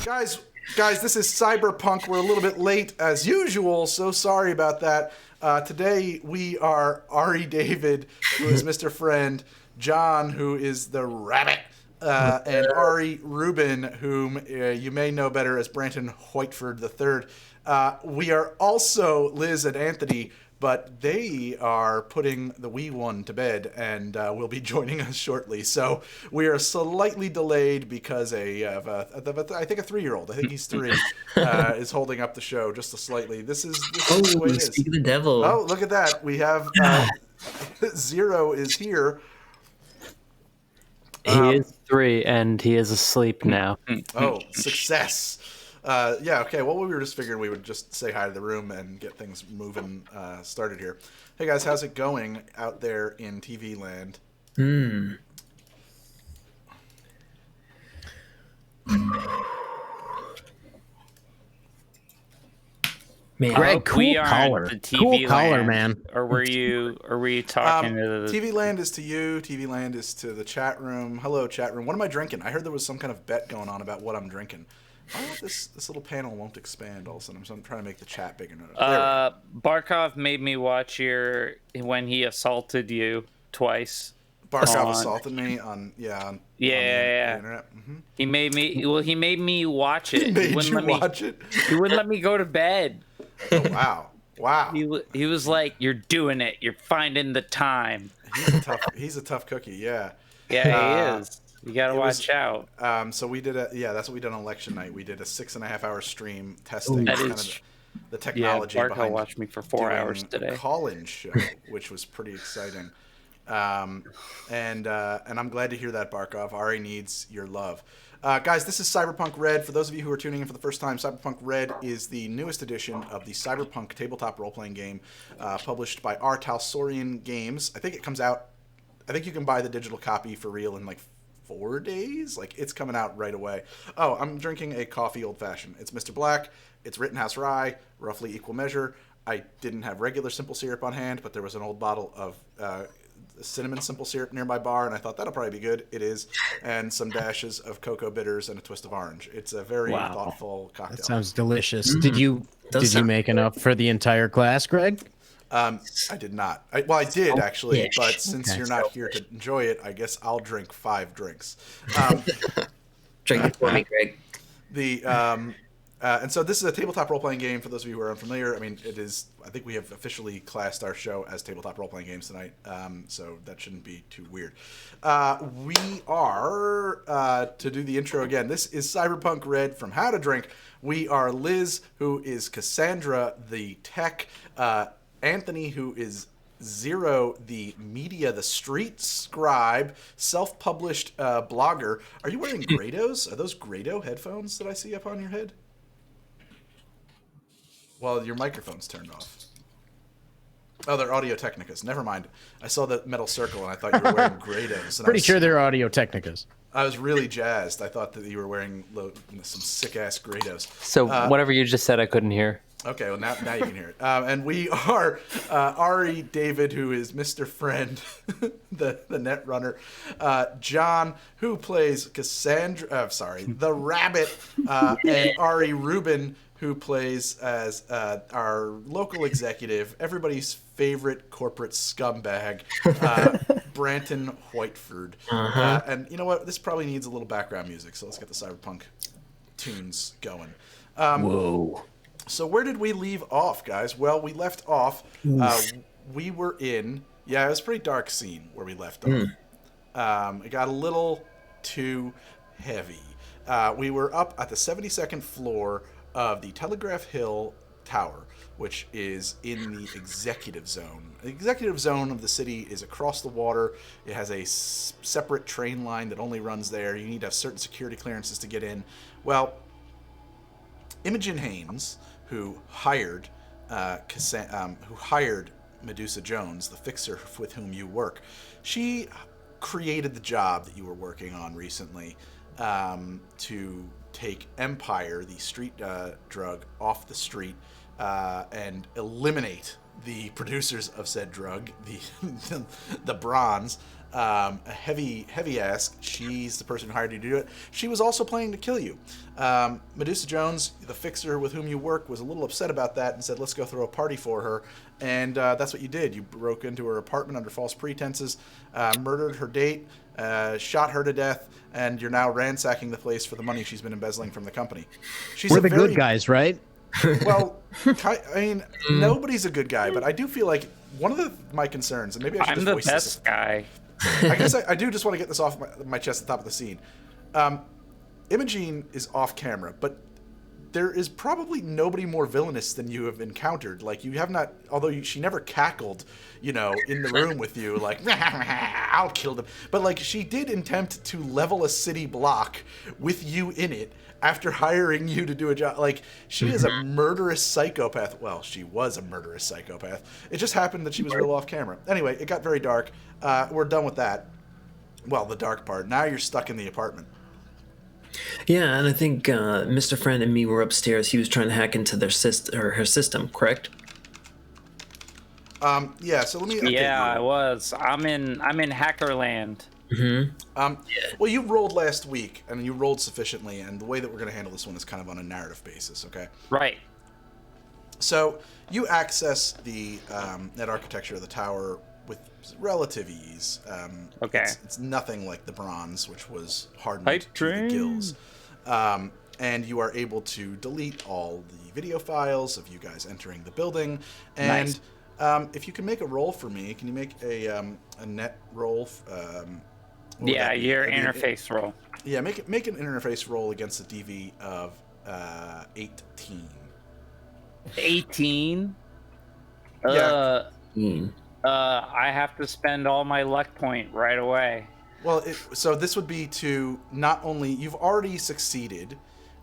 Guys, this is Cyberpunk. We're a little bit late as usual, so sorry about that. Today we are Ari David, who is Mr. Friend, John, who is the Rabbit, and Ari Rubin, whom you may know better as Branton Whiteford III. We are also Liz and Anthony, but they are putting the wee one to bed and will be joining us shortly. So we are slightly delayed because I think a 3-year-old, I think he's 3, is holding up the show just slightly. This is the way it is. Speak of the devil. Oh, look at that. We have Zero is here. He is 3 and he is asleep now. Oh, success. Yeah, okay. Well, we were just figuring we would just say hi to the room and get things moving, started here. Hey, guys, how's it going out there in TV land? Man, Greg, cool collar. Cool collar, man. Or were you talking to the... TV land is to you. TV land is to the chat room. Hello, chat room. What am I drinking? I heard there was some kind of bet going on about what I'm drinking. I don't know if this little panel won't expand all of a sudden. I'm trying to make the chat bigger. Barkov made me watch when he assaulted you twice. Barkov assaulted me on the internet. Mm-hmm. He made me watch it. He made you watch it? He wouldn't let me go to bed. Oh, wow. He was like, "You're doing it. You're finding the time." He's a tough cookie. Yeah. Yeah, he is. You gotta watch out. So we did that's what we did on election night. We did a 6.5-hour stream testing the technology behind watched me for 4 hours today. Call-in show, which was pretty exciting. And I'm glad to hear that, Barkov. Ari needs your love. Guys, this is Cyberpunk RED. For those of you who are tuning in for the first time, Cyberpunk RED is the newest edition of the Cyberpunk tabletop role-playing game published by our Talsorian Games. I think it comes out... I think you can buy the digital copy for real in like 4 days. Like, it's coming out right away. Oh, I'm drinking a coffee old-fashioned. It's Mr. Black. It's Rittenhouse Rye, roughly equal measure. I didn't have regular simple syrup on hand, but there was an old bottle of... cinnamon simple syrup near my bar, and I thought that'll probably be good. It is. And some dashes of cocoa bitters and a twist of orange. It's a very thoughtful cocktail. That sounds delicious. Did you make enough for the entire class, Greg? I did not. I did actually, but since you're not here to enjoy it, I guess I'll drink 5 drinks. Drink it for me, Greg. And so this is a tabletop role-playing game. For those of you who are unfamiliar, I mean, it is. I think we have officially classed our show as tabletop role-playing games tonight, so that shouldn't be too weird. We are to do the intro again. This is Cyberpunk RED from How to Drink. We are Liz, who is Cassandra, the tech. Anthony, who is Zero, the media, the street scribe, self-published blogger. Are you wearing Grados? Are those Grado headphones that I see up on your head? Well, your microphone's turned off. Oh, they're Audio Technicas. Never mind. I saw the metal circle and I thought you were wearing Grados. Pretty sure they're Audio Technicas. I was really jazzed. I thought that you were wearing some sick-ass Grados. So whatever you just said, I couldn't hear. Okay, well, now you can hear it. And we are Ari David, who is Mr. Friend, the net runner. John, who plays the Rabbit. And Ari Rubin, who plays as our local executive, everybody's favorite corporate scumbag, Branton Whiteford. And you know what? This probably needs a little background music, so let's get the Cyberpunk tunes going. Whoa. So where did we leave off, guys? Well, we left off, we were in, it was a pretty dark scene where we left off. It got a little too heavy. We were up at the 72nd floor of the Telegraph Hill Tower, which is in the executive zone. The executive zone of the city is across the water. It has a separate train line that only runs there. You need to have certain security clearances to get in. Well, Imogen Haynes, who hired Medusa Jones, the fixer with whom you work, she created the job that you were working on recently to take Empire, the street drug, off the street and eliminate the producers of said drug, the Bronze, a heavy ask. She's the person who hired you to do it. She was also planning to kill you. Medusa Jones, the fixer with whom you work, was a little upset about that and said, let's go throw a party for her. And that's what you did. You broke into her apartment under false pretenses, murdered her date, shot her to death, and you're now ransacking the place for the money she's been embezzling from the company. We're the good guys, right? Well, I mean, nobody's a good guy, but I do feel like one of my concerns, and maybe I should I'm just the voice best this. guy. I guess I do just want to get this off my chest at the top of the scene. Imogene is off camera, but there is probably nobody more villainous than you have encountered. Like, you have not, although she never cackled, in the room with you, like, I'll kill them. But, like, she did attempt to level a city block with you in it after hiring you to do a job. Like, she is a murderous psychopath. Well, she was a murderous psychopath. It just happened that she was real off camera. Anyway, it got very dark. We're done with that. Well, the dark part. Now you're stuck in the apartment. Yeah, and I think Mr. Friend and me were upstairs. He was trying to hack into her system, correct? Yeah, so let me update Yeah, you. I was. I'm in Hackerland. Well, you rolled last week, and you rolled sufficiently, and the way that we're going to handle this one is kind of on a narrative basis, okay? Right. So you access the net architecture of the tower with relative ease. Okay. It's nothing like the bronze, which was hardened Hype to the train. gills. And you are able to delete all the video files of you guys entering the building. And if you can make a roll for me, can you make a net roll? What would Yeah, that be? your I mean, interface roll. Yeah, make an interface roll against a DV of 18. 18. Yeah. I have to spend all my luck point right away. Well, so this would be to not only you've already succeeded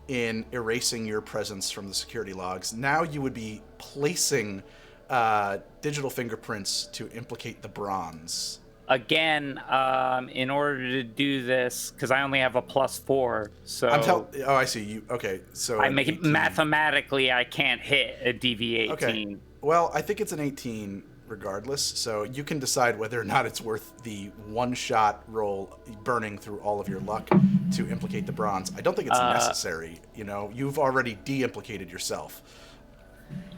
in erasing your presence from the security logs. Now you would be placing digital fingerprints to implicate the bronze. Again, in order to do this, because I only have a +4, so Oh, I see. You okay? So I an make it 18. mathematically. I can't hit a DV18. Okay. Well, I think it's an 18 regardless, so you can decide whether or not it's worth the one-shot roll burning through all of your luck to implicate the bronze. I don't think it's necessary. You've already de-implicated yourself.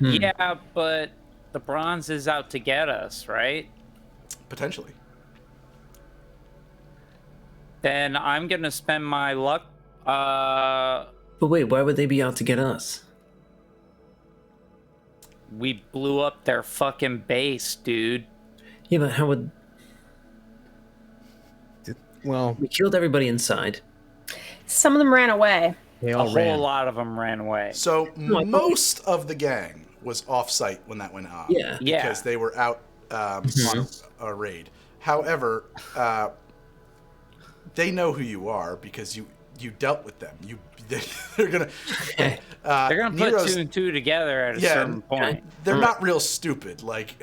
Yeah, but the bronze is out to get us, right? Potentially. Then I'm gonna spend my luck. But wait, why would they be out to get us? We blew up their fucking base, dude. Yeah, but how would... Well, We killed everybody inside. Some of them ran away. they A all whole ran. lot of them ran away. So most of the gang was off-site when that went on. Yeah. Yeah. Because they were out on a raid. However, they know who you are because you dealt with them. They're gonna They're gonna put Nero's- 2 and 2 together at a Yeah, certain point. They're not real stupid. Like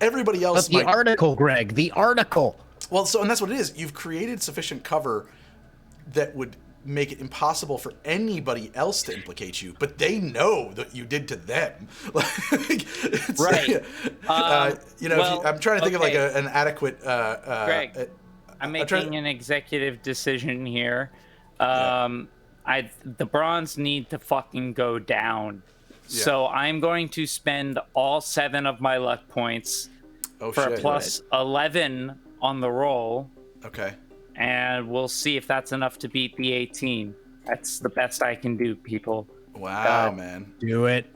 everybody else But the might. article, Greg, the article. Well, and that's what it is. You've created sufficient cover that would make it impossible for anybody else to implicate you, but they know that you did to them. Right. I'm trying to think of like okay. an adequate. Greg, I'm making an executive decision here. The bronze need to fucking go down. Yeah. So I'm going to spend all 7 of my luck points for a plus 11 on the roll, Okay. and we'll see if that's enough to beat the 18. That's the best I can do, people. Wow, man. Do it.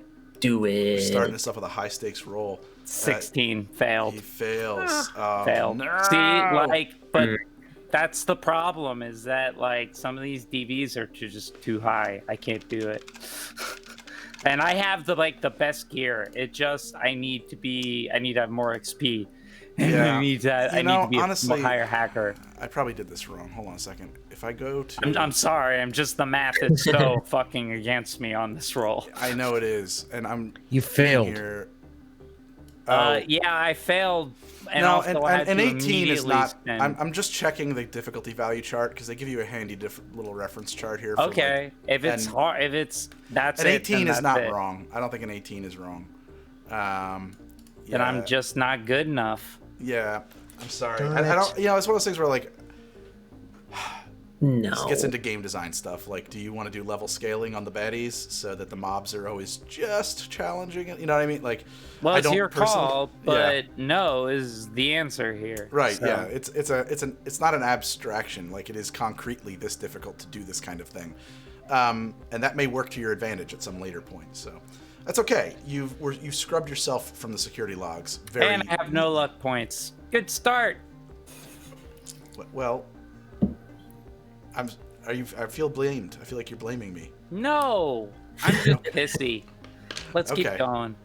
Do it. Starting this up with a high stakes roll. 16 failed. He fails. Oh, Failed. no. See, but that's the problem, is that some of these DVs are just too high. I can't do it. And I have the best gear. I need to have more XP. Yeah. I need to be honestly, a higher hacker. I probably did this wrong. Hold on a second. If I go to... I'm sorry. The math is so fucking against me on this roll. I know it is, and I'm... You failed. Here. Yeah, I failed. And No, also I had and to 18 is immediately not... spend- I'm just checking the difficulty value chart, because they give you a handy little reference chart here. For Okay, if it's and- hard, that's An it. 18 then is that's not it. wrong. I don't think an 18 is wrong. Then I'm just not good enough. Yeah. I'm sorry. Darn I it. don't. You know, it's one of those things where like No. this gets into game design stuff. Like, do you want to do level scaling on the baddies so that the mobs are always just challenging it? You know what I mean? Like, Well, I it's don't your personally- call, Yeah. but no is the answer here. Right. So- Yeah. It's not an abstraction. Like, it is concretely this difficult to do this kind of thing, and that may work to your advantage at some later point. So that's okay. You've scrubbed yourself from the security logs. Very And I have no luck points. Good start. well. I feel blamed. I feel like you're blaming me. No, I'm just pissy. Let's keep Okay. going.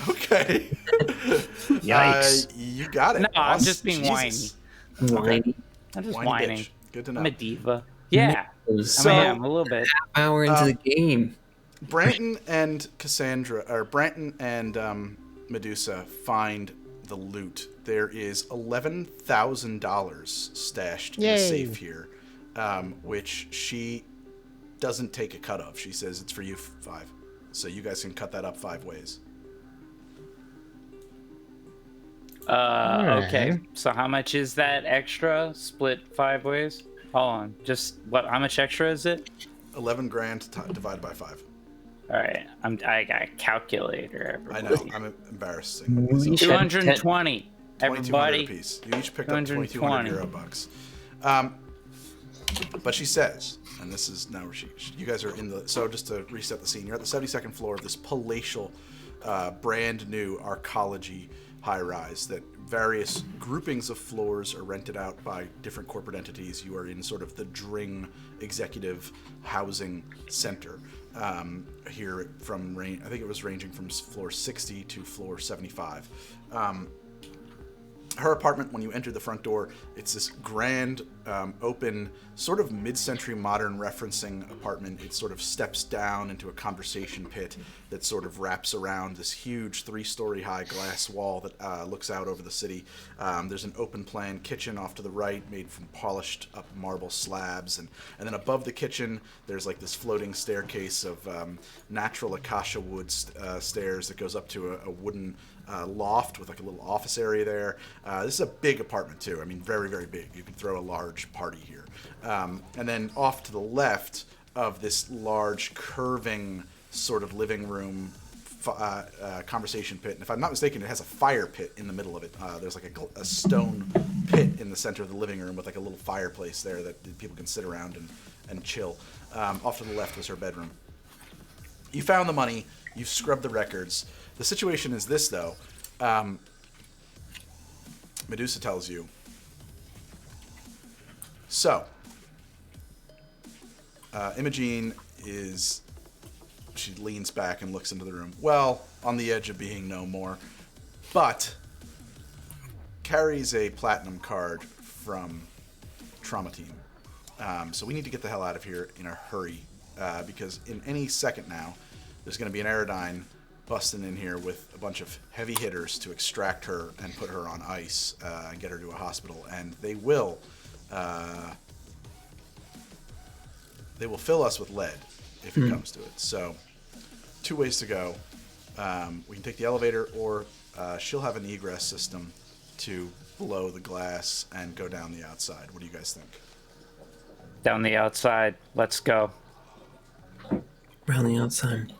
Okay. Yikes. You got it. No, I'm boss. just being Jesus. Whiny. I'm just Whiny whining. bitch. Good to know. I'm a diva. Yeah, So- I am a little bit. Hour into the game. Branton and Cassandra, or Branton and Medusa find the loot. There is $11,000 stashed in Yay. the safe here, which she doesn't take a cut of. She says it's for you 5. So you guys can cut that up 5 ways. Okay. So how much is that extra? Split 5 ways? Hold on. Just what? How much extra is it? 11 grand divided by 5. All right. I got a calculator. I Everybody. know. I'm embarrassing. We So, should- 220. 2,200 Everybody. apiece. You each picked up 2,200 220. euro bucks. But she says, and this is now where you guys are in the. So just to reset the scene, you're at the 72nd floor of this palatial, brand new arcology high-rise that various groupings of floors are rented out by different corporate entities. You are in sort of the Dring Executive Housing Center here from I think it was ranging from floor 60 to floor 75. Her apartment, when you enter the front door, it's this grand, open, sort of mid-century modern referencing apartment. It sort of steps down into a conversation pit that sort of wraps around this huge 3-story high glass wall that looks out over the city. There's an open plan kitchen off to the right made from polished up marble slabs. And then above the kitchen, there's like this floating staircase of natural acacia wood stairs that goes up to a wooden loft with like a little office area there. This is a big apartment too. I mean, very, very big. You can throw a large party here. And then off to the left of this large curving sort of living room conversation pit. And if I'm not mistaken, it has a fire pit in the middle of it. There's like a stone pit in the center of the living room with like a little fireplace there that people can sit around and chill. Off to the left was her bedroom. You found the money. You've scrubbed the records. The situation is this, though. Medusa tells you. So, Imogene she leans back and looks into the room. Well, on the edge of being no more. But carries a platinum card from Trauma Team. So we need to get the hell out of here in a hurry. Because in any second now, there's going to be an Aerodyne busting in here with a bunch of heavy hitters to extract her and put her on ice and get her to a hospital. And they will fill us with lead if it comes to it. So 2 ways to go. We can take the elevator, or she'll have an egress system to blow the glass and go down the outside. What do you guys think? Down the outside. Let's go. Around the outside.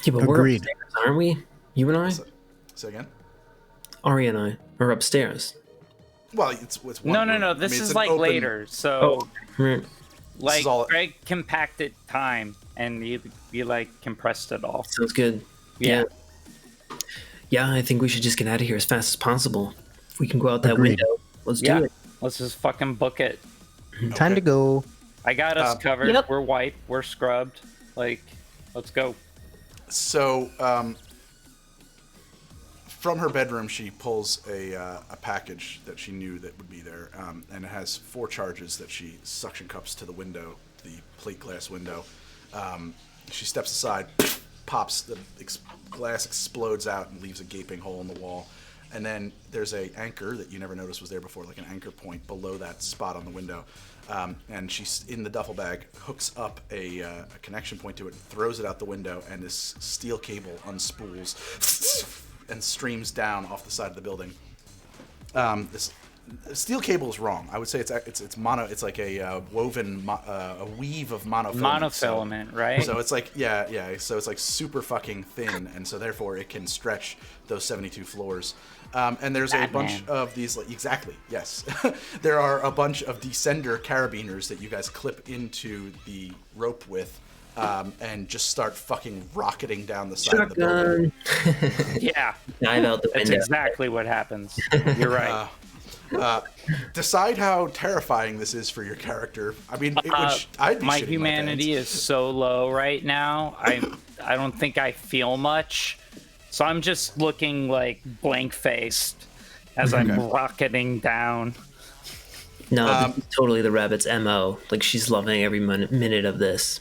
Yeah, but we're Agreed. upstairs, aren't we? You and I? Say again? Ari and I are upstairs. Well, it's one No. room. This I mean, it's is an like open- later. So, Right. like, is all- Greg compacted time, and you like compressed it all. Sounds good. Yeah. Yeah, I think we should just get out of here as fast as possible. If we can go out that Agreed. window, let's Yeah. do it. Let's just fucking book it. Time Okay. to go. I got us covered. Yep. We're white. We're scrubbed. Like, let's go. So, from her bedroom, she pulls a package that she knew that would be there, and it has 4 charges that she suction cups to the window, the plate glass window. She steps aside, pops, the glass explodes out and leaves a gaping hole in the wall. And then there's a anchor that you never noticed was there before, like an anchor point below that spot on the window. And she's in the duffel bag, hooks up a connection point to it, throws it out the window, and this steel cable unspools and streams down off the side of the building. This steel cable is wrong. I would say it's mono. It's like a woven a weave of monofilament. Monofilament, right? So it's like yeah. So it's like super fucking thin, and so therefore it can stretch those 72 floors. And there's a bunch of these, like, exactly, yes. There are a bunch of descender carabiners that you guys clip into the rope with, and just start fucking rocketing down the side of the building. Yeah. Dive out the That's window. exactly what happens. You're right. Decide how terrifying this is for your character. I mean, I'd be My shitting humanity my is so low right now. I don't think I feel much. So I'm just looking like blank-faced as I'm rocketing down. No, this is totally the rabbit's MO. Like, she's loving every minute of this.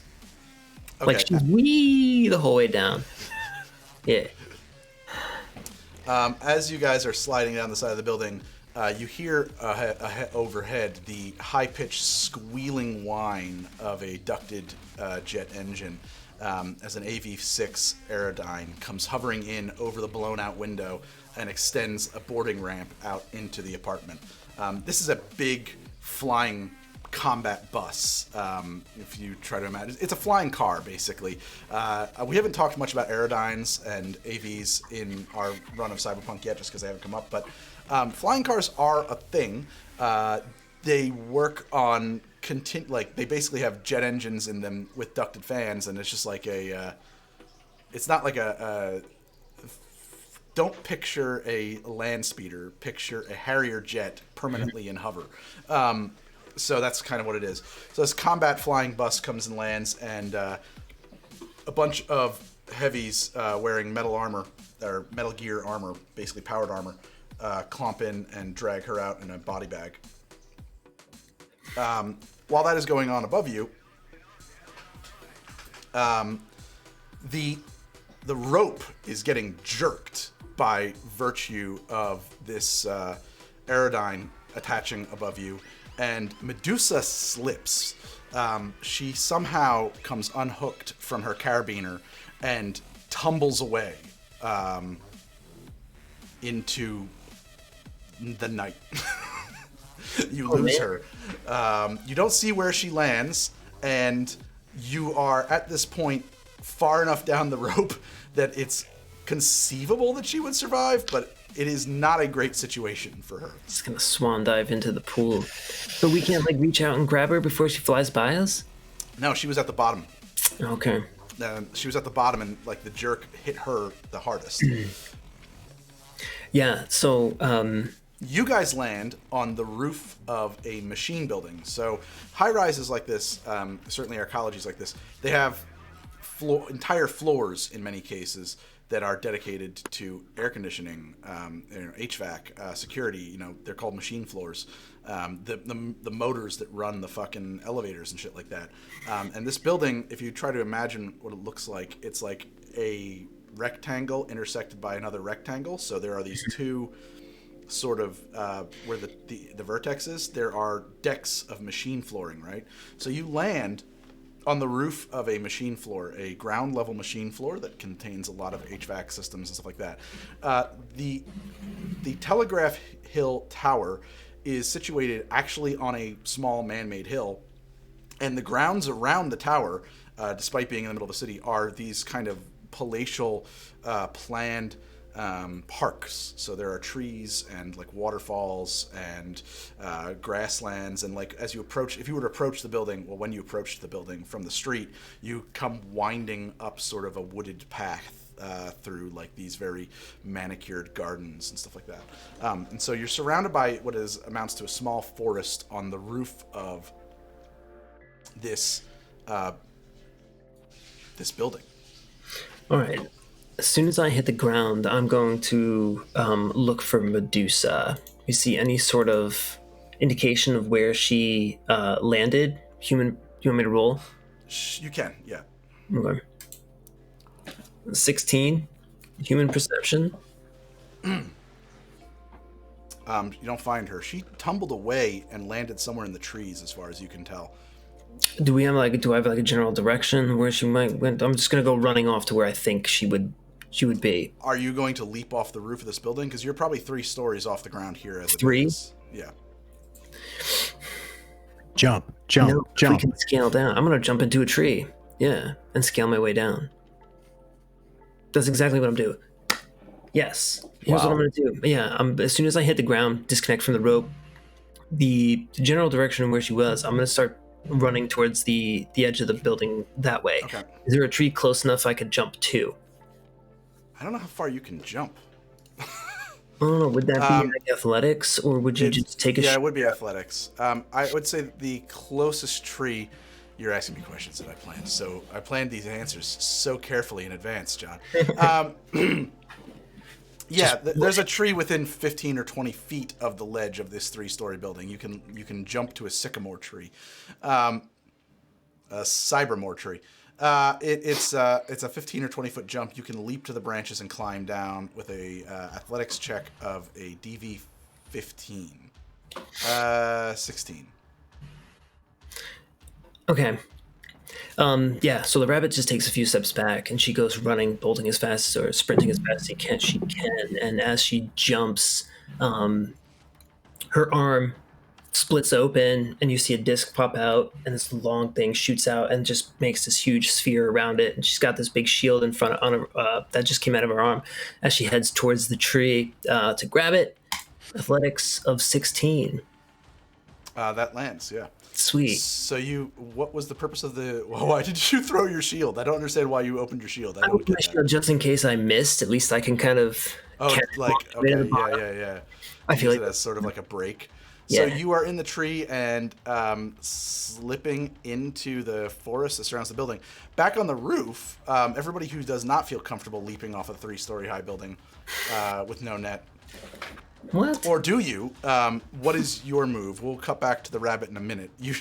Okay. Like, she's wee the whole way down. Yeah. As you guys are sliding down the side of the building, you hear overhead the high-pitched squealing whine of a ducted jet engine as an AV-6 Aerodyne comes hovering in over the blown-out window and extends a boarding ramp out into the apartment. This is a big flying combat bus, if you try to imagine. It's a flying car, basically. We haven't talked much about Aerodynes and AVs in our run of Cyberpunk yet, just because they haven't come up, but flying cars are a thing. They work on they basically have jet engines in them with ducted fans, and it's just like it's not like don't picture a land speeder, picture a Harrier jet permanently in hover. So that's kind of what it is. So this combat flying bus comes and lands, and a bunch of heavies wearing metal armor, or Metal Gear armor, basically powered armor, clomp in and drag her out in a body bag. While that is going on above you, the rope is getting jerked by virtue of this Aerodyne attaching above you, and Medusa slips. She somehow comes unhooked from her carabiner and tumbles away into the night. You lose her. You don't see where she lands, and you are at this point far enough down the rope that it's conceivable that she would survive, but it is not a great situation for her. It's gonna swan dive into the pool. So we can't, like, reach out and grab her before she flies by us? No, she was at the bottom. Okay. She was at the bottom, and like the jerk hit her the hardest. Yeah, so You guys land on the roof of a machine building. So high-rises like this, certainly our colleges like this, they have entire floors in many cases that are dedicated to air conditioning, HVAC, security. They're called machine floors. The motors that run the fucking elevators and shit like that. And this building, if you try to imagine what it looks like, it's like a rectangle intersected by another rectangle. So there are these two sort of where the vertex is. There are decks of machine flooring, right? So you land on the roof of a machine floor, a ground level machine floor that contains a lot of HVAC systems and stuff like that. The Telegraph Hill Tower is situated actually on a small man-made hill, and the grounds around the tower, despite being in the middle of the city, are these kind of palatial, planned parks. So there are trees and like waterfalls and grasslands, and like as you approach, if you were to approach the building, when you approach the building from the street, you come winding up sort of a wooded path through like these very manicured gardens and stuff like that. And so you're surrounded by what amounts to a small forest on the roof of this building. all right. As soon as I hit the ground, I'm going to look for Medusa. You see any sort of indication of where she landed? Human, you want me to roll? You can, yeah. Okay. 16. Human perception. You don't find her. She tumbled away and landed somewhere in the trees, as far as you can tell. Do I have like a general direction where she might went? I'm just gonna go running off to where I think she would she would be. Are you going to leap off the roof of this building? Because you're probably 3 stories off the ground here as it 3? is. Yeah. Jump. No, we can scale down. I'm gonna jump into a tree. Yeah, and scale my way down. That's exactly what I'm doing. Yes. Here's what I'm gonna do. Yeah, as soon as I hit the ground, disconnect from the rope, the general direction of where she was, I'm gonna start running towards the edge of the building that way. Okay. Is there a tree close enough I could jump to? I don't know how far you can jump. I don't know. Would that be like athletics, or would you just take a? Yeah, it would be athletics. I would say the closest tree. You're asking me questions that I planned, so I planned these answers so carefully in advance, John. Yeah, there's a tree within 15 or 20 feet of the ledge of this 3-story building. You can jump to a sycamore tree, a cybermore tree. It's a 15 or 20 foot jump. You can leap to the branches and climb down with a athletics check of a DV 15. 16. Okay. Yeah, so the rabbit just takes a few steps back and she goes running, bolting as fast or sprinting as fast as she can. And as she jumps, her arm splits open and you see a disc pop out and this long thing shoots out and just makes this huge sphere around it. And she's got this big shield in front on her, that just came out of her arm as she heads towards the tree to grab it. Athletics of 16. That lands, yeah. Sweet. So what was the purpose of why did you throw your shield? I don't understand why you opened your shield. I don't get that. Just in case I missed, at least I can kind of. Oh, like, okay, yeah. I feel Use like it as sort of like a break. Yeah. So you are in the tree and slipping into the forest that surrounds the building. Back on the roof, everybody who does not feel comfortable leaping off a 3-story high building with no net. What? Or do you? What is your move? We'll cut back to the rabbit in a minute. You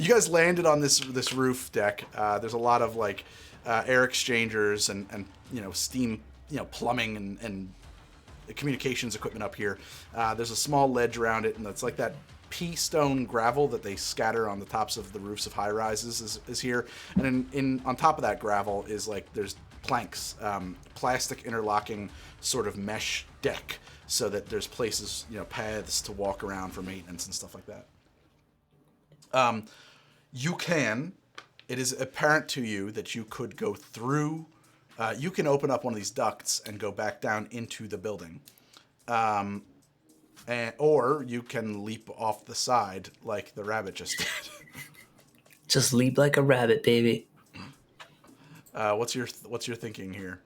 guys landed on this roof deck. There's a lot of like air exchangers and steam, plumbing and communications equipment up here. There's a small ledge around it, and it's like that pea stone gravel that they scatter on the tops of the roofs of high rises is here. And on top of that gravel is like there's planks, plastic interlocking sort of mesh deck, so that there's places, paths to walk around for maintenance and stuff like that. It is apparent to you that you could go through, you can open up one of these ducts and go back down into the building. Or you can leap off the side like the rabbit just did. Just leap like a rabbit, baby. What's your thinking here?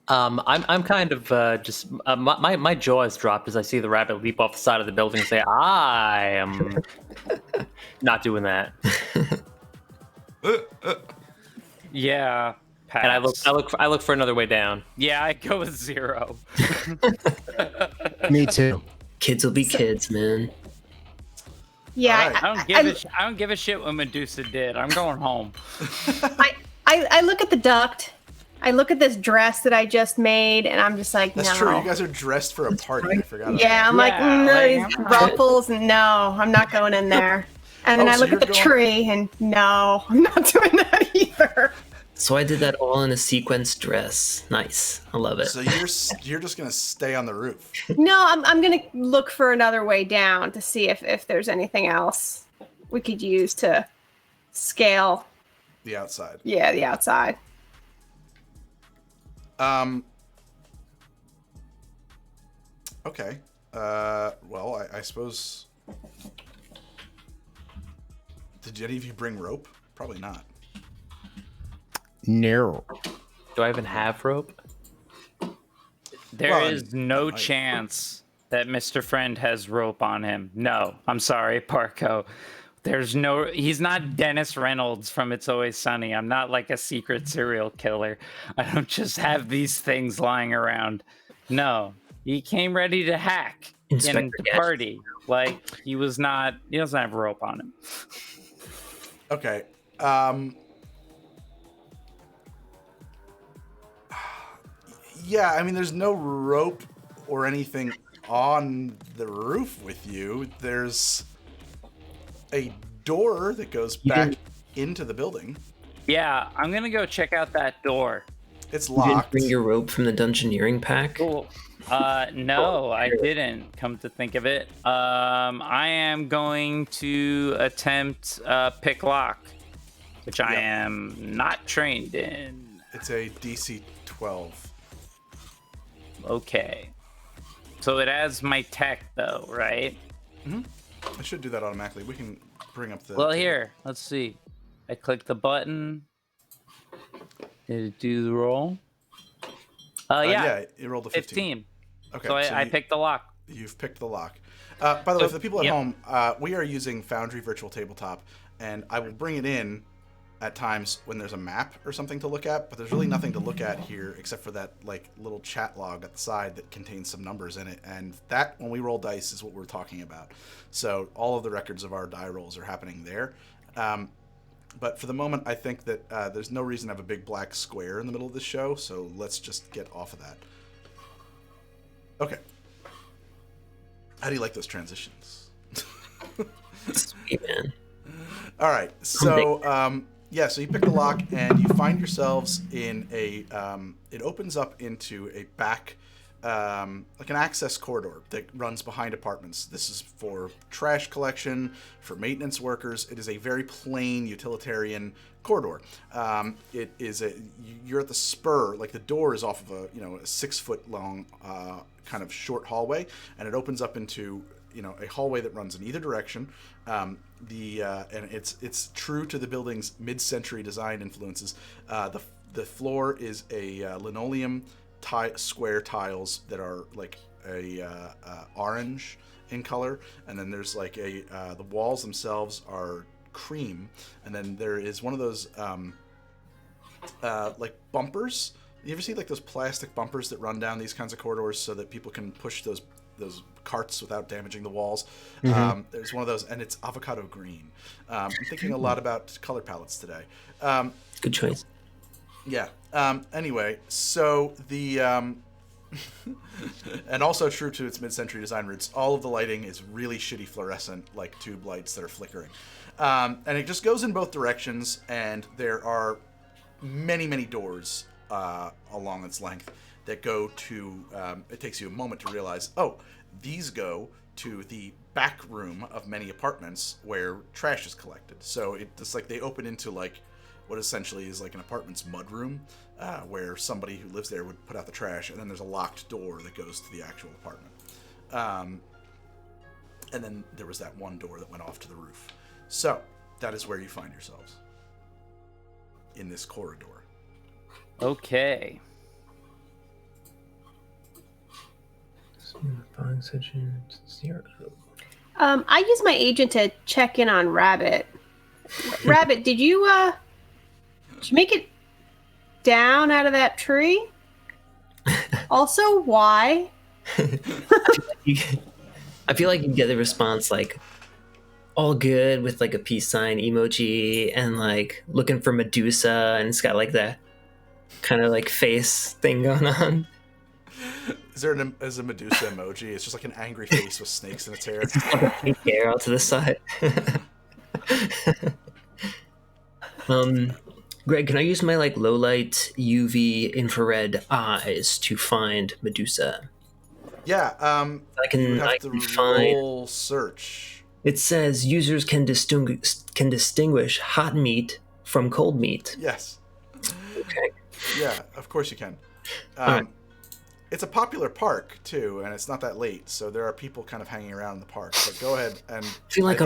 I'm kind of just my jaw is dropped as I see the rabbit leap off the side of the building and say, "I am not doing that." Yeah, pass. And I look for another way down. Yeah, I go with 0. Me too. Kids will be kids, man. Yeah, Alright. I don't give a shit what Medusa did. I'm going home. I look at the duct. I look at this dress that I just made, and I'm just like, That's no. true. You guys are dressed for a party. I forgot about Yeah, I'm like, Yeah, no, like, these ruffles. No, I'm not going in there. And then Oh, I so look at the you're going- tree, and no, I'm not doing that either. So I did that all in a sequence dress. Nice. I love it. So you're just gonna stay on the roof. No, I'm gonna look for another way down to see if there's anything else we could use to scale. The outside. Yeah, the outside. Okay. Well, I suppose. Did any of you bring rope? Probably not. No. Do I even have rope? There is no chance that Mr. Friend has rope on him. No, I'm sorry, Parko. He's not Dennis Reynolds from It's Always Sunny. I'm not like a secret serial killer. I don't just have these things lying around. No, he came ready to hack Inspector in the Gadget. party. Like, he doesn't have rope on him. Okay. Yeah, I mean, there's no rope or anything on the roof with you. There's a door that goes back into the building. Yeah, I'm gonna go check out that door. It's You didn't locked. bring your rope from the dungeoneering pack? Cool. No, I didn't. Come to think of it, I am going to attempt pick lock, which I am not trained in. It's a DC 12. Okay. So it has my tech though, right? I should do that automatically. We can bring up the. Well, here, let's see. I click the button. Did it do the roll? Yeah, you rolled a 15. Okay, So I picked the lock. You've picked the lock. By the way, for the people at Yep. home, we are using Foundry Virtual Tabletop, and I will bring it in at times when there's a map or something to look at, but there's really nothing to look at here except for that like little chat log at the side that contains some numbers in it, and that, when we roll dice, is what we're talking about. So all of the records of our die rolls are happening there. But for the moment, I think that there's no reason to have a big black square in the middle of the show, so let's just get off of that. Okay. How do you like those transitions? Sweet, man. All right. So, so you pick the lock, and you find yourselves in a. It opens up into a back, like an access corridor that runs behind apartments. This is for trash collection, for maintenance workers. It is a very plain utilitarian corridor. It is you're at the spur, like the door is off of a 6-foot long kind of short hallway, and it opens up into a hallway that runs in either direction. And it's true to the building's mid-century design influences. The floor is a linoleum square tiles that are like a orange in color, and then there's like the walls themselves are cream, and then there is one of those like bumpers. You ever see like those plastic bumpers that run down these kinds of corridors so that people can push those carts without damaging the walls? There's one of those, and it's avocado green. I'm thinking a lot about color palettes today. Good choice. Yeah. Anyway, so the and also true to its mid-century design roots, all of the lighting is really shitty fluorescent, like tube lights that are flickering. And it just goes in both directions, and there are many, many doors along its length that go to. It takes you a moment to realize, oh, these go to the back room of many apartments where trash is collected. So it's like they open into like what essentially is like an apartment's mudroom, where somebody who lives there would put out the trash, and then there's a locked door that goes to the actual apartment. And then there was that one door that went off to the roof. So that is where you find yourselves, in this corridor. Okay. I use my agent to check in on Rabbit. Rabbit, did you make it down out of that tree? Also, why? I feel like you get the response like all good with like a peace sign emoji and like looking for Medusa, and it's got like that kind of like face thing going on. Is there is a Medusa emoji? It's just like an angry face with snakes in its hair. It's just like a pink hair out to the side. Greg, can I use my like low light UV infrared eyes to find Medusa? Yeah, I can roll search. It says users can distinguish hot meat from cold meat. Yes. Okay. Yeah, of course you can. Right. It's a popular park too, and it's not that late, so there are people kind of hanging around in the park. But go ahead and. I feel like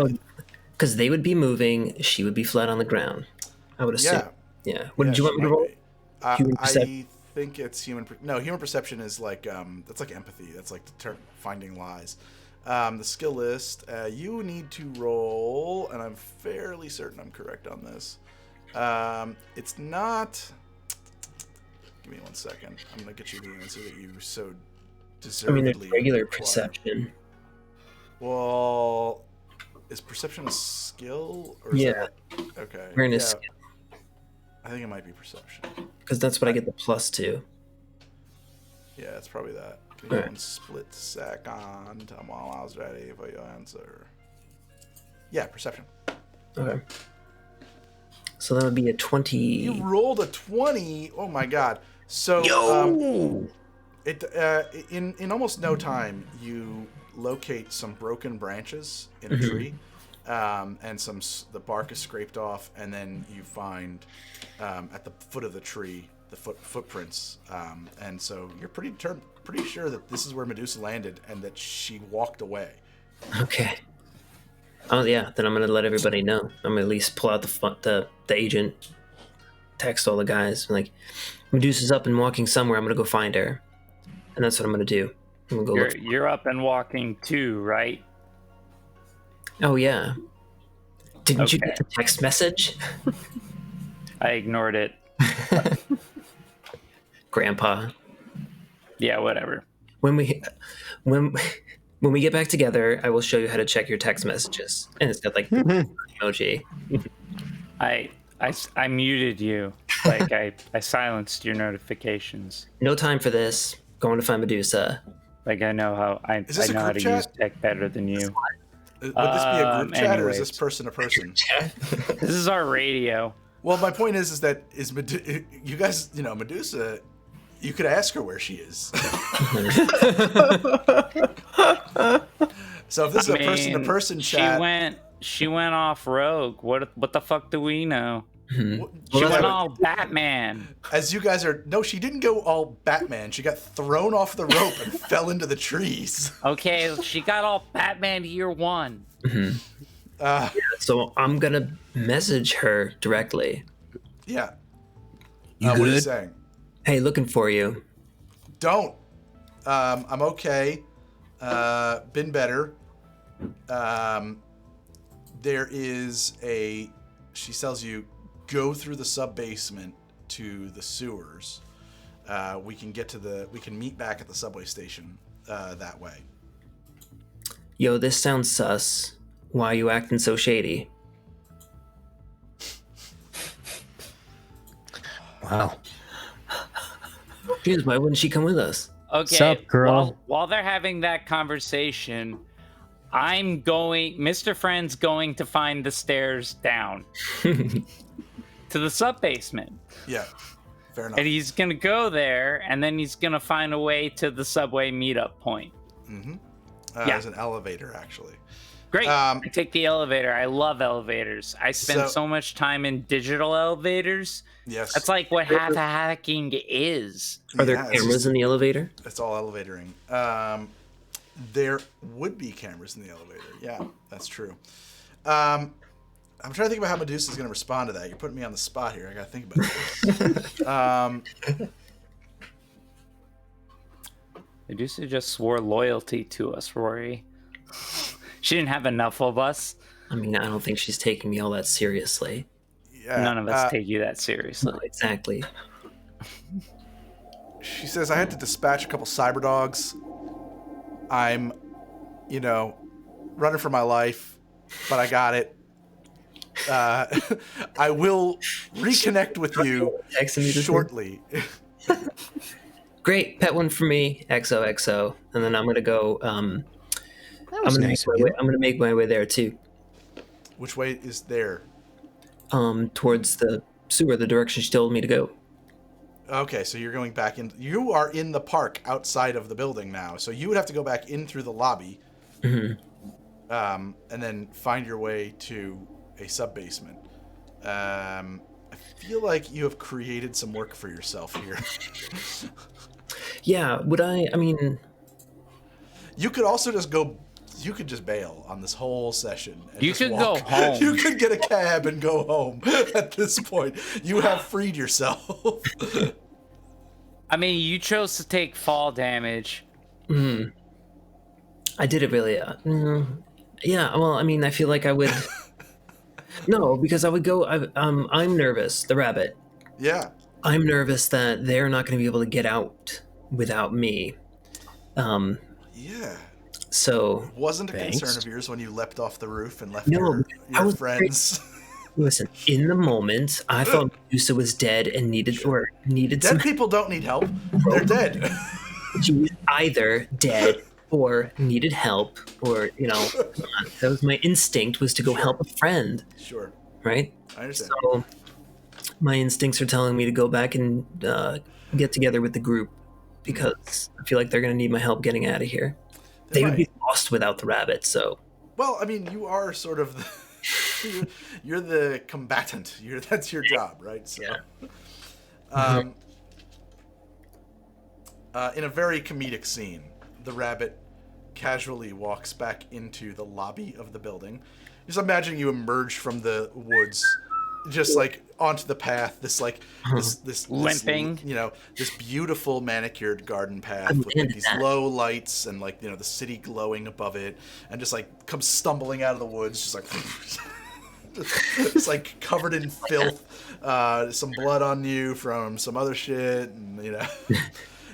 because they would be moving, she would be flat on the ground. I would assume. Yeah. What did you want me to roll? Human perception. I think it's human. Human perception is like that's like empathy. That's like finding lies. The skill list. You need to roll, and I'm fairly certain I'm correct on this. It's not. Give me 1 second. I'm gonna get you the answer that you so deservedly. It's regular require. perception. Well, is perception a skill? Or is that, okay. We're in a skill. I think it might be perception. Because that's what I get the +2. Yeah, it's probably that. Give me 1 split second. I'm almost ready for your answer. Yeah, perception. Okay. So that would be a 20. You rolled a 20. Oh my god. So in almost no time you locate some broken branches in a tree, and the bark is scraped off, and then you find at the foot of the tree the footprints, and so you're pretty sure that this is where Medusa landed and that she walked away. Okay. Oh yeah, then I'm gonna let everybody know. I'm gonna at least pull out the agent, text all the guys, like, Medusa's up and walking somewhere. I'm gonna go find her, and that's what I'm gonna do. I'm gonna go look. You're up and walking too, right? Oh yeah. Didn't you get the text message? I ignored it. Grandpa. Yeah, whatever. When we get back together, I will show you how to check your text messages, and it's got like emoji. I muted you. Like I silenced your notifications. No time for this. Going to find Medusa. Like I know how to use tech better than you. Would this be a group chat or is this person to person? This is our radio. Well, my point is that you guys, Medusa, you could ask her where she is. So if this is a person to person chat, she went off rogue. What the fuck do we know? Mm-hmm. She went all Batman. As you guys are, no, she didn't go all Batman. She got thrown off the rope and fell into the trees. Okay, she got all Batman year one. Mm-hmm. So I'm gonna message her directly. Yeah. You good? What are you saying? Hey, looking for you. Don't. I'm okay. Been better. There is she tells you, go through the sub-basement to the sewers. We can meet back at the subway station that way. Yo, this sounds sus. Why are you acting so shady? Wow. Jeez, why wouldn't she come with us? Okay. Sup, girl? While they're having that conversation, Mr. Friend's going to find the stairs down to the sub-basement. Yeah, fair enough. And he's going to go there, and then he's going to find a way to the subway meetup point. Mm-hmm. Yeah. There's an elevator, actually. Great. I take the elevator. I love elevators. I spend so much time in digital elevators. Yes. That's like what half hacking is. Are there cameras in the elevator? It's all elevatoring. There would be cameras in the elevator. Yeah, that's true. I'm trying to think about how Medusa's going to respond to that. You're putting me on the spot here. I got to think about this. Medusa just swore loyalty to us, Rory. She didn't have enough of us. I mean, I don't think she's taking me all that seriously. Yeah, none of us take you that seriously. No, exactly. She says, I had to dispatch a couple cyber dogs. I'm, running for my life, but I got it. I will reconnect with you shortly. Great, pet one for me, XOXO, and then I'm gonna go. I'm gonna make my way there too. Which way is there? Towards the sewer, the direction she told me to go. Okay, so you're going back in. You are in the park outside of the building now, so you would have to go back in through the lobby, and then find your way to a sub-basement. I feel like you have created some work for yourself here. Yeah, would I mean... You could also just go... You could just bail on this whole session. And you could go home. You could get a cab and go home at this point. You have freed yourself. I mean, you chose to take fall damage. I did it really... yeah, well, I mean, I feel like I would... No, because I would go... I'm nervous, the rabbit. Yeah. I'm nervous that they're not going to be able to get out without me. Yeah. So... Wasn't a concern of yours when you leapt off the roof and left your friends? Listen, in the moment, I thought Medusa was dead and needed Dead some... people don't need help. They're dead. She was either dead or needed help, or, that was my instinct, was to go help a friend. Sure. Right? I understand. So, my instincts are telling me to go back and get together with the group because I feel like they're going to need my help getting out of here. They would be lost without the rabbit, so... Well, I mean, you are sort of you're the combatant. That's your job, right? So, in a very comedic scene, the rabbit casually walks back into the lobby of the building. Just imagine you emerge from the woods, just like onto the path. This limping, this beautiful manicured garden path with like, these low lights and like the city glowing above it, and just like comes stumbling out of the woods, just like just like covered in filth, some blood on you from some other shit, and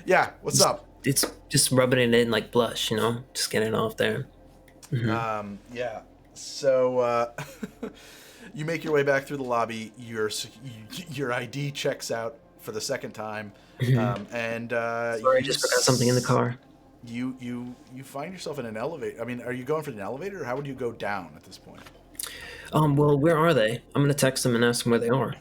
yeah. What's up? It's just rubbing it in like blush, just getting it off there. Mm-hmm. Yeah. So you make your way back through the lobby. Your ID checks out for the second time, and sorry, I just forgot something in the car. You find yourself in an elevator. I mean, are you going for an elevator, or how would you go down at this point? Well, where are they? I'm gonna text them and ask them where they are.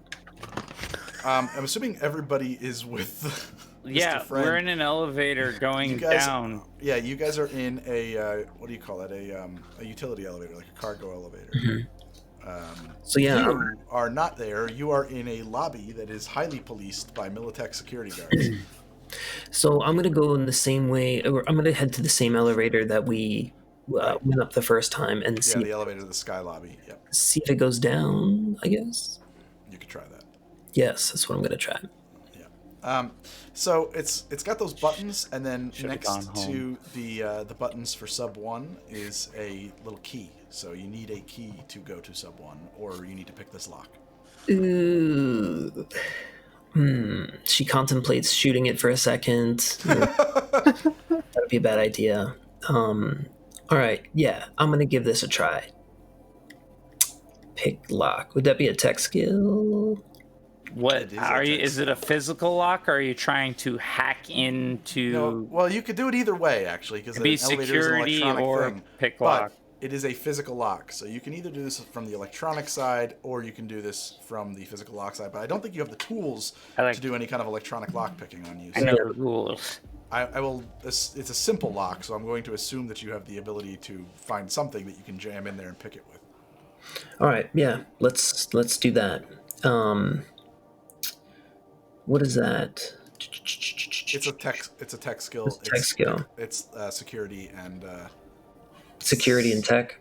I'm assuming everybody is with. Yeah, we're in an elevator going down. Yeah, you guys are in a what do you call that? A utility elevator, like a cargo elevator. So yeah, you are not there. You are in a lobby that is highly policed by Militech security guards. So I'm gonna go in the same way, or I'm gonna head to the same elevator that we went up the first time and see. Yeah, the elevator to the sky lobby. Yep. See if it goes down. I guess. You could try that. Yes, that's what I'm gonna try. So it's got those buttons, and then next to the buttons for sub 1 is a little key. So you need a key to go to sub 1, or you need to pick this lock. Ooh. She contemplates shooting it for a second. That'd be a bad idea. All right, yeah, I'm gonna give this a try. Pick lock. Would that be a tech skill? What are you? Is it a physical lock, or are you trying to hack into? No, well, you could do it either way, actually, because be an elevator security is an electronic or thing. pick lock. But it is a physical lock, so you can either do this from the electronic side, or you can do this from the physical lock side. But I don't think you have the tools to do any kind of electronic lock picking on you. So I know the rules. I will. It's a simple lock, so I'm going to assume that you have the ability to find something that you can jam in there and pick it with. All right, yeah, let's do that. What is that? It's a tech skill. It's a tech skill. It's security and security and tech.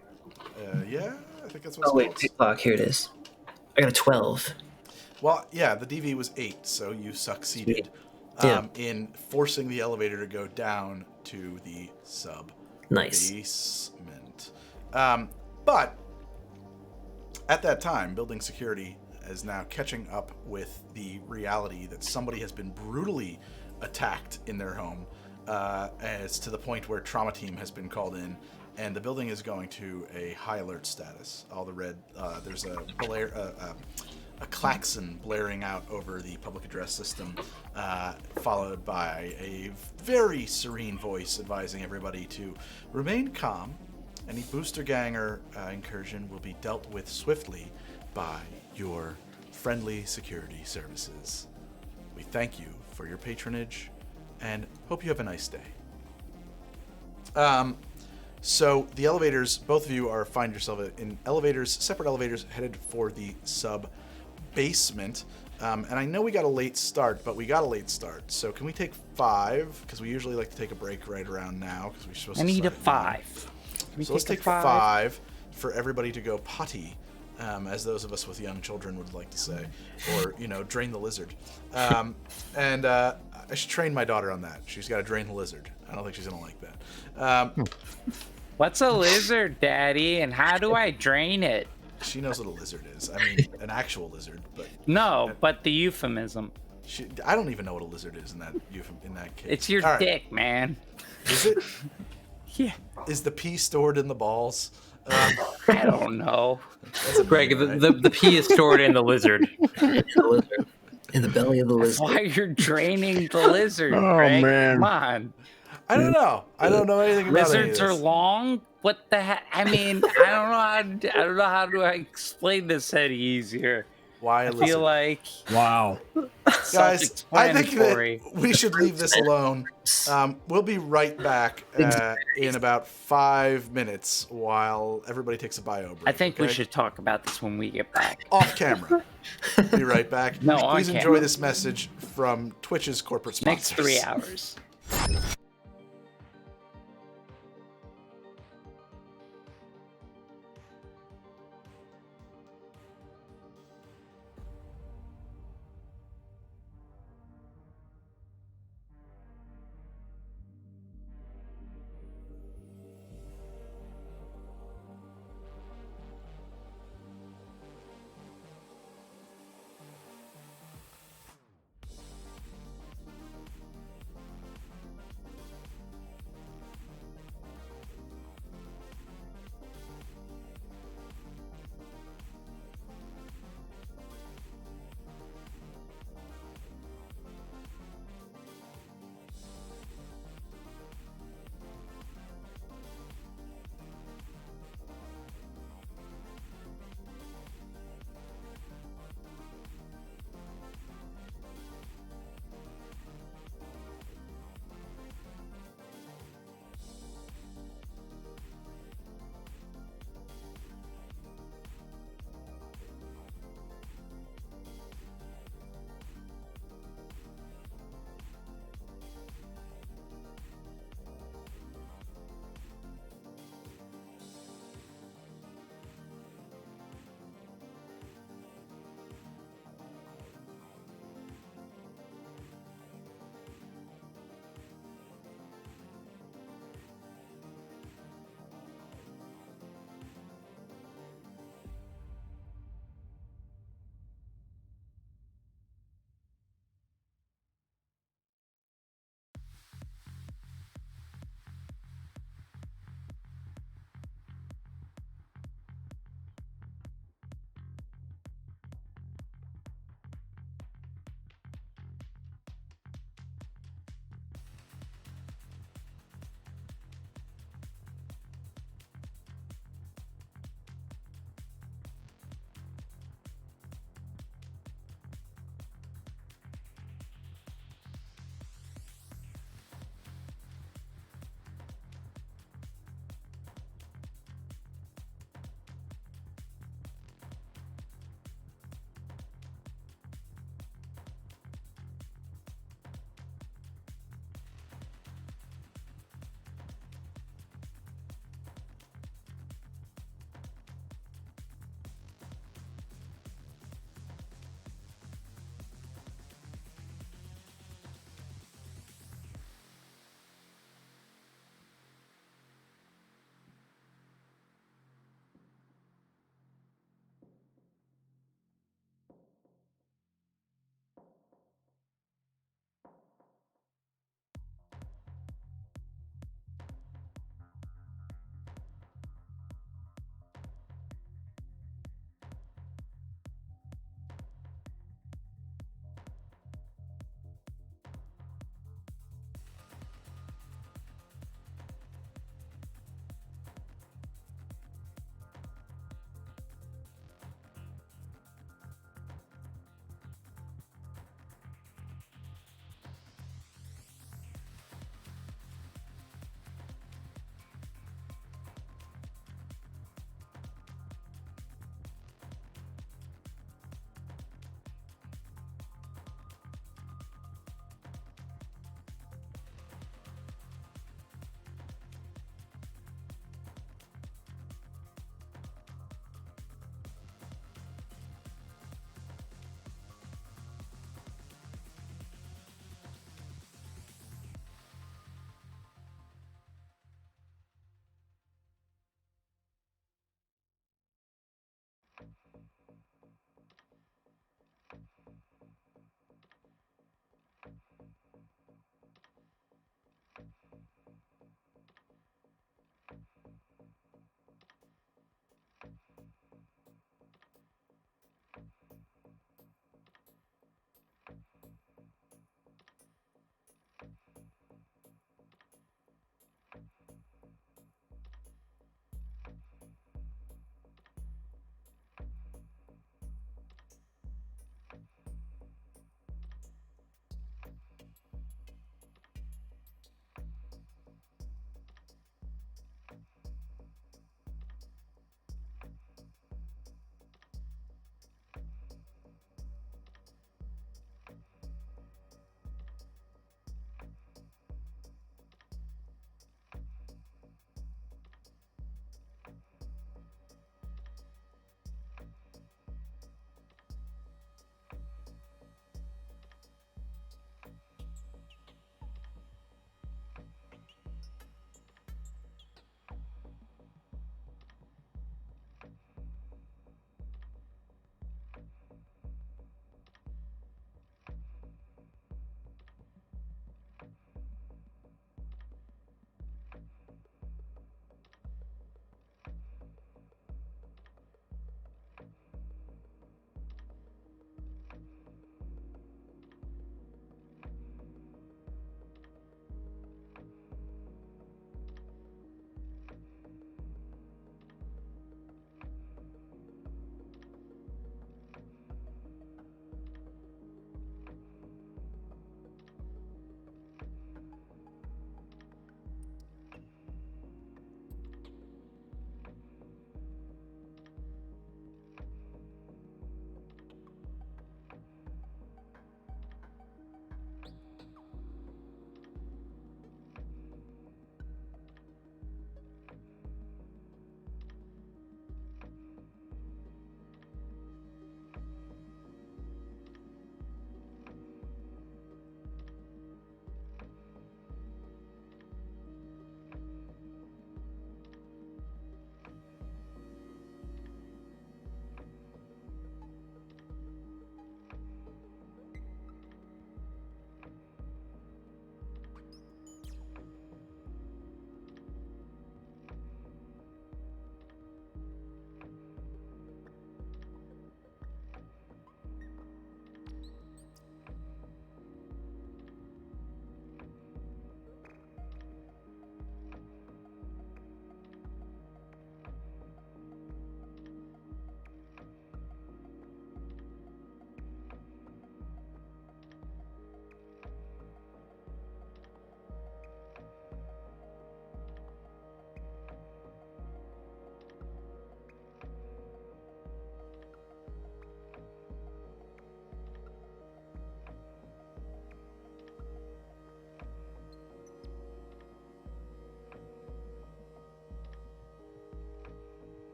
Yeah, I think that's what's called. Wait, pick lock. Here it is. I got a 12. Well, yeah, the DV was 8, so you succeeded in forcing the elevator to go down to the sub basement. But at that time, building security is now catching up with the reality that somebody has been brutally attacked in their home. And it's to the point where trauma team has been called in, and the building is going to a high alert status. All the red, there's a klaxon blaring out over the public address system, followed by a very serene voice advising everybody to remain calm. Any booster ganger incursion will be dealt with swiftly by your friendly security services. We thank you for your patronage and hope you have a nice day. So the elevators, both of you find yourself in elevators, separate elevators headed for the sub basement. And I know we got a late start, but we got a late start. So can we take 5? Because we usually like to take a break right around now because we're supposed to. I need a 5. So let's take 5 for everybody to go potty, as those of us with young children would like to say, or drain the lizard. And I should train my daughter on that. She's got to drain the lizard. I don't think she's gonna like that. What's a lizard, Daddy? And how do I drain it? She knows what a lizard is. I mean, an actual lizard, but no, but the euphemism. I don't even know what a lizard is in that case. It's your dick, man. Is it? Yeah. Is the pee stored in the balls? I don't know. Greg, the pee is stored in the lizard. In the belly of the lizard. Why you're draining the lizard, Oh, Greg? man. Come on. I don't know. I don't know anything about Lizards any of are this. long. What the heck? I mean, I don't know how to explain this any easier. Why a I lizard? feel like Wow. Guys, I think self-explanatory. that we should leave this alone. We'll be right back in about 5 minutes while everybody takes a bio break. I think we okay? should talk about this when we get back. Off camera. Be right back. No, on Please enjoy camera. this message from Twitch's corporate sponsors. Next 3 hours.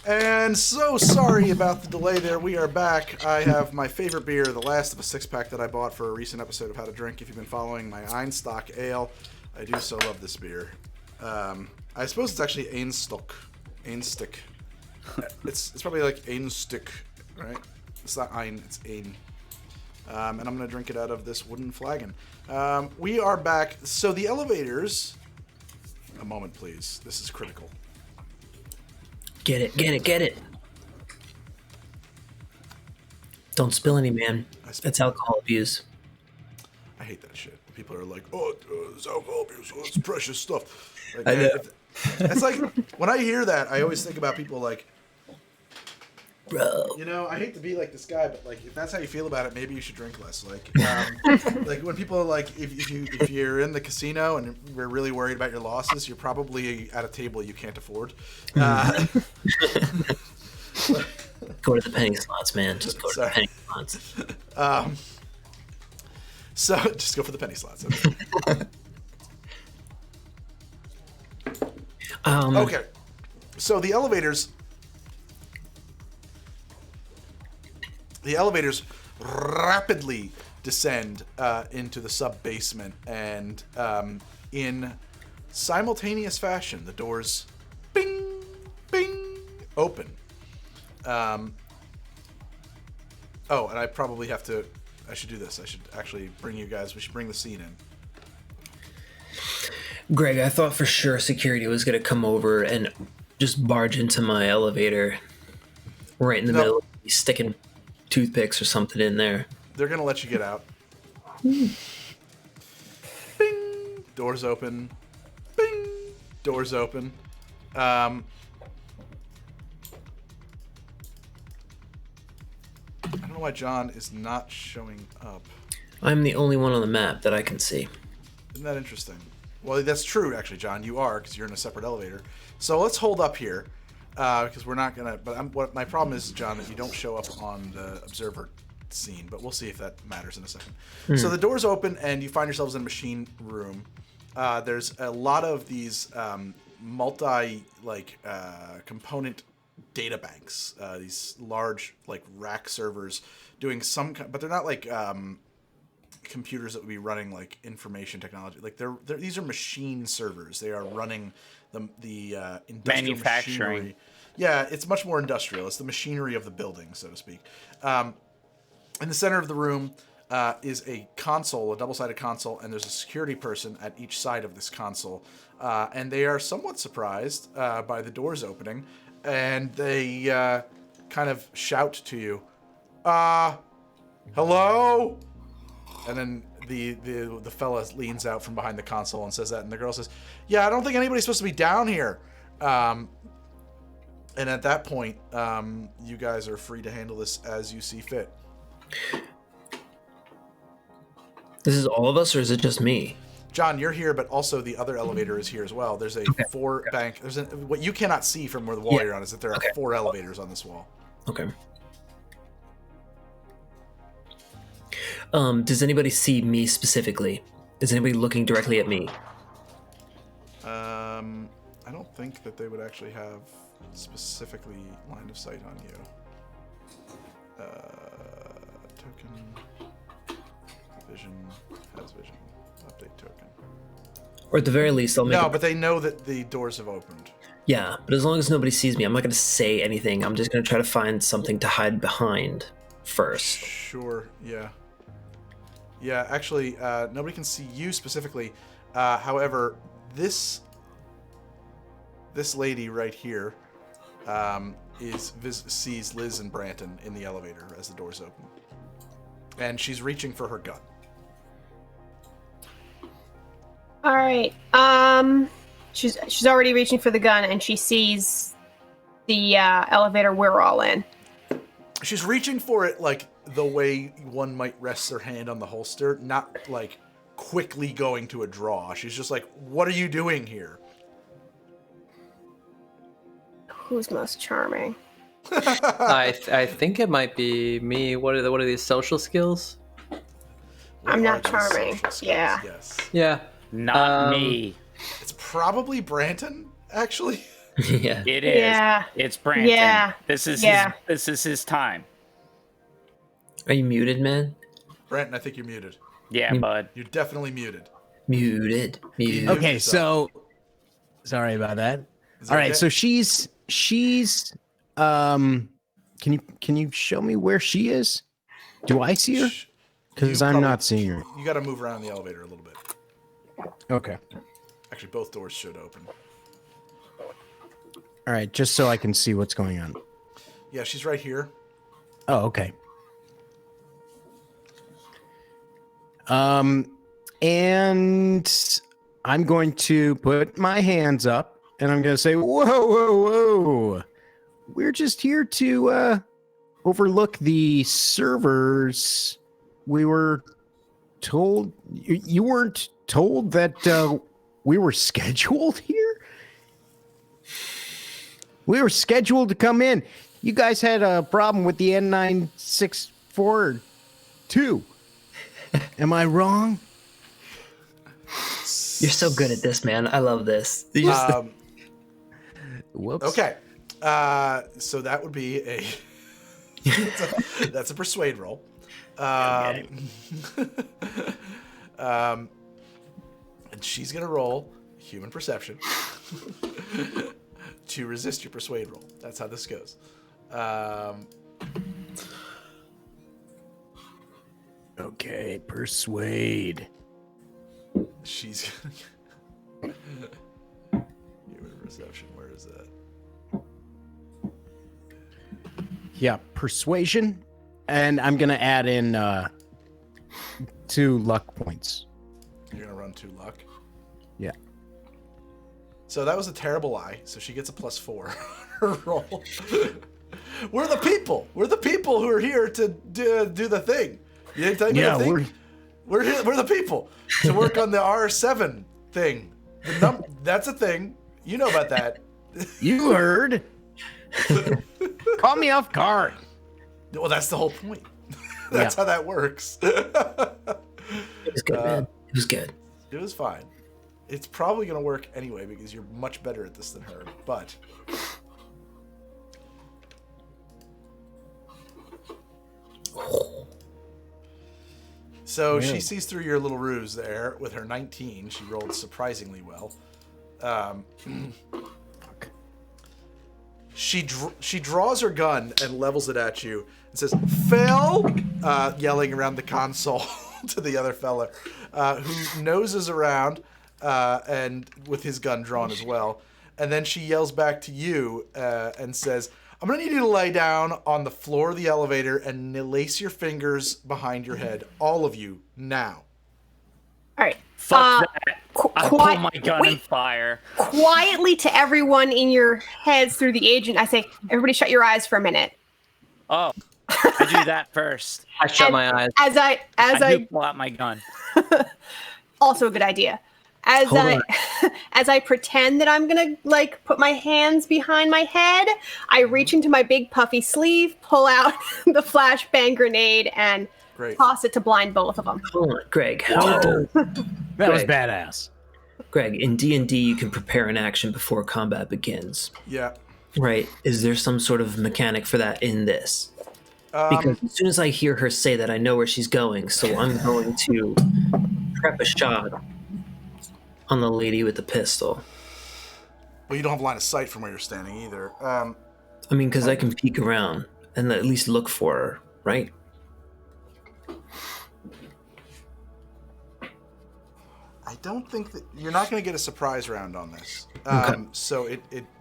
And so sorry about the delay there. We are back. I have my favorite beer, the last of a 6-pack that I bought for a recent episode of How to Drink. If you've been following my Einstock Ale, I do so love this beer. I suppose it's actually Einstock. Einstick. It's probably like Einstick, right? It's not Ein, it's Ein. And I'm going to drink it out of this wooden flagon. We are back. So the elevators... A moment, please. This is critical. Get it. Don't spill any, man. That's alcohol abuse. I hate that shit. People are like, oh, it's alcohol abuse. Oh, it's precious stuff. Like, I know. It's like, when I hear that, I always think about people like, Bro. you know, I hate to be like this guy, but like, if that's how you feel about it, maybe you should drink less. Like, like when people are like, if you're in the casino and you're really worried about your losses, you're probably at a table you can't afford. Go to the penny slots, man. Just go to the penny slots. So just go for the penny slots. Okay. So the elevators rapidly descend into the sub-basement, and in simultaneous fashion, the doors bing, bing, open. Oh, and I should do this. I should actually we should bring the scene in. Greg, I thought for sure security was going to come over and just barge into my elevator right in the middle, sticking toothpicks or something in there. They're going to let you get out. Bing! Doors open. Bing! Doors open. I don't know why John is not showing up. I'm the only one on the map that I can see. Isn't that interesting? Well, that's true, actually, John. You are, because you're in a separate elevator. So let's hold up here, because we're not going to... But what my problem is, John, that you don't show up on the observer scene. But we'll see if that matters in a second. So the doors open, and you find yourselves in a machine room. There's a lot of these component data banks. These large, rack servers doing some... But they're not computers that would be running information technology. These are machine servers. They are running the industrial manufacturing. Machinery. Yeah, it's much more industrial. It's the machinery of the building, so to speak. In the center of the room is a console, a double-sided console, and there's a security person at each side of this console. And they are somewhat surprised by the doors opening, and they kind of shout to you, hello? And then the fella leans out from behind the console and says that, and the girl says, yeah, I don't think anybody's supposed to be down here. And at that point, you guys are free to handle this as you see fit. This is all of us, or is it just me? John, you're here, but also the other elevator is here as well. There's a four-bank... What you cannot see from where the wall you're on is that there are 4 elevators on this wall. Okay. Does anybody see me specifically? Is anybody looking directly at me? I don't think that they would actually have specifically line of sight on you. Token, vision, has vision, update token. Or at the very least, I'll make but they know that the doors have opened. Yeah, but as long as nobody sees me, I'm not going to say anything. I'm just going to try to find something to hide behind first. Sure, yeah. Yeah, actually, nobody can see you specifically. However, this lady right here sees Liz and Branton in the elevator as the doors open, and she's reaching for her gun. All right. She's already reaching for the gun, and she sees the elevator we're all in. She's reaching for it the way one might rest their hand on the holster, not quickly going to a draw. She's just like, what are you doing here? Who's most charming? I think it might be me. What are these social skills? I'm not charming. Yeah. Yes. Yeah. Not me. It's probably Branton, actually. Yeah. It is. Yeah. It's Branton. Yeah. This is Yeah. his time. Are you muted, man? Brandon, I think you're muted. Yeah, bud. You're definitely muted. Muted. Mute Okay, yourself. so sorry about that. Is that All right, okay? so she's can you show me where she is? Do I see her? Because You I'm probably- not seeing her. You got to move around in the elevator a little bit. Okay. Actually, both doors should open. All right, just so I can see what's going on. Yeah, she's right here. Oh, okay. And I'm going to put my hands up and I'm going to say, whoa, whoa, whoa. We're just here to overlook the servers. We were told, you weren't told that we were scheduled here? We were scheduled to come in. You guys had a problem with the N9642. Am I wrong? You're so good at this, man. I love this. Whoops. Okay. So that would be a that's a persuade roll. And she's gonna roll human perception to resist your persuade roll. That's how this goes. Okay, persuade. She's human perception. Where is that? Yeah, persuasion. And I'm going to add in 2 luck points. You're gonna run 2 luck. Yeah. So that was a terrible lie. So she gets a +4 on her roll. We're the people. We're the people who are here to do the thing. You didn't tell me the thing? We're here. We're the people to work on the R7 thing. That's a thing. You know about that. You heard. Call me off guard. Well, that's the whole point. That's how that works. It was good, man. It was good. It was fine. It's probably going to work anyway because you're much better at this than her. But so she sees through your little ruse there with her 19. She rolled surprisingly well. She draws her gun and levels it at you and says, "Phil!" Yelling around the console to the other fella, who noses around and with his gun drawn as well. And then she yells back to you and says, "I'm going to need you to lay down on the floor of the elevator and lace your fingers behind your head. All of you, now." All right. Fuck that. I pull my gun and fire. Quietly to everyone in your heads through the agent, I say, "Everybody shut your eyes for a minute." Oh, I do that first. I shut my eyes. As I I do pull out my gun. also a good idea. As I pretend that I'm gonna like put my hands behind my head, I reach into my big puffy sleeve, pull out the flashbang grenade, and toss it to blind both of them. Hold on, Greg. That was badass. Greg, in D&D, you can prepare an action before combat begins. Yeah. Right. Is there some sort of mechanic for that in this? Because as soon as I hear her say that, I know where she's going. So I'm going to prep a shot on the lady with the pistol. Well, you don't have line of sight from where you're standing either. I mean, because I can peek around and at least look for her, right? I don't think that you're not going to get a surprise round on this. So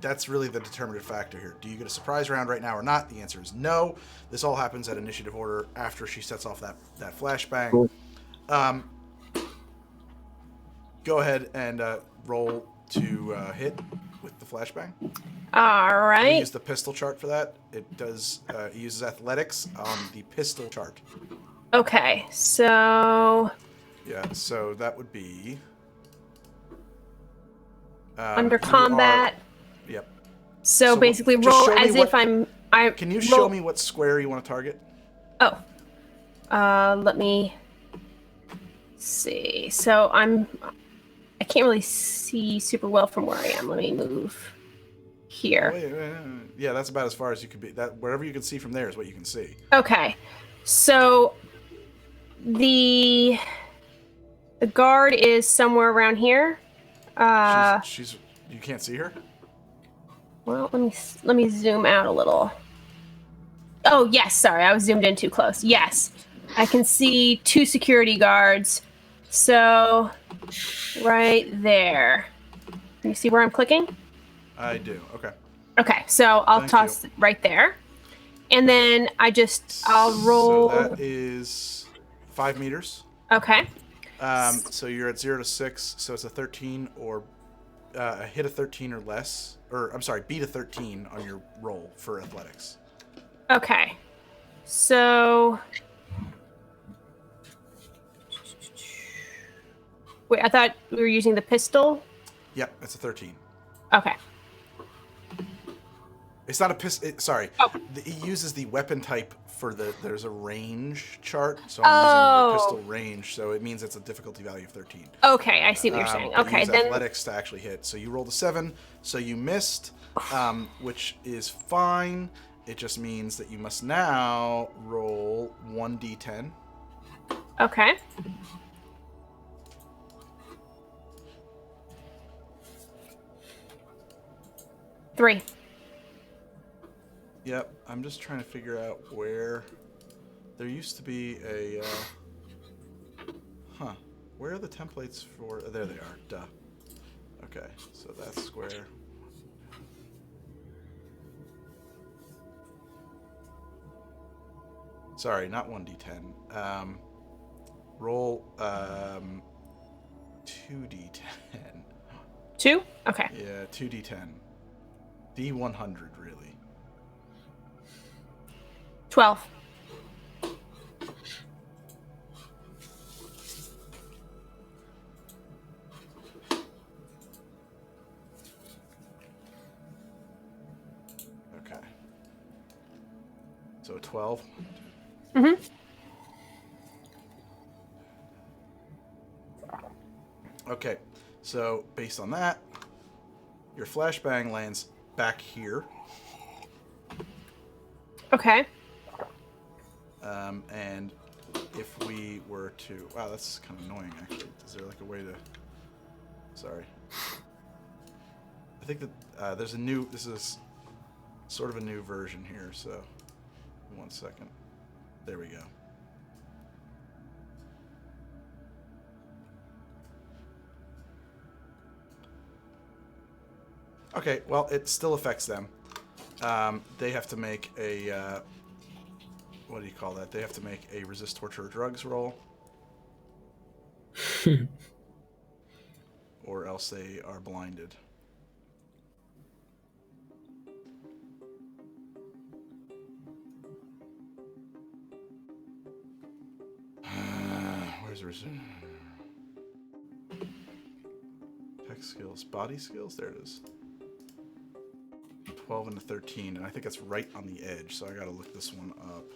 that's really the determinative factor here. Do you get a surprise round right now or not? The answer is no. This all happens at initiative order after she sets off that flashbang. Cool. Go ahead and roll to hit with the flashbang. All right. Use the pistol chart for that. It does. It uses athletics on the pistol chart. Okay, so Yeah, so that would be under combat. Yep. So basically, just roll show me as if I'm. Can you show me what square you want to target? Oh, let me see. So I can't really see super well from where I am. Let me move. here. Wait. Yeah, that's about as far as you could be. That wherever you can see from there is what you can see. Okay. So the guard is somewhere around here. She's you can't see her? Well, let me zoom out a little. Oh, yes, sorry. I was zoomed in too close. Yes. I can see 2 security guards. So right there. Can you see where I'm clicking? I do. Okay. Okay, so I'll Thank toss it right there. And then I'll roll. So that is 5 meters. Okay. So you're at 0 to 6, so it's a 13 or a hit of 13 or less. Or, I'm sorry, beat a 13 on your roll for athletics. Okay. So. Wait, I thought we were using the pistol? Yep, it's a 13. Okay. It's not a pistol. Sorry. Oh. It uses the weapon type for there's a range chart. So I'm using the pistol range. So it means it's a difficulty value of 13. Okay, I see what you're saying. But Okay, use then. athletics to actually hit. So you rolled a 7. So you missed, which is fine. It just means that you must now roll 1d10. Okay. Three. Yep, I'm just trying to figure out where there used to be a. Where are the templates for? There they are. Duh. Okay, so that's square. Sorry, not 1d10. Roll 2d10. 2? Okay. Yeah, 2d10. D100, really. 12. Okay. So 12. Mm-hmm. Okay, so based on that, your flashbang lands back here. Okay. And if we were to... Wow, that's kind of annoying, actually. Is there like a way to... Sorry. I think that there's a new... This is sort of a new version here, so... 1 second. There we go. Okay, well, it still affects them. They have to make a... what do you call that? They have to make a resist torture or drugs roll. Or else they are blinded. Where's the resist? Tech skills. Body skills? There it is. 12 and a 13, and I think it's right on the edge, so I gotta look this one up.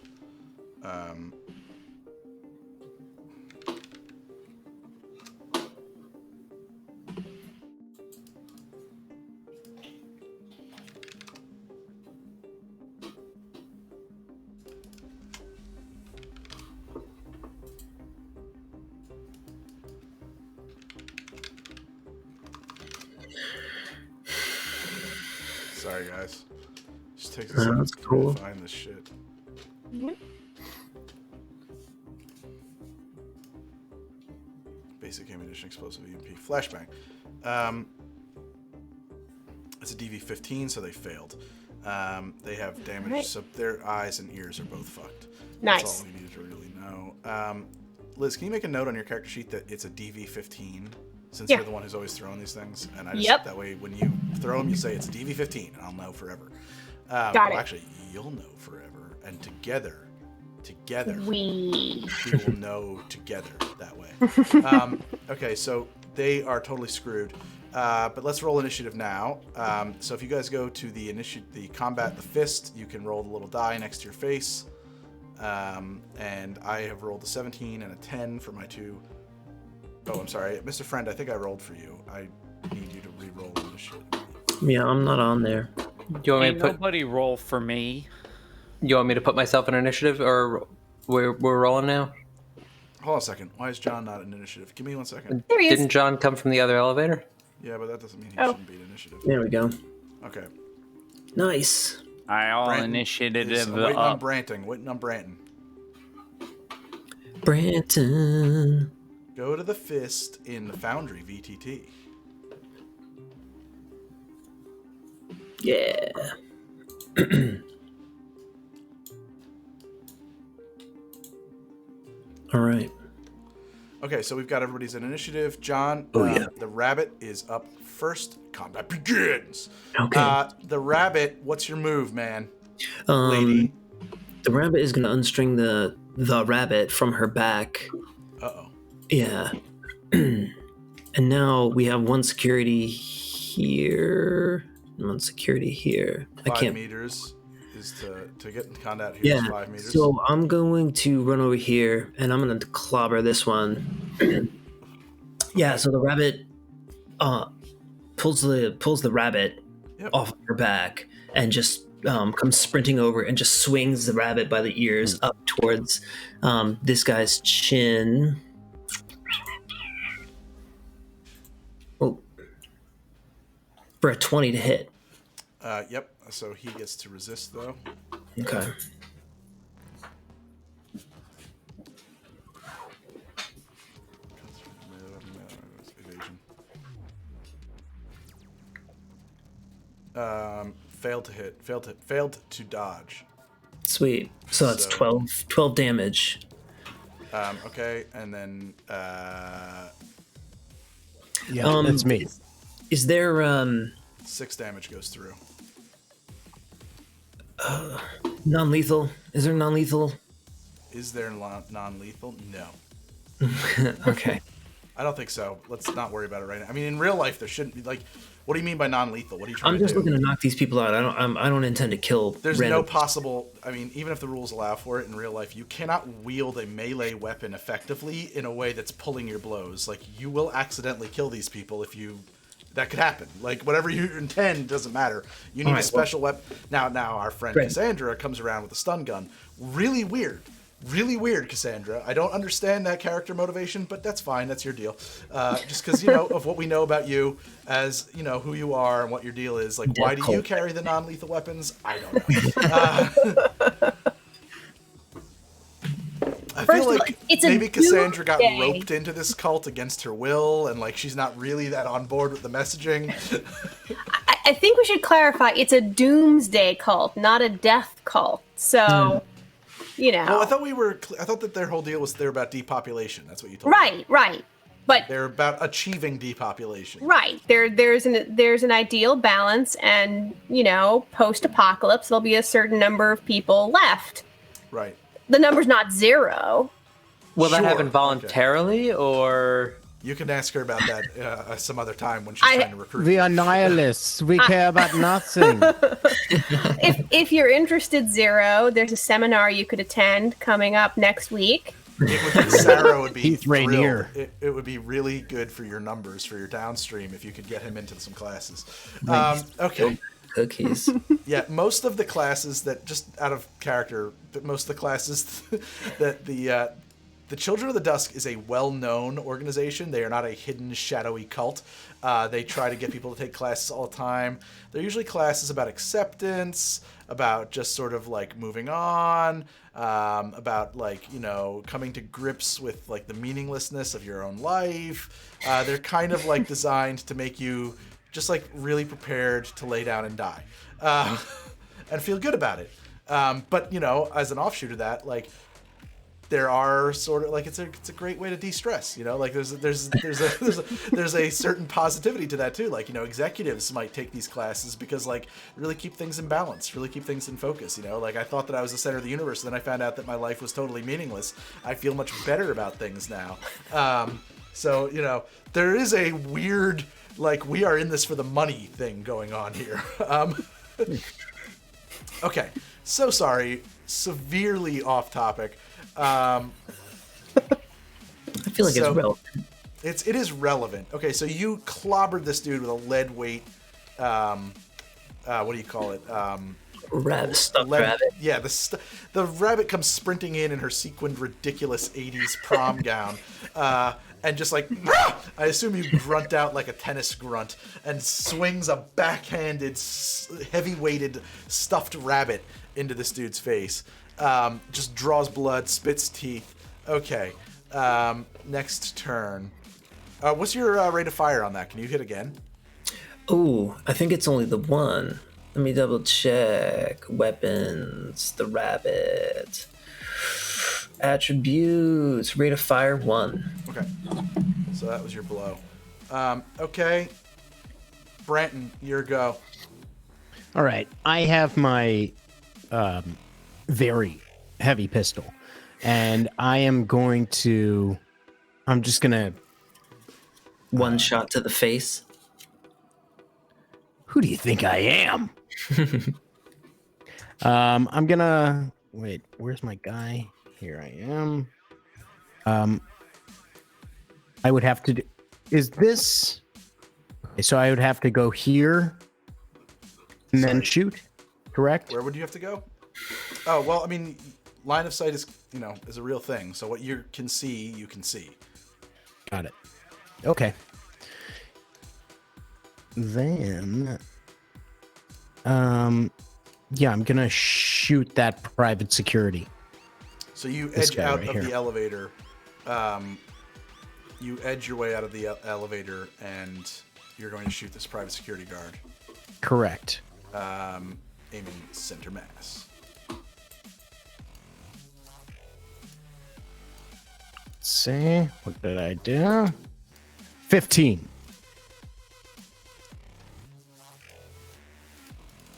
Sorry, guys. Just takes a second That's cool. to find this shit. Basic ammunition, explosive EMP, flashbang. It's a DV-15, so they failed. They have damage, Right. so their eyes and ears are both fucked. Nice. That's all we needed to really know. Liz, can you make a note on your character sheet that it's a DV-15? Since Yeah. you're the one who's always throwing these things, and I just Yep. that way when you throw them, you say it's a DV-15, and I'll know forever. Got it. Actually, you'll know forever, and together, We. we will know together that way. Okay, so they are totally screwed. But let's roll initiative now. So if you guys go to the combat, the fist, you can roll the little die next to your face. And I have rolled a 17 and a 10 for my two. Oh, I'm sorry. Mr. Friend, I think I rolled for you. I need you to re-roll initiative. Yeah, I'm not on there. You want me Ain't to put? nobody roll for me. You want me to put myself in initiative, or we're rolling now? Hold on a second. Why is John not in initiative? Give me 1 second. There he is. Didn't John come from the other elevator? Yeah, but that doesn't mean he Oh. shouldn't be in initiative. There we go. Okay. Nice. All Branton initiative is- I'm waiting on up. Branton. Waiting on Branton. Branton. Go to the fist in the Foundry VTT. Yeah. All right. Okay, so we've got everybody's in initiative. John, Oh, yeah. the rabbit is up first. Combat begins. Okay. The rabbit, what's your move, man? Lady. The rabbit is gonna unstring the rabbit from her back. Uh-oh. Yeah. And now we have one security here. And one security here. 5 meters is to get in contact here is Yeah. 5 meters. So I'm going to run over here and I'm gonna clobber this one. Yeah. So the rabbit pulls the rabbit Yep. off her back and just comes sprinting over and just swings the rabbit by the ears up towards this guy's chin. Oh, for a 20 to hit. Yep. So he gets to resist, though. Okay. Evasion. Failed to hit. Failed to dodge. Sweet. So that's So- 12 damage. Okay, and then Yeah, that's me. Is there 6 damage goes through. non-lethal? Is there non-lethal? Is there non-lethal? No. Okay. I don't think so. Let's not worry about it right now. I mean, in real life, there shouldn't be like. What do you mean by non-lethal? What are you trying I'm to just do? looking to knock these people out. I don't intend to kill. There's random. no possible. I mean, even if the rules allow for it in real life, you cannot wield a melee weapon effectively in a way that's pulling your blows. Like you will accidentally kill these people if you. That could happen. Like whatever you intend doesn't matter. You need a Alright, special weapon. Now our friend Great. Cassandra comes around with a stun gun. Really weird. Really weird, Cassandra. I don't understand that character motivation, but that's fine. That's your deal. Just because, of what we know about you as, who you are and what your deal is. Like, why do you carry the non-lethal weapons? I don't know. I First feel of all, like it's a maybe Cassandra got doomsday. roped into this cult against her will, and, like, she's not really that on board with the messaging. I think we should clarify. It's a doomsday cult, not a death cult. So, Well, I thought that their whole deal was they're about depopulation. That's what you told me. Right. But They're about achieving depopulation. right, there's an ideal balance, and post-apocalypse, there'll be a certain number of people left. Right. The number's not 0. Will that Sure, happen voluntarily, or You can ask her about that some other time when she's trying to recruit. We are nihilists. We care about nothing. If you're interested, 0, there's a seminar you could attend coming up next week. It would be, Sarah would be Heath thrilled. Rainier. It would be really good for your numbers, for your downstream, if you could get him into some classes. Okay. Cookies. Yeah, most of the classes that, just out of character, but most of the classes that the Children of the Dusk is a well-known organization. They are not a hidden, shadowy cult. They try to get people to take classes all the time. They're usually classes about acceptance, about just sort of like moving on, about like, coming to grips with like the meaninglessness of your own life. They're kind of like designed to make you just like really prepared to lay down and die, and feel good about it. But as an offshoot of that, like there are sort of like it's a great way to de-stress. Like there's a certain positivity to that too. Like executives might take these classes because like really keep things in balance, really keep things in focus. Like I thought that I was the center of the universe, and then I found out that my life was totally meaningless. I feel much better about things now. So there is a weird, like, we are in this for the money thing going on here. Okay, so sorry, severely off topic. I feel like So- it's relevant. It is relevant. Okay, so you clobbered this dude with a lead weight what do you call it? Rabbit, stuffed rabbit. Yeah, the rabbit comes sprinting in her sequined, ridiculous 80s prom gown. And just like, I assume you grunt out like a tennis grunt and swings a backhanded, heavy-weighted, stuffed rabbit into this dude's face. Just draws blood, spits teeth. Okay, next turn. What's your rate of fire on that? Can you hit again? Oh, I think it's only the one. Let me double check. Weapons, the rabbit. Attributes, rate of fire 1. Okay, so that was your blow. Okay, Branton, your go. All right, I have my very heavy pistol, and I'm just gonna One shot to the face. Who do you think I am? I'm gonna wait. Where's my guy? Here I am. I would have to do. Is this? Okay, so I would have to go here and then shoot. Correct. Where would you have to go? Oh well, I mean, line of sight is a real thing. So what you can see, you can see. Got it. Okay. Then, yeah, I'm gonna shoot that private security. So you This edge guy out right of here. the elevator. You edge your way out of the elevator, and you're going to shoot this private security guard, Correct. aiming center mass. Let's see. What did I do? 15.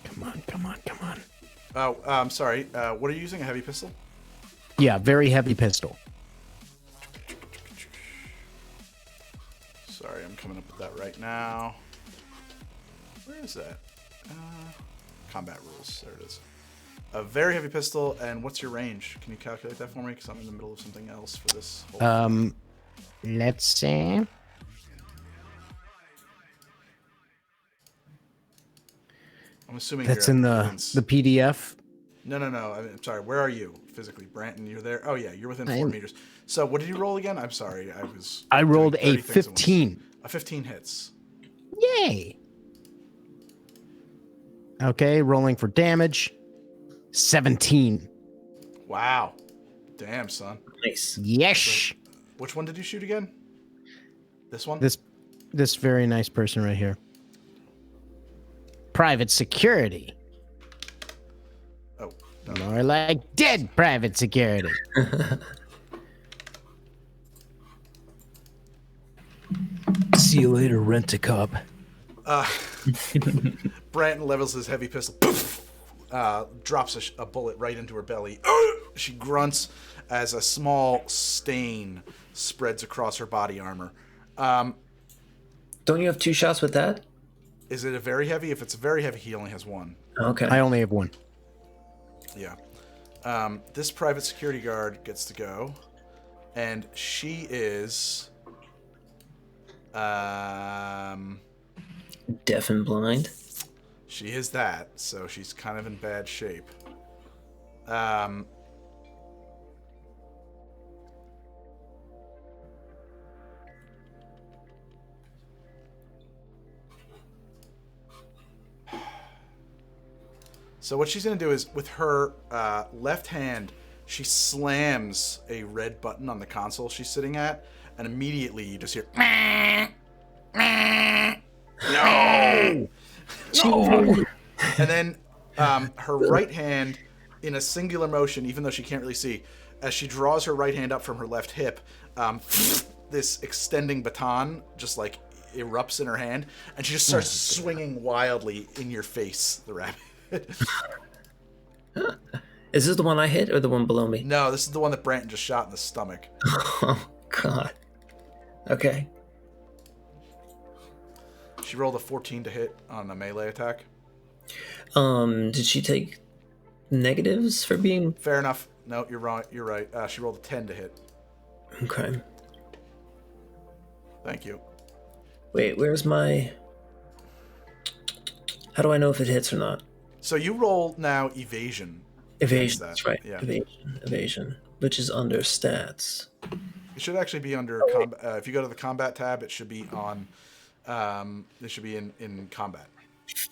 Come on. Oh, I'm sorry. What are you using? A heavy pistol? Yeah, very heavy pistol. Sorry, I'm coming up with that right now. Where is that? Combat rules. There it is. A very heavy pistol, and what's your range? Can you calculate that for me? Because I'm in the middle of something else for this whole Let's see. I'm assuming That's you're in at the PDF. No. I'm sorry. Where are you physically, Branton? You're there. Oh yeah, you're within 4 I'm- meters. So what did you roll again? I'm sorry. I rolled doing a 30 things at once. 15. A 15 hits. Yay. Okay, rolling for damage. 17. Wow. Damn, son. Nice. Yes. Which one did you shoot again? This one? This very nice person right here. Private security. Oh, no. More like dead private security. See you later, rent-a-cop. Branton levels his heavy pistol. Poof! Drops a bullet right into her belly. She grunts as a small stain spreads across her body armor. Don't you have 2 shots with that? Is it a very heavy? If it's a very heavy, he only has 1. Okay. I only have 1. Yeah. This private security guard gets to go, and she is Deaf and blind. she is that, so she's kind of in bad shape. So what she's going to do is, with her left hand, she slams a red button on the console she's sitting at, and immediately you just hear, no! No! And then her right hand, in a singular motion, even though she can't really see, as she draws her right hand up from her left hip, this extending baton just like erupts in her hand, and she just starts swinging wildly in your face, the rabbit. Is this the one I hit or the one below me? No, this is the one that Branton just shot in the stomach. Oh, God. Okay. She rolled a 14 to hit on a melee attack. Did she take negatives for being... Fair enough. No, you're wrong. You're right. She rolled a 10 to hit. Okay. Thank you. Wait, where's my... How do I know if it hits or not? So you roll now evasion. Evasion. That. That's right. Yeah. Evasion, which is under stats. It should actually be under combat. If you go to the combat tab, it should be on. It should be in combat.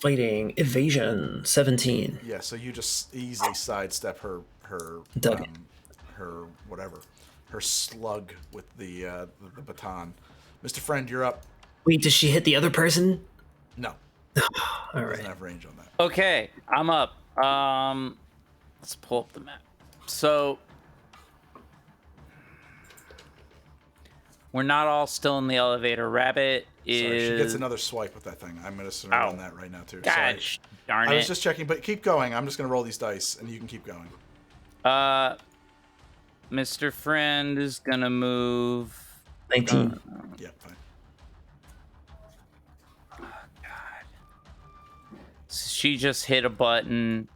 Fighting evasion 17. Yeah. So you just easily sidestep her her slug with the baton. Mr. Friend, you're up. Wait, does she hit the other person? No. All right. Doesn't have range on that. Okay, I'm up. Let's pull up the map. So we're not all still in the elevator. Rabbit is. Sorry, she gets another swipe with that thing. I'm gonna surrender on that right now too. Gosh, darn it! I was just checking, but keep going. I'm just gonna roll these dice, and you can keep going. Mr. Friend is gonna move 19. Yeah, fine. She just hit a button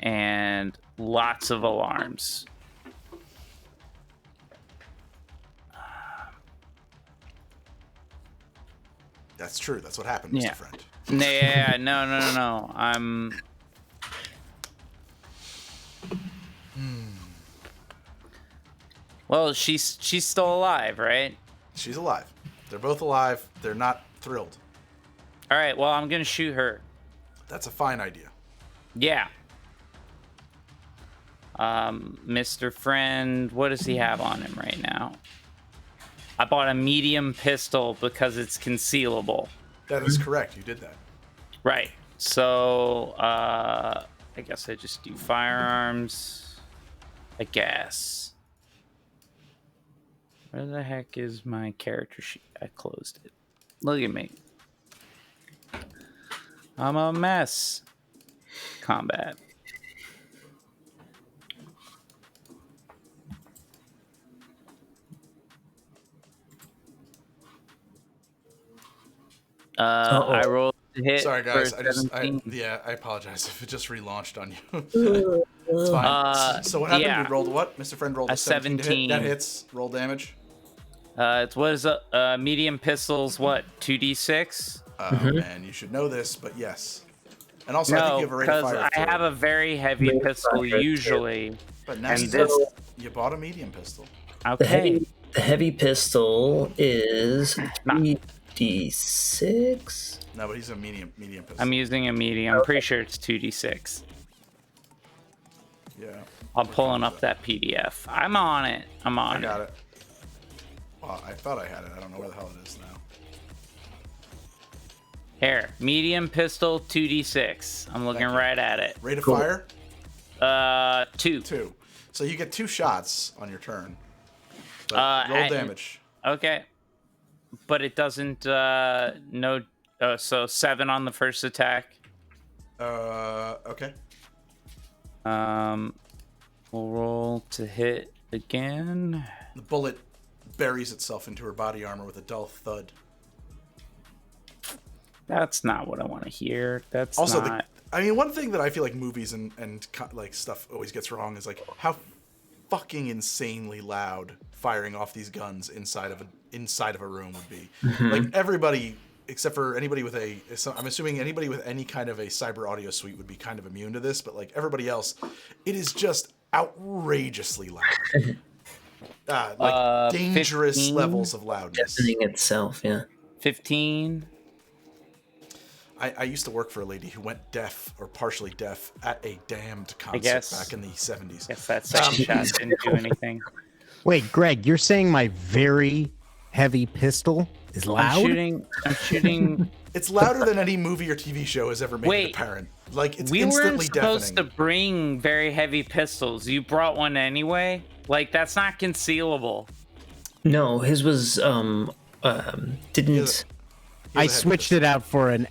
and lots of alarms. That's true. That's what happened, Mr. Yeah. Friend. Yeah, no. Well, she's still alive, right? She's alive. They're both alive. They're not thrilled. All right, well, I'm going to shoot her. That's a fine idea. Yeah. Mr. Friend, what does he have on him right now? I bought a medium pistol because it's concealable. That is correct. You did that. Right. So, I guess I just do firearms. I guess. Where the heck is my character sheet? I closed it. Look at me. I'm a mess. Combat. I rolled a hit. Sorry, guys. for I 17. apologize if it just relaunched on you. It's fine. So what happened? yeah. You rolled what? Mr. Friend rolled a 17 to hit. 17. That hits. Roll damage. It's what is a medium pistols? What 2d6? And you should know this, but yes. And also, I think No, you have a rate of because fire. I have a very heavy pistol usually. But now and you this- you bought a medium pistol. Okay. The heavy pistol is Nah. 3d6. No, but he's a medium pistol. I'm using a medium. I'm pretty sure it's 2d6. Yeah. I'm pulling up that PDF. I'm on it. I got it. Well, I thought I had it. I don't know where the hell it is now. Here, medium pistol 2d6. I'm looking right at it. Rate of fire? 2. 2. So you get 2 shots on your turn. But roll damage. Okay. But it doesn't no so 7 on the first attack. Okay. We'll roll to hit again. The bullet buries itself into her body armor with a dull thud. That's not what I want to hear. That's Also, not. one thing that I feel like movies and like stuff always gets wrong is like how fucking insanely loud firing off these guns inside of a room would be. Like everybody except for anybody with I'm assuming anybody with any kind of a cyber audio suite would be kind of immune to this, but like everybody else, it is just outrageously loud. Dangerous 15? levels of loudness. Deafening itself, yeah. 15. I used to work for a lady who went deaf or partially deaf at a damned concert guess- back in the 70s. Guess that second shot didn't do anything. Wait, Greg, you're saying my very heavy pistol is loud? I'm shooting. It's louder than any movie or TV show has ever made Wait. it apparent. Like, it's We instantly weren't supposed deafening. to bring very heavy pistols. You brought one anyway. Like that's not concealable. No, his was didn't. I switched it out for a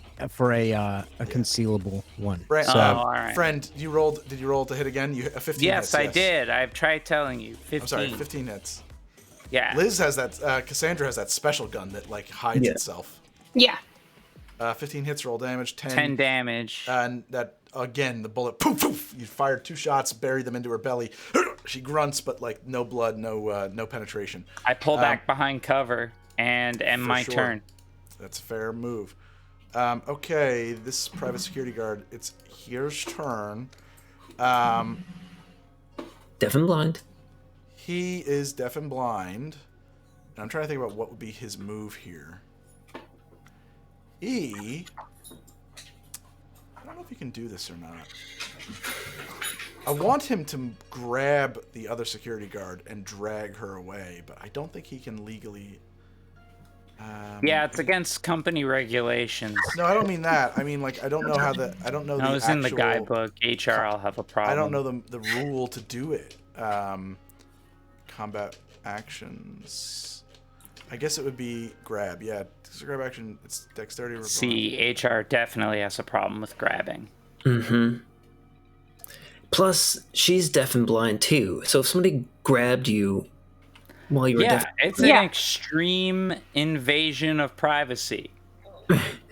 concealable one. Brand, all right. Friend, did you roll to hit again? You a 15 Yes, hits, I did. I've tried telling you. 15. I'm sorry, 15 hits. Yeah. Liz has that. Cassandra has that special gun that like hides Yeah. itself. Yeah. 15 hits, roll damage. 10 damage. And that again, the bullet poof poof. You fired 2 shots, buried them into her belly. She grunts, but like no blood, no penetration. I pull back behind cover and end my sure. turn. That's a fair move. Okay, this private security guard, it's Here's turn. Deaf and blind. He is deaf and blind. And I'm trying to think about what would be his move here. I don't know if he can do this or not. I want him to grab the other security guard and drag her away, but I don't think he can legally... yeah, it's against company regulations. No, I don't mean that. I mean, like, I don't know how the... I don't know No, the it's actual... in the guidebook. HR, I'll have a problem. I don't know the rule to do it. Combat actions. I guess it would be grab. Yeah, it's a grab action. It's dexterity. See, HR definitely has a problem with grabbing. Mm-hmm. Plus, she's deaf and blind too. So if somebody grabbed you while you were deaf, it's an extreme invasion of privacy.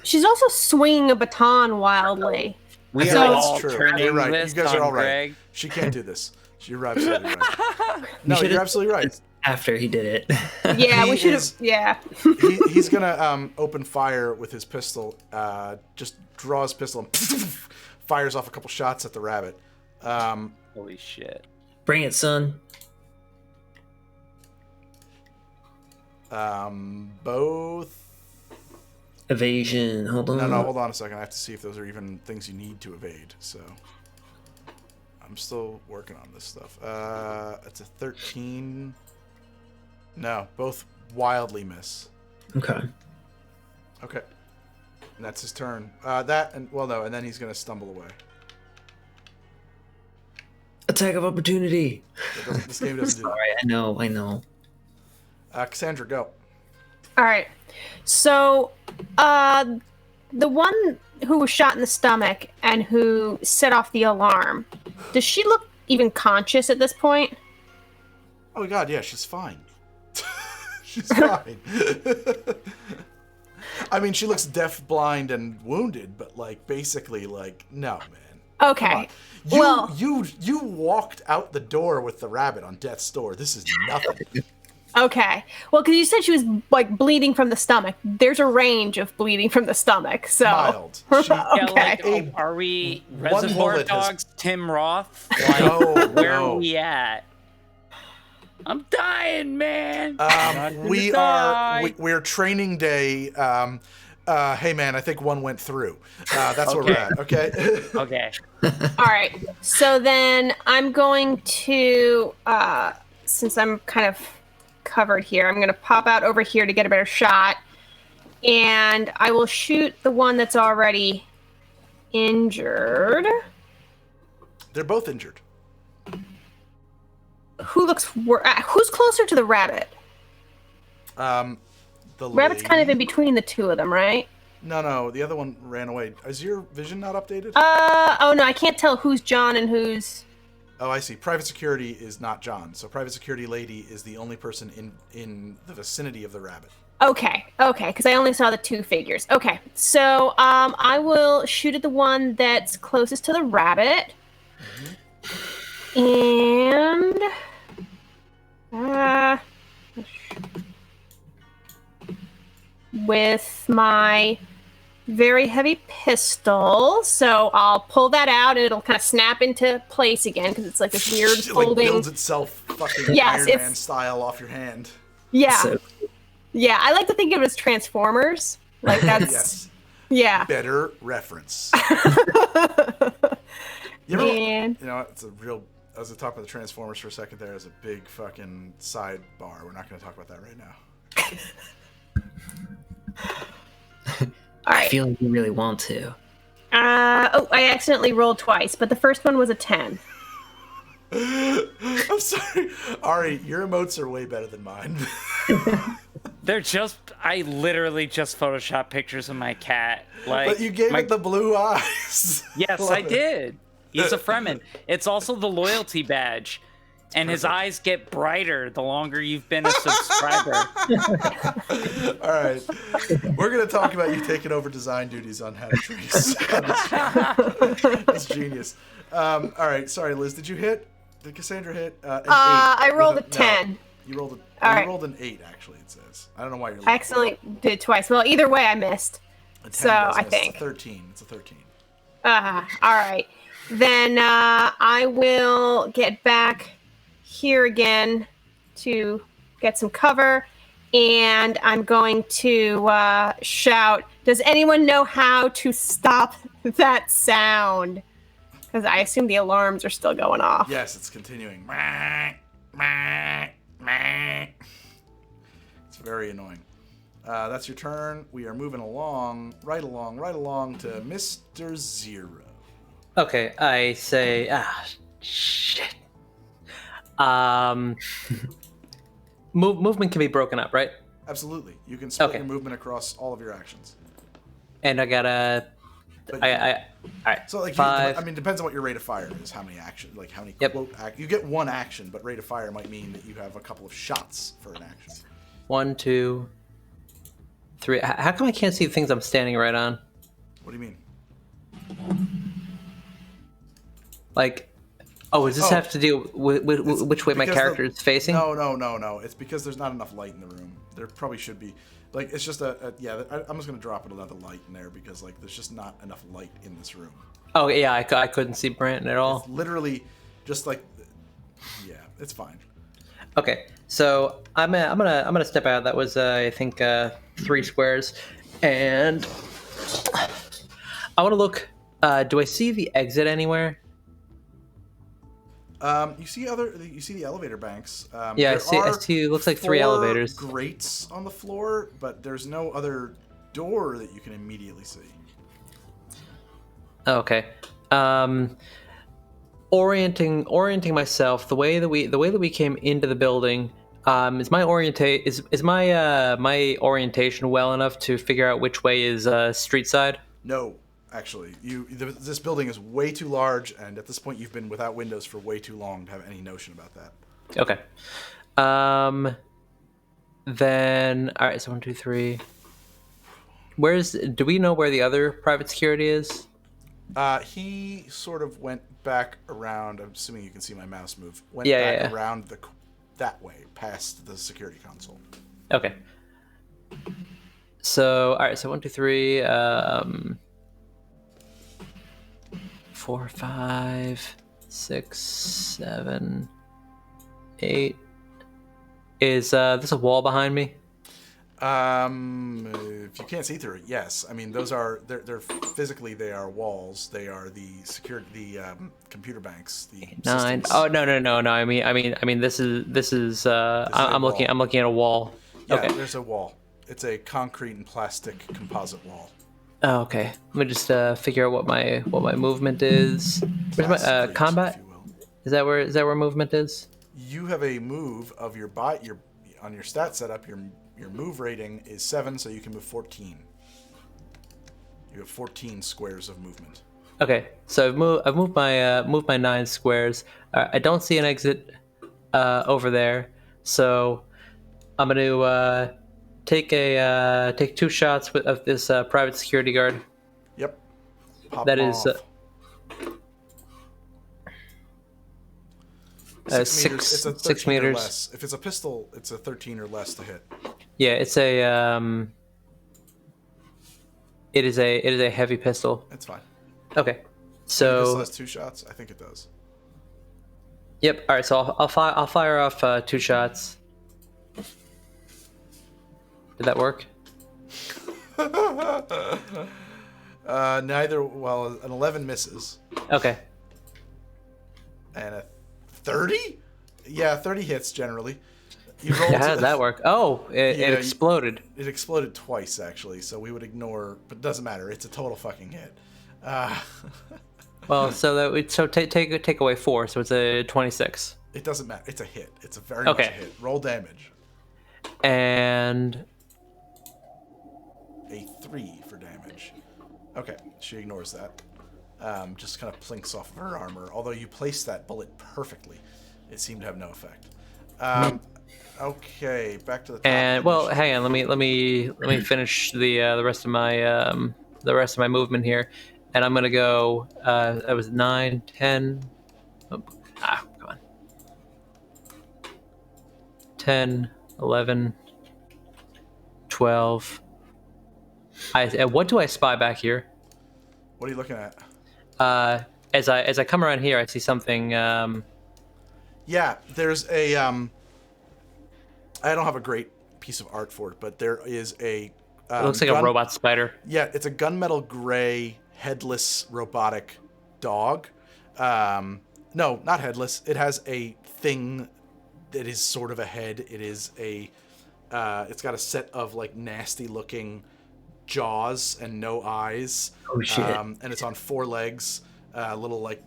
She's also swinging a baton wildly. We So are it's all true. turning You're right. this You guys are all on right. Greg. She can't do this. You're absolutely right. No, should've- you're absolutely right. after he did it. Yeah, He we should have. is- Yeah. He's gonna open fire with his pistol. Just draw his pistol and fires off a couple shots at the rabbit. Holy shit. Bring it, son. Both. Evasion. Hold on. No, hold on a second. I have to see if those are even things you need to evade. So I'm still working on this stuff. It's a 13. No, both wildly miss. Okay. Okay. And that's his turn. That and and then he's gonna stumble away. Attack of opportunity. This game doesn't do that. Sorry, I know. Cassandra, go. All right. So, the one who was shot in the stomach and who set off the alarm, does she look even conscious at this point? Oh my god, yeah, she's fine. She's fine. I mean, she looks deaf, blind, and wounded, but like basically, like, no, man. Okay. Well, you walked out the door with the rabbit on death's door. This is nothing. okay. Well, because you said she was like bleeding from the stomach. There's a range of bleeding from the stomach. So Mild. She, Yeah, Okay. like, are we One Reservoir bullet has- Dogs, Tim Roth? Like, No, where no. are we at? I'm dying, man. We're training day. Hey man, I think one went through. That's where we're at. Okay. Okay. all right. So then I'm going to, since I'm kind of covered here, I'm going to pop out over here to get a better shot, and I will shoot the one that's already injured. They're both injured. Who's closer to the rabbit? The Rabbit's lady- kind of in between the two of them, right? No, the other one ran away. Is your vision not updated? Oh no, I can't tell who's John and who's. Oh, I see. Private security is not John. So private security lady is the only person in the vicinity of the rabbit. Okay, because I only saw the two figures. Okay, so I will shoot at the one that's closest to the rabbit, and with my very heavy pistol. So I'll pull that out, and it'll kind of snap into place again because it's like this weird It like folding. builds itself fucking Yes, Iron it's- Man style off your hand. Yeah, So, yeah. I like to think of it as Transformers. Like that's Yes. yeah. Better reference. You ever, And you know, it's a real. I was talking about the Transformers for a second there as a big fucking sidebar. We're not going to talk about that right now. all I right. feel like you really want to. I accidentally rolled twice, but the first one was a 10. I'm sorry, Ari. Your emotes are way better than mine. They're just. I literally just photoshopped pictures of my cat. Like, But you gave my- it the blue eyes. Yes, Love I it. did. He's a Fremen. It's also the loyalty badge. And his eyes get brighter the longer you've been a subscriber. All right, we're gonna talk about you taking over design duties on How to Trace. That's genius. All right, sorry, Liz. Did you hit? Did Cassandra hit? An 8 I rolled a no, 10. You rolled All you right. rolled an 8. Actually, it says. I don't know why you're. I accidentally did it twice. Well, either way, I missed. A 10 So, does I miss. think. It's a 13. It's a 13. All right. Then I will get back here again to get some cover, and I'm going to shout, does anyone know how to stop that sound? Because I assume the alarms are still going off. Yes, it's continuing. It's very annoying. That's your turn. We are moving right along to Mr. Zero. Okay, I say, shit. Movement can be broken up, right? Absolutely. You can split Okay. your movement across all of your actions. And I gotta, But all right. so like, five. it depends on what your rate of fire is. How many actions? Like how many Yep. quote? You get one action, but rate of fire might mean that you have a couple of shots for an action. 1, 2, 3. How come I can't see the things I'm standing right on? What do you mean? Like, does this have to do with which way my Because character is facing? No. It's because there's not enough light in the room. There probably should be. Like, it's just I'm just gonna drop another light in there because like there's just not enough light in this room. Oh yeah, I couldn't see Brandon at all. It's literally just like, yeah, it's fine. Okay, so I'm gonna step out. That was I think 3 squares, and I want to look. Do I see the exit anywhere? You see the elevator banks. Yeah, I there see. Looks like 3 4 elevators. grates on the floor, but there's no other door that you can immediately see. Okay. Orienting myself the way that we came into the building. Is my orientation well enough to figure out which way is street side? No, actually, this building is way too large, and at this point, you've been without windows for way too long to have any notion about that. Okay. Then all right. So 1, 2, 3. Do we know where the other private security is? He sort of went back around. I'm assuming you can see my mouse move. Went Yeah, back yeah. around that way, past the security console. Okay. So all right. So 1, 2, 3. 4, 5, 6, 7, 8. Is this a wall behind me? If you can't see through it, yes. I mean, they're physically they are walls. They are the computer banks. The 9. systems. Oh no. I mean this is. I'm a looking. wall. I'm looking at a wall. Yeah, Okay. there's a wall. It's a concrete and plastic composite wall. Oh, okay. Let me just figure out what my movement is. Where's my Plasticrete, combat? if you will. Is that where movement is? You have a move of your on your stat setup. Your move rating is 7, so you can move 14. You have 14 squares of movement. Okay. So I've moved my 9 squares. I don't see an exit over there, so I'm gonna take 2 shots of this private security guard. Yep. Pop That them is, off. 6 meters. It's a 13 6 or meters. less. If it's a pistol, it's a 13 or less to hit. Yeah, it's a it is a heavy pistol. It's fine. Okay. The pistol So has 2 shots. I think it does. yep. All right. So I'll fire off 2 shots. Did that work? Neither. Well, an 11 misses, Okay. and a 30. Yeah, 30 hits generally. You rolled. Yeah, how did that work? Oh, it Yeah, exploded. It exploded twice actually, so we would ignore. But it doesn't matter. It's a total fucking hit. Well, so take away 4, so it's a 26. It doesn't matter. It's a hit. It's a very much a Okay. hit. Roll damage. And A 3 for damage. Okay, she ignores that. Just kind of plinks off of her armor. Although you placed that bullet perfectly, it seemed to have no effect. Okay, back to the top. and well, hang on. Let me finish the rest of my movement here, and I'm gonna go. That was 9, 10. Oh, come on. 10, 11, 12, What do I spy back here? What are you looking at? As I come around here, I see something. Yeah, there's a I don't have a great piece of art for it, but there is a It looks like a robot spider. Yeah, it's a gunmetal gray headless robotic dog. No, not headless. It has a thing that is sort of a head. It is a it's got a set of like nasty looking jaws and no eyes. Oh shit. And it's on 4 legs, little like,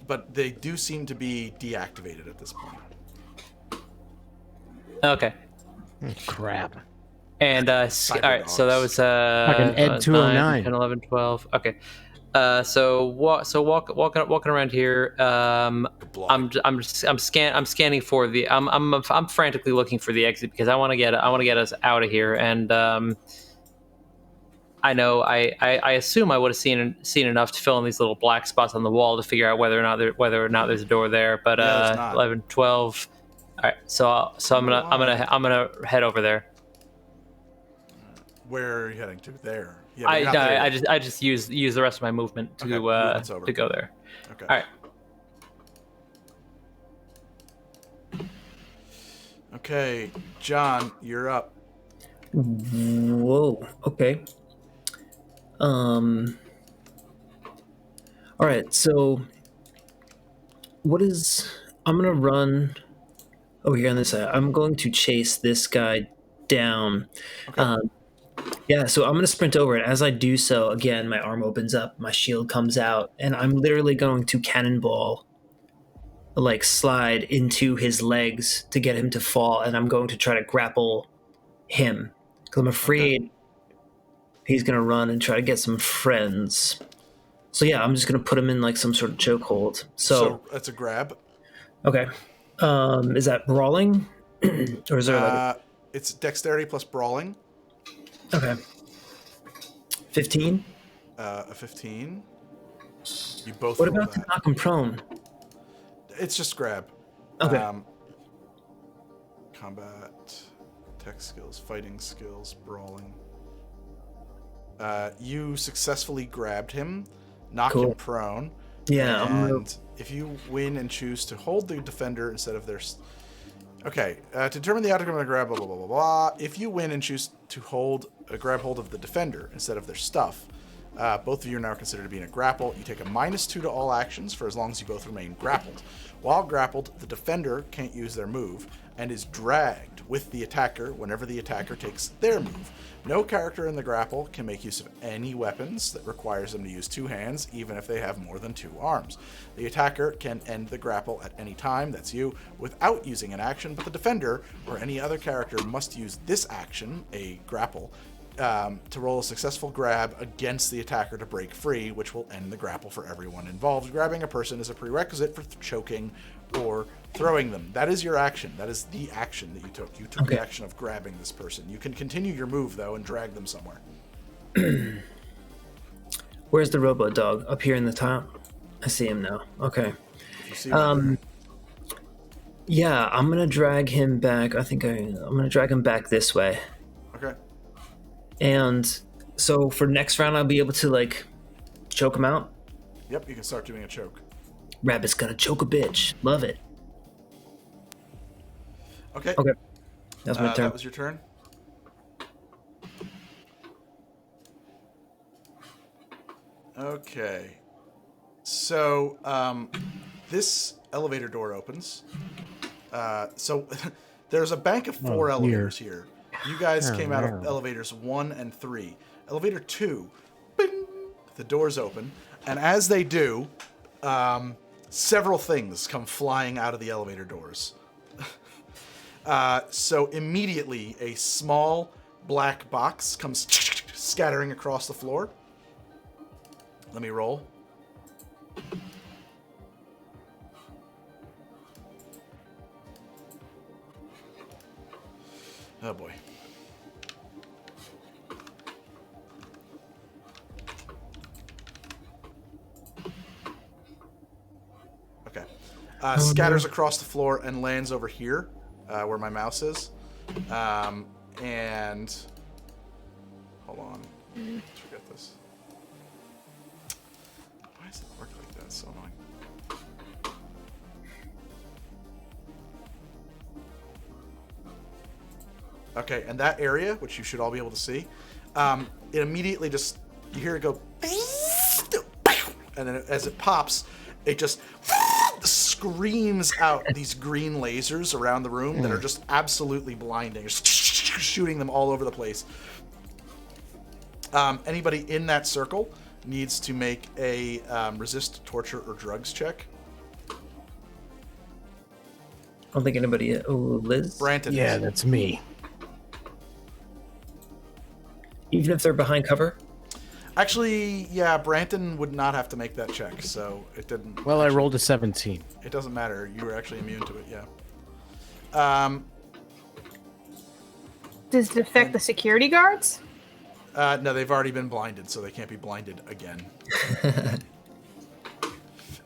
but they do seem to be deactivated at this point. Okay. Crap. And all right, so that was Fucking Ed 209. 9, 10, 11, 12. Okay. So walking around here. I'm scanning for the. I'm frantically looking for the exit because I want to get us out of here. And I know I assume I would have seen enough to fill in these little black spots on the wall to figure out whether or not there's a door there. But Yeah, there's not. 11, 12. All right, so I'm gonna head over there. Where are you heading to? There. Yeah, but you're not there yet. I just use the rest of my movement to movement's over. to go there. Okay. All right. Okay, John, you're up. Whoa. Okay. All right. So, I'm gonna run over here on this side. I'm going to chase this guy down. Okay. Yeah. So I'm gonna sprint over it. As I do so, again, my arm opens up, my shield comes out, and I'm literally going to cannonball, like slide into his legs to get him to fall, and I'm going to try to grapple him because I'm afraid he's gonna run and try to get some friends. So yeah, I'm just gonna put him in like some sort of chokehold. So that's a grab. okay, is that brawling, or is there like It's dexterity plus brawling. okay, 15? A 15. You both. What roll about to that. knock him prone? It's just grab. Okay. Combat, tech skills, fighting skills, brawling. You successfully grabbed him, knock him Cool. prone. Yeah. And if you win and choose to hold the defender instead of their... Okay, to determine the outcome of the grab, blah, blah, blah, blah, blah. If you win and choose to grab hold of the defender instead of their stuff, both of you are now considered to be in a grapple. You take a -2 to all actions for as long as you both remain grappled. While grappled, the defender can't use their move and is dragged with the attacker whenever the attacker takes their move. No character in the grapple can make use of any weapons that requires them to use 2 hands, even if they have more than 2 arms. The attacker can end the grapple at any time, that's you, without using an action, but the defender or any other character must use this action, a grapple, to roll a successful grab against the attacker to break free, which will end the grapple for everyone involved. Grabbing a person is a prerequisite for choking or throwing them. That is your action. That is the action that you took. You took the action of grabbing this person. You can continue your move, though, and drag them somewhere. Where's the robo dog? Up here in the top? I see him now. Okay. If you see him, Yeah, I'm gonna drag him back. I'm gonna drag him back this way. okay. And so for next round, I'll be able to like choke him out. Yep, you can start doing a choke. Rabbit's gonna choke a bitch. Love it. Okay. Okay. That's my turn. That was your turn. Okay. So, this elevator door opens. So, there's a bank of 4 elevators here. You guys came out of elevators 1 and 3. Elevator 2, bing, the doors open. And as they do, several things come flying out of the elevator doors. So immediately, a small black box comes scattering across the floor. Let me roll. Oh boy. Okay. Scatters across the floor and lands over here, where my mouse is. And hold on. Let's forget this. Why does it work like that? It's so annoying. Okay, and that area, which you should all be able to see, it immediately just, you hear it go, and then as it pops, it just screams out these green lasers around the room that are just absolutely blinding, just shooting them all over the place. Anybody in that circle needs to make a resist torture or drugs check. I don't think anybody. Oh, Liz. Branton. Yeah, that's me. Even if they're behind cover. Actually, yeah, Branton would not have to make that check, so it didn't. Well, I rolled a 17. It doesn't matter. You were actually immune to it, yeah. Does it affect the security guards? No, they've already been blinded, so they can't be blinded again.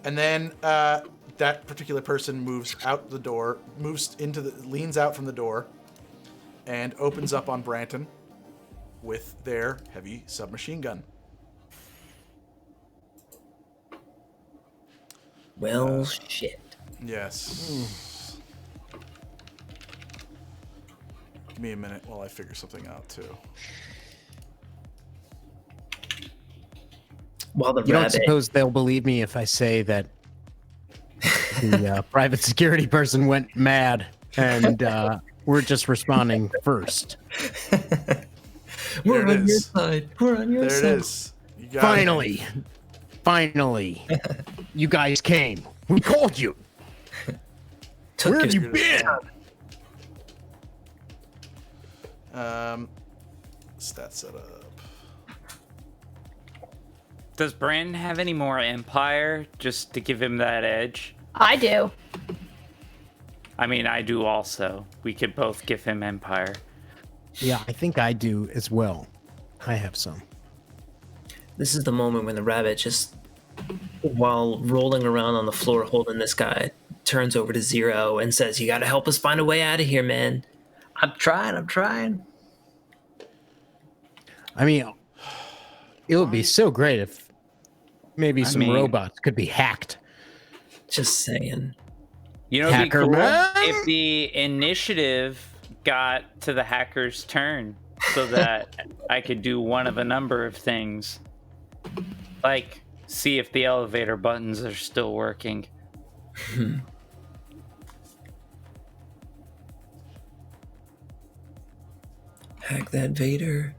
And then that particular person moves out the door, leans out from the door, and opens up on Branton with their heavy submachine gun. Well, shit. Yes. Give me a minute while I figure something out, too. While the You don't rabbit. suppose they'll believe me if I say that the private security person went mad and we're just responding first. We're There it on your is. side. We're on your There side. it is. You got it. Finally, you guys came. We called you. Took Where have your- you been? Stat setup. Does Brandon have any more Empire just to give him that edge? I do. I mean, I do also. We could both give him Empire. Yeah, I think I do as well. I have some. This is the moment when the rabbit just, while rolling around on the floor holding this guy, turns over to Zero and says, "You gotta help us find a way out of here, man." I'm trying. I mean, it would be so great if maybe some robots could be hacked. Just saying. You know, it'd be Hacker cool man? if the initiative got to the hacker's turn so that I could do one of a number of things. Like, see if the elevator buttons are still working. Hack that Vader.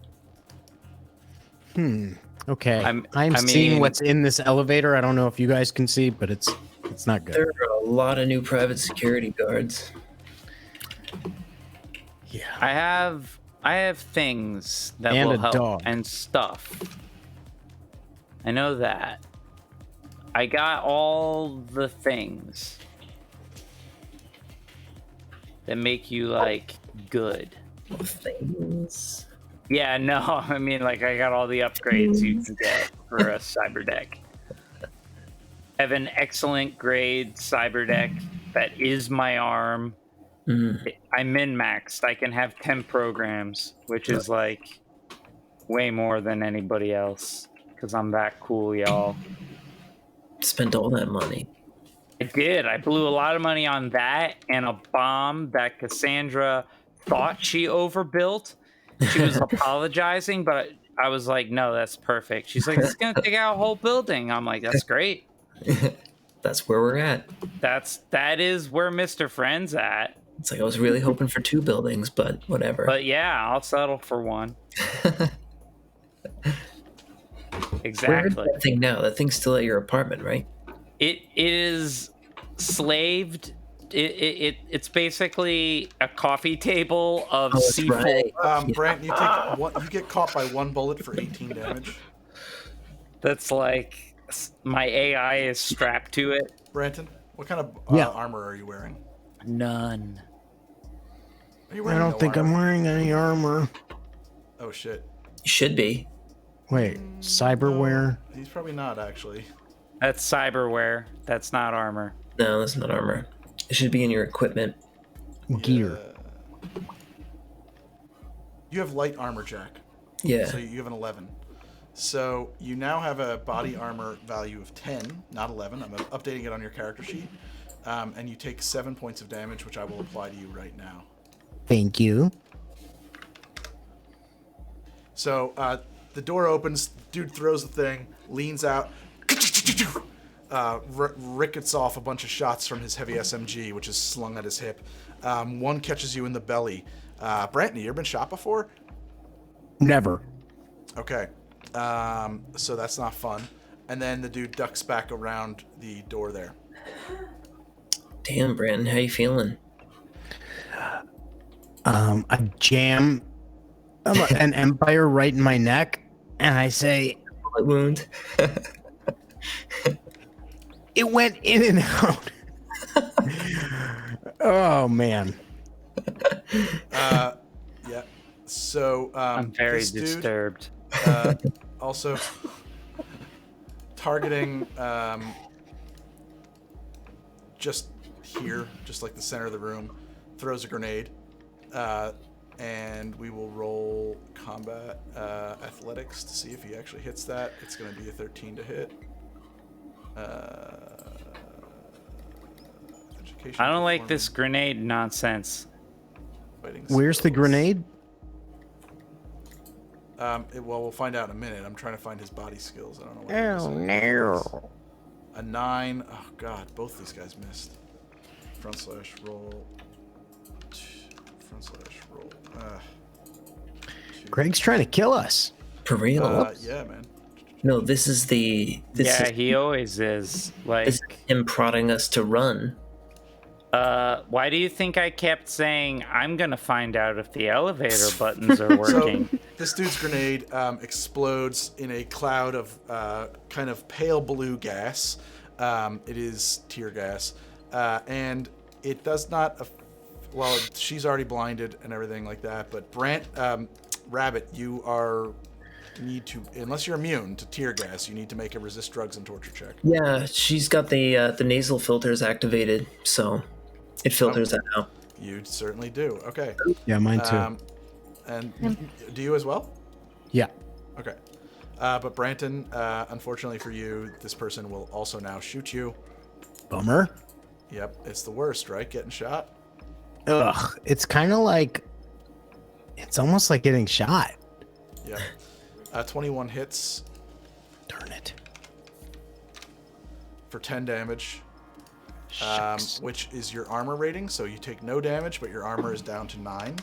Okay. I'm- I'm I seeing mean- what's in this elevator. I don't know if you guys can see, but it's not good. There are a lot of new private security guards. Yeah. I have things that And will a help dog. and stuff. I know that. I got all the things that make you like good. Things. Yeah, no, I mean like I got all the upgrades you can get for a cyber deck. I have an excellent grade cyber deck that is my arm. I'm min-maxed. I can have 10 programs, which is like way more than anybody else because I'm that cool, y'all. Spent all that money. I did. I blew a lot of money on that and a bomb that Cassandra thought she overbuilt. She was apologizing, but I was like, no, that's perfect. She's like, it's going to take out a whole building. I'm like, that's great. That's where we're at. That is where Mr. Friend's at. It's like I was really hoping for 2 buildings, but whatever. But yeah, I'll settle for one. Where is Exactly. that thing now? That thing's still at your apartment, right? It is slaved. It's basically a coffee table of Oh, that's seafood. right. Brant, you get caught by 1 bullet for 18 damage. That's like my AI is strapped to it. Branton, what kind of Yeah. armor are you wearing? None. Are you I wearing don't no think I'm armor? wearing any armor. Oh shit. You should be. Wait, cyberware? He's probably not actually. That's cyberware. That's not armor. No, that's not armor. It should be in your equipment. Gear. You have light armor, Jack. Yeah. So you have an 11. So you now have a body armor value of 10, not 11. I'm updating it on your character sheet. And you take 7 points of damage, which I will apply to you right now. Thank you. So the door opens, dude throws the thing, leans out, rickets off a bunch of shots from his heavy SMG, which is slung at his hip. One catches you in the belly. Branton, you ever been shot before? Never. Okay. So that's not fun. And then the dude ducks back around the door there. Damn, Brandon, how you feeling? I jam an Empire right in my neck, and I say, Bullet wound. it went in and out. Oh, man. Yeah. So I'm very this dude, disturbed. also targeting just here, just like the center of the room, throws a grenade, and we will roll combat athletics to see if he actually hits that. It's going to be a 13 to hit. Education I don't like this performance, grenade nonsense. fighting Where's the skills. grenade? Well, we'll find out in a minute. I'm trying to find his body skills. I don't know what it is. No. A 9. Oh, God. Both these guys missed. Front slash roll. Front slash roll. Two. Greg's trying to kill us. For real? Yeah, man. No, this is the. This Yeah, is, he always is. Like, this is him prodding us to run. why do you think I kept saying I'm gonna find out if the elevator buttons are working? So this dude's grenade explodes in a cloud of kind of pale blue gas. It is tear gas. And it does not... well, she's already blinded and everything like that. But Rabbit, you need to... unless you're immune to tear gas, you need to make a resist drugs and torture check. Yeah, she's got the nasal filters activated, so it filters that out. You certainly do. Okay. Yeah, mine too. And do you as well? Yeah. Okay. But Branton, unfortunately for you, this person will also now shoot you. Bummer. Yep, it's the worst, right? Getting shot. Ugh. It's kind of like... it's almost like getting shot. Yep. 21 hits Darn it. for 10 damage, Shucks. which is your armor rating. So you take no damage, but your armor is down to 9.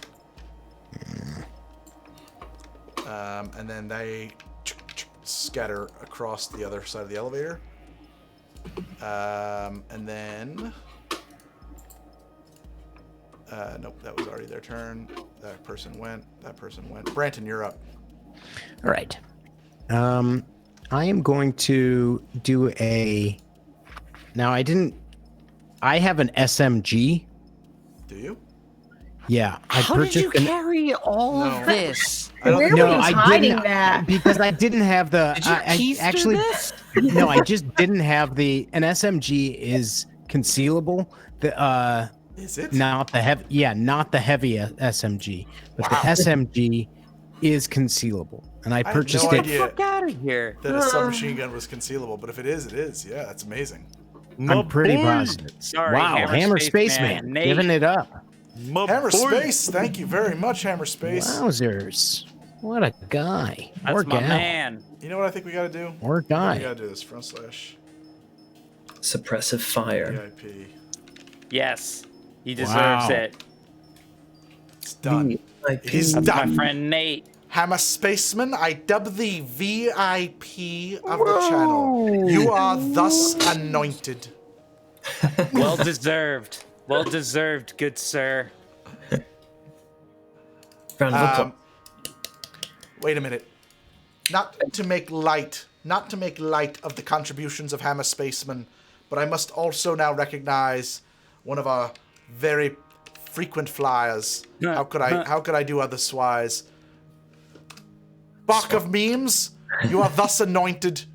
And then they scatter across the other side of the elevator. And then... nope, that was already their turn. That person went. Branton, you're up. All right. I am going to do a... now, I have an SMG. Do you? Yeah. I How did you purchased an... carry all No. of this? I don't Where think were No, you I hiding didn't- that? because I didn't have the... Did you I keister actually... this? No, I just didn't have the... an SMG is concealable. Is it? Not the heavy... yeah, not the heavy SMG. But the SMG is concealable. And I I had purchased no it... idea. Fuck out of here. That a submachine gun was concealable, but if it is, it is. Yeah, that's amazing. I'm pretty boy. positive. Sorry, wow, Hammer Spaceman. Nate. Giving it up. Hammer Space, thank you very much, Hammer Space. Wowzers. What a guy. That's or my gal. man. You know what I think we gotta do? Or We guy. gotta do this front slash Suppressive fire. VIP. Yes, he deserves Wow. it. It's done. VIP. It is That's done. my friend Nate. Hammer Spaceman, I dub thee VIP of the channel. You are thus anointed. Well deserved. Well deserved, good sir. Round of applause. Wait a minute. Not to make light of the contributions of Hammer Spaceman, but I must also now recognize one of our very frequent flyers. How could I do otherwise? Bark of Memes, you are thus anointed.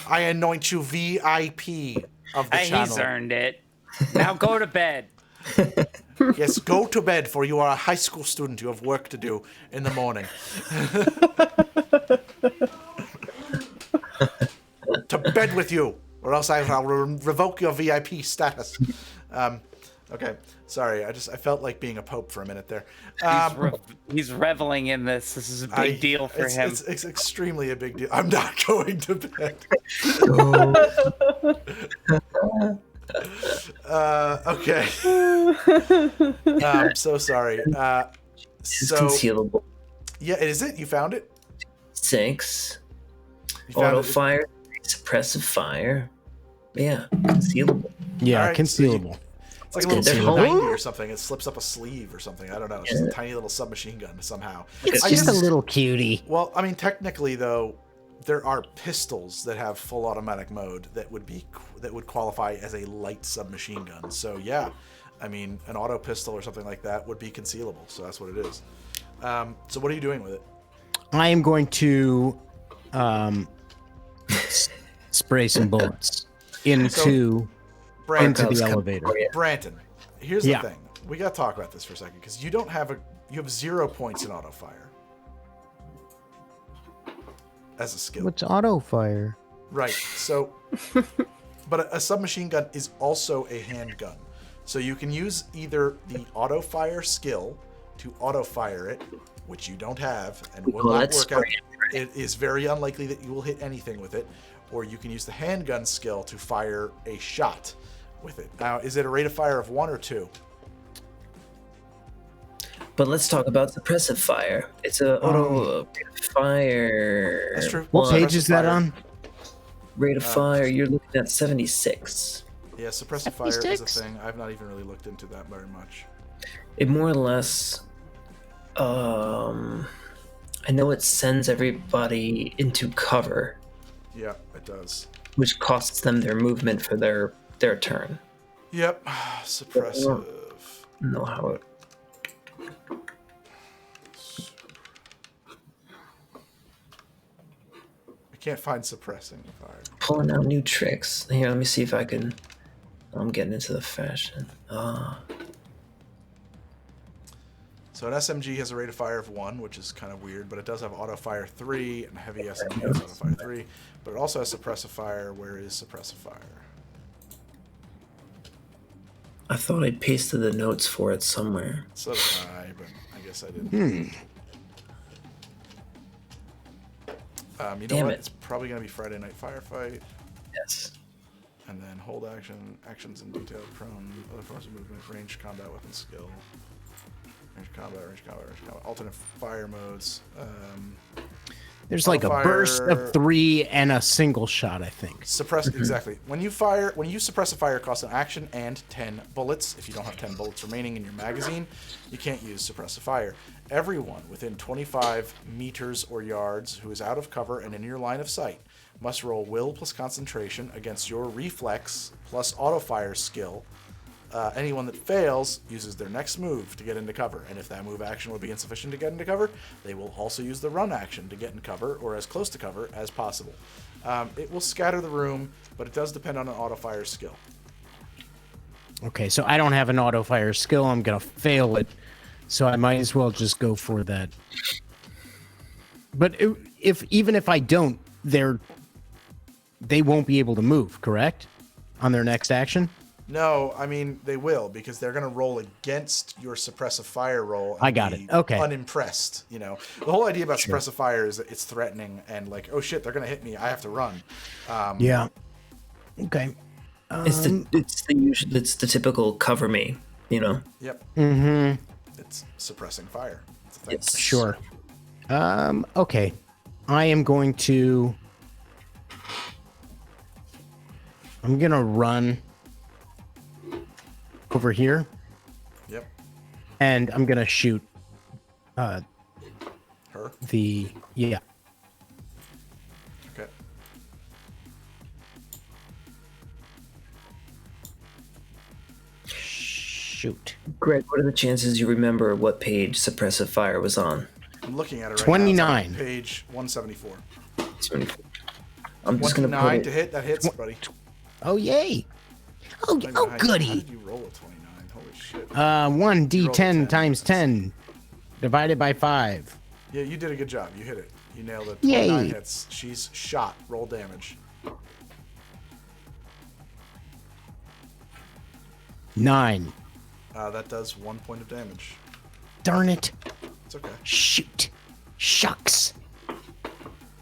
I anoint you VIP of the Hey, channel. he's earned it. Now go to bed. Yes, go to bed, for you are a high school student. You have work to do in the morning. To bed with you, or else I'll revoke your VIP status. Okay, sorry. I felt like being a pope for a minute there. He's reveling in this. This is a big deal for him. It's extremely a big deal. I'm not going to bed. Okay. I'm so sorry. It's concealable. Yeah, is it? You found it? 6. You found Auto it? fire, suppressive fire. Yeah, concealable. Yeah, Alright, concealable. It's like a little They're T90 or something. It slips up a sleeve or something. I don't know. It's just a tiny little submachine gun somehow. It's I just a guess- little cutie. Well, I mean, technically though, there are pistols that have full automatic mode that would qualify as a light submachine gun. So yeah, I mean, an auto pistol or something like that would be concealable. So that's what it is. So what are you doing with it? I am going to spray some bullets into Brandon, the elevator. Branton, here's Yeah. the thing. We got to talk about this for a second because you have 0 points in auto fire as a skill. What's auto fire? Right. So, but a submachine gun is also a handgun. So you can use either the auto fire skill to auto fire it, which you don't have and will Well, not that's work out. spraying, right? It is very unlikely that you will hit anything with it. Or you can use the handgun skill to fire a shot with it. Now, is it a rate of fire of 1 or 2? But let's talk about suppressive fire. It's a auto fire. That's true. What Well, page is that fire. on? Rate of fire, you're looking at 76. Yeah, suppressive fire is a 76? thing. I've not even really looked into that very much. It more or less, I know it sends everybody into cover, Yeah, it does. which costs them their movement for their turn. Yep, suppressive. Know how it. I can't find suppressing fire. Pulling out new tricks. Here, let me see if I can. I'm getting into the fashion. So an SMG has a rate of fire of 1, which is kind of weird, but it does have auto fire 3, and heavy SMG has auto fire 3, but it also has suppressive fire. Where is suppressive fire? I thought I pasted the notes for it somewhere. So did I, but I guess I didn't. You know Damn what? it. It's probably going to be Friday Night Firefight, Yes. and then hold action, actions in detail, prone, other forms of movement, range combat, weapon skill, range combat, alternate fire modes. There's like a Fire. burst of 3 and a single shot, I think. Suppress exactly. When you suppress a fire, it costs an action and 10 bullets. If you don't have 10 bullets remaining in your magazine, you can't use suppress a fire. Everyone within 25 meters or yards who is out of cover and in your line of sight must roll will plus concentration against your reflex plus auto fire skill. Anyone that fails uses their next move to get into cover, and if that move action would be insufficient to get into cover, they will also use the run action to get in cover or as close to cover as possible. It will scatter the room, but it does depend on an auto fire skill. Okay, so I don't have an auto fire skill. I'm gonna fail it, so I might as well just go for that. But even if I don't, they won't be able to move, correct? On their next action. No, I mean they will because they're going to roll against your suppressive fire roll. And I got be it. Okay. Unimpressed, you know. The whole idea about suppressive fire is that it's threatening and like, oh shit, they're going to hit me. I have to run. Yeah. Okay. It's the typical cover me, you know. Yep. Mm-hmm. It's suppressing fire. It's a thing. It's Sure. Okay. I am going to. I'm gonna run over here, Yep. and I'm gonna shoot Her. the yeah. Okay. Shoot. Greg, what are the chances you remember what page suppressive fire was on? I'm looking at it right 29. now. It's on page 174. I'm just gonna 29 put to it. hit. That hits, buddy. Oh yay! Oh 29. oh How goody! did you roll a 29? Holy Shit. 1d10 times 10 divided by 5. Yeah, you did a good job. You hit it. You nailed it. Yay. 29 hits. She's shot. Roll damage. 9. That does 1 point of damage. Darn it. It's okay. Shoot. Shucks.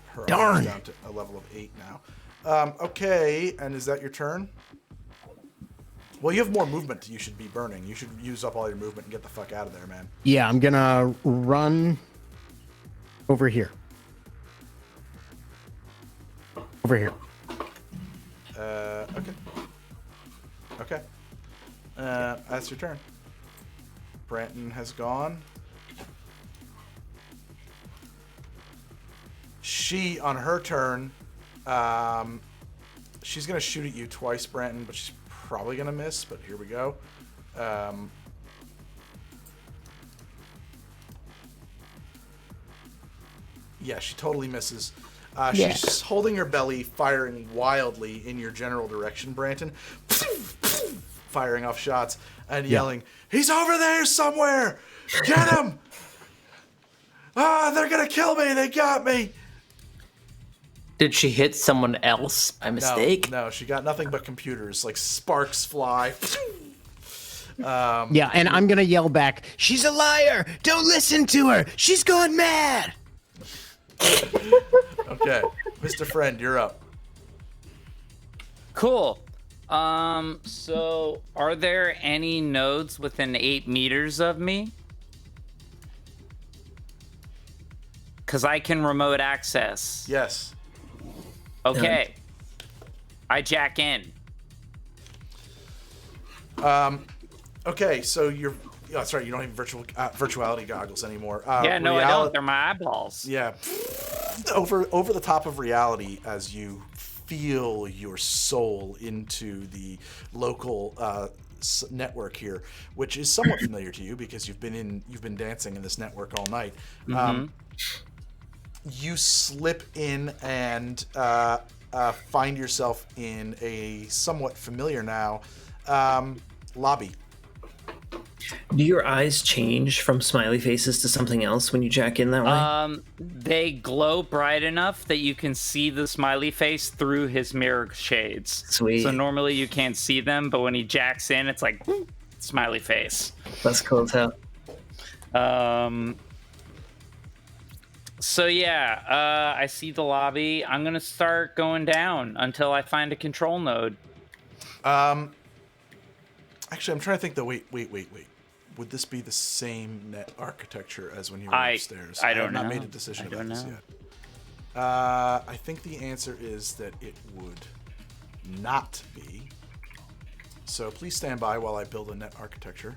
Her Darn. armor's down to a level of 8 now. Okay, and is that your turn? Well, you have more movement you should be burning. You should use up all your movement and get the fuck out of there, man. Yeah, I'm gonna run over here. Over here. Okay. Okay. That's your turn. Branton has gone. She, on her turn, she's going to shoot at you twice, Branton, but she's probably going to miss, but here we go. Yeah, she totally misses. She's just holding her belly, firing wildly in your general direction, Branton. Firing off shots and yelling, "He's over there somewhere! Get him! They're gonna kill me! They got me!" Did she hit someone else by mistake? No, she got nothing but computers. Like sparks fly. Yeah, and I'm gonna yell back, "She's a liar! Don't listen to her! She's gone mad!" Okay, Mr. Friend, you're up. Cool. So are there any nodes within 8 meters of me? Because I can remote access. Yes. Okay. I jack in. Okay, so you're. Oh, sorry, you don't have virtuality goggles anymore. Yeah, no, I don't. They're my eyeballs. Yeah. Over the top of reality as you feel your soul into the local network here, which is somewhat familiar to you because you've been dancing in this network all night. You slip in and find yourself in a somewhat familiar now lobby. Do your eyes change from smiley faces to something else when you jack in that way? They glow bright enough that you can see the smiley face through his mirror shades. Sweet. So normally you can't see them, but when he jacks in, it's like smiley face. That's cool as hell. So yeah, I see the lobby. I'm gonna start going down until I find a control node. Actually, I'm trying to think. Wait. Would this be the same net architecture as when you were upstairs? I have don't not know. made a decision I about don't this know. yet. I think the answer is that it would not be. So please stand by while I build a net architecture.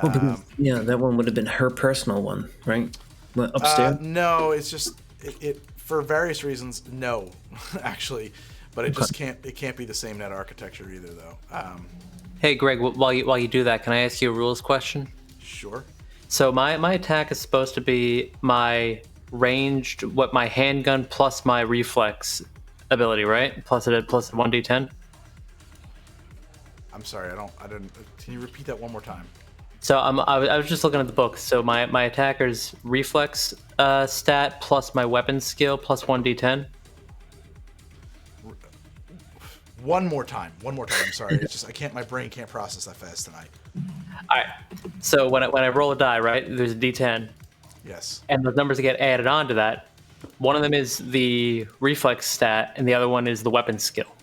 Well, because, yeah, that one would have been her personal one, right? What, upstairs? No, it's just it for various reasons. No, actually, but it just can't. It can't be the same net architecture either, though. Hey, Greg, while you do that, can I ask you a rules question? Sure. So my attack is supposed to be my ranged, my handgun plus my reflex ability, right? Plus 1d10. I'm sorry, I didn't. Can you repeat that one more time? So I was just looking at the book. So my attacker's reflex stat plus my weapon skill plus 1d10. One more time. I'm sorry. It's just I can't. My brain can't process that fast tonight. All right. So when I roll a die, right, there's a d10, Yes. and the numbers that get added on to that, one of them is the reflex stat, and the other one is the weapon skill.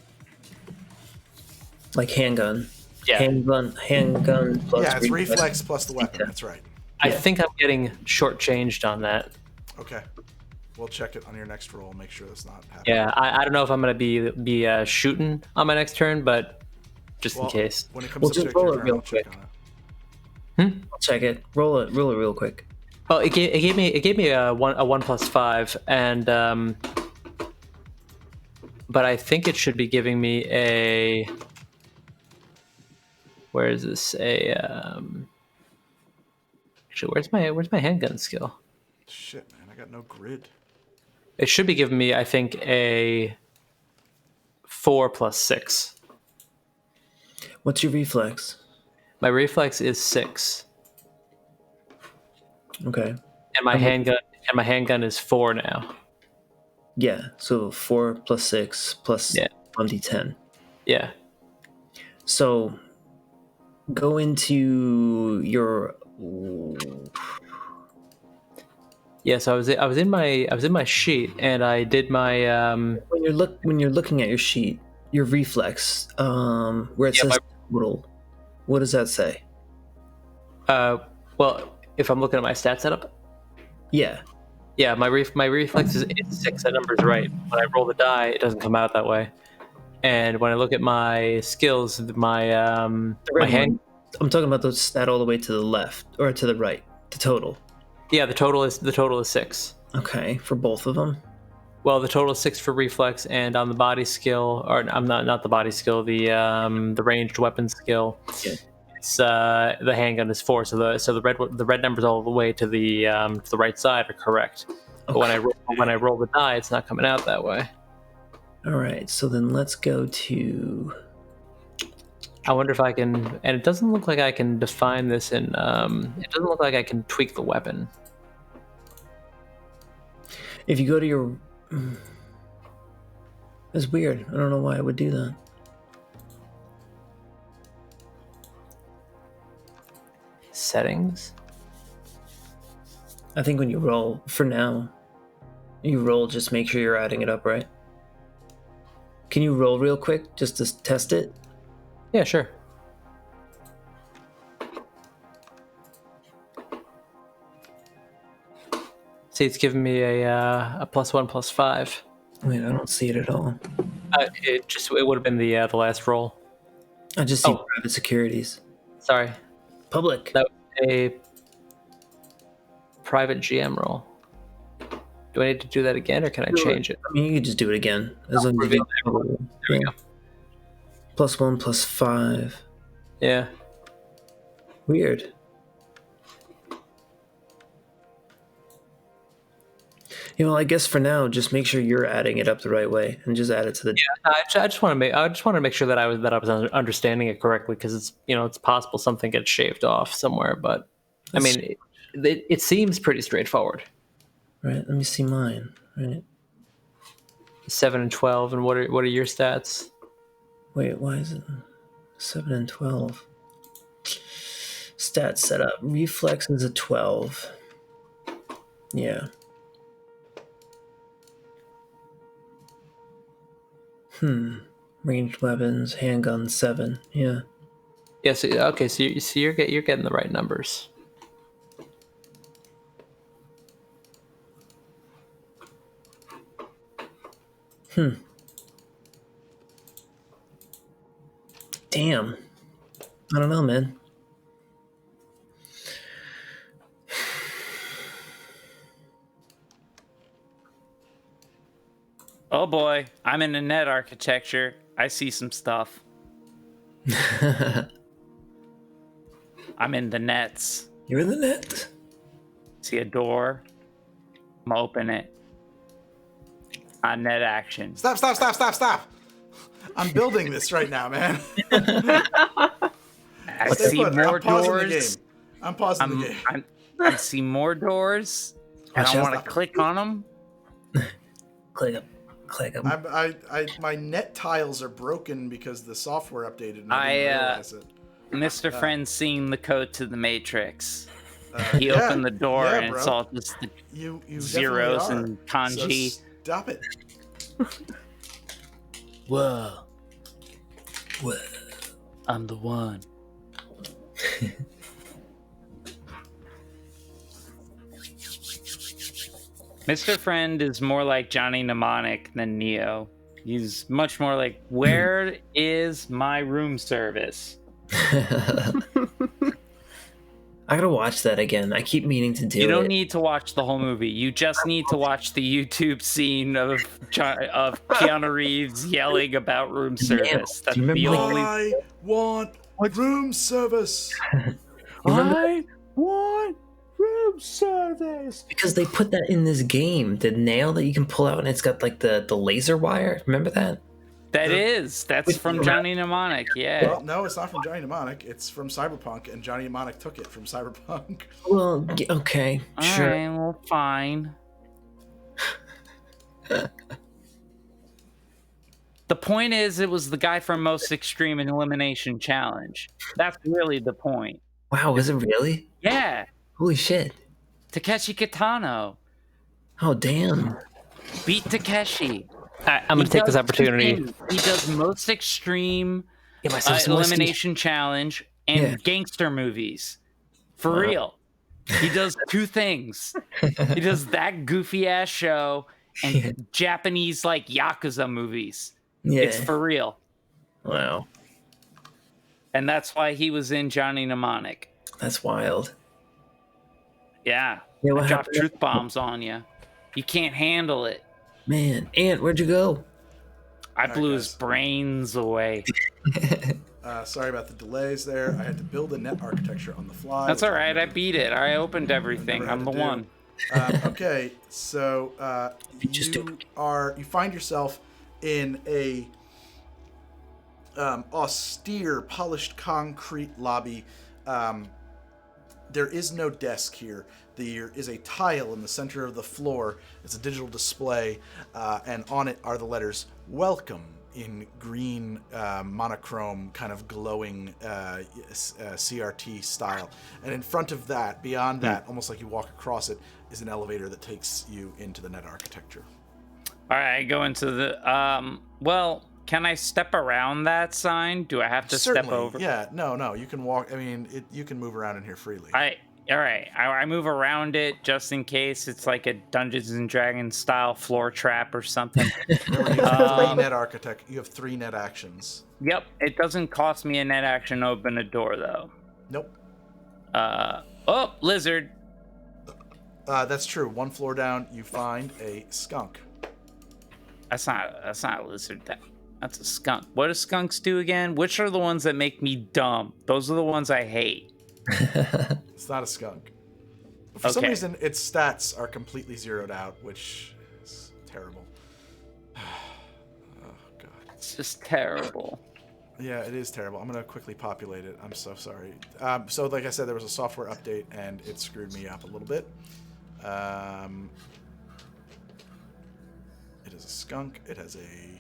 Like handgun. Yeah. Handgun plus Yeah, it's reflex plus the weapon. That's right. I think I'm getting shortchanged on that. Okay. We'll check it on your next roll. Make sure that's not happening. Yeah, I don't know if I'm gonna be shooting on my next turn, but just in case. When it comes Well, to just check your roll it turn, real I'll check quick. on it. I'll check it. Roll it real quick. Oh, it gave me a 1+5, and but I think it should be giving me a. Where is this? Actually, where's my handgun skill? Shit, man, I got no grid. It should be giving me, I think, a 4 + 6. What's your reflex? My reflex is 6, Okay. and my handgun is 4 now. Yeah. So 4 plus 6 plus Yeah. 1d10. Yeah. So go into your. Yeah. So I was in my sheet, and I did my When you're looking at your sheet, your reflex, where it says total, what does that say? well, if I'm looking at my stat setup, Yeah. yeah, my reflex is 6. That number's right. When I roll the die, it doesn't come out that way. And when I look at my skills, my my hand. I'm talking about the stat all the way to the left or to the right. The total. Yeah, the total is 6. Okay, for both of them. Well, the total is 6 for reflex, and on the body skill, or I'm not the body skill, the ranged weapon skill. Yeah. It's the handgun is 4, so the red numbers all the way to the right side are correct. But when I roll the die, it's not coming out that way. All right, so then let's go to. I wonder if I can, and it doesn't look like I can define this in. It doesn't look like I can tweak the weapon. If you go to your. It's weird. I don't know why I would do that. Settings. I think when you roll, for now, you roll, just make sure you're adding it up, right? Can you roll real quick just to test it? Yeah, sure. See, it's giving me a +1 +5. Wait, I don't see it at all. It would have been the last roll. I just see private securities. Sorry, Public. that was a private GM roll. Do I need to do that again, or can I change it? I mean, you could just do it again. As long as you There we go. +1 +5. Yeah. Weird. You know, I guess for now, just make sure you're adding it up the right way, and just add it to the. Yeah, I just want to make sure that I was understanding it correctly, because it's possible something gets shaved off somewhere, but I mean, it seems pretty straightforward. Right. Let me see mine. Right. 7 and 12, and what are your stats? Wait, why is it 7 and 12? Stats set up. Reflex is a 12. Yeah. Ranged weapons, handgun 7. Yeah. Yeah. So okay. So you're getting the right numbers. Damn. I don't know, man. Oh boy, I'm in the net architecture. I see some stuff. I'm in the nets. You're in the net. See a door? I'm gonna open it. On net action. Stop. I'm building this right now, man. I see more doors. I'm pausing the game. I see more doors. And I want to click on them. Click up. My net tiles are broken because the software updated and I didn't realize it. Mr. Friend's seen the code to the Matrix. He opened the door and it's all just the you zeros and kanji. So stop it. Whoa. I'm the one. Mr. Friend is more like Johnny Mnemonic than Neo. He's much more like, where is my room service? I gotta watch that again. I keep meaning to do it. You don't need to watch the whole movie. You just need to watch the YouTube scene of Keanu Reeves yelling about room service. That's the only. I want room service. I want room service. Because they put that in this game. The nail that you can pull out, and it's got like the laser wire. Remember that? That's from Johnny Mnemonic. Yeah. Well, no, it's not from Johnny Mnemonic. It's from Cyberpunk, and Johnny Mnemonic took it from Cyberpunk. Well, okay, All sure. right, well, fine. The point is, it was the guy from Most Extreme Elimination Challenge. That's really the point. Wow, was it really? Yeah, Holy shit. Takeshi Kitano Oh, damn. beat Takeshi. I'm going to take this opportunity. He does Most Extreme Get myself some whiskey. Elimination Challenge and gangster movies. For real. He does two things. He does that goofy ass show and Japanese like Yakuza movies. Yeah. It's for real. Wow. And that's why he was in Johnny Mnemonic. That's wild. Yeah. Yeah, what I dropped happened? truth bombs on you. You can't handle it. Man, Ant, where'd you go? I blew his guys. brains away. Sorry about the delays there. I had to build a net architecture on the fly. That's which all right. I beat it. I opened everything. never had I'm to the do. one. Okay, so Just do you find yourself in a austere, polished concrete lobby. There is no desk here. There is a tile in the center of the floor. It's a digital display, and on it are the letters "Welcome" in green monochrome, kind of glowing CRT style. And in front of that, beyond that, almost like you walk across it, is an elevator that takes you into the net architecture. All right. I go into the. Well, can I step around that sign? Do I have to Certainly, step over? Yeah, no, you can walk. I mean, you can move around in here freely. All right. I move around it just in case it's like a Dungeons and Dragons style floor trap or something. Remember, you have three net actions. Yep. It doesn't cost me a net action to open a door though. Nope. Oh, lizard. That's true. One floor down, you find a skunk. That's not a lizard. That's a skunk. What do skunks do again? Which are the ones that make me dumb? Those are the ones I hate. It's not a skunk. But for some reason, its stats are completely zeroed out, which is terrible. Oh, God. It's just terrible. Yeah, it is terrible. I'm going to quickly populate it. I'm so sorry. So, like I said, there was a software update, and it screwed me up a little bit. It is a skunk. It has a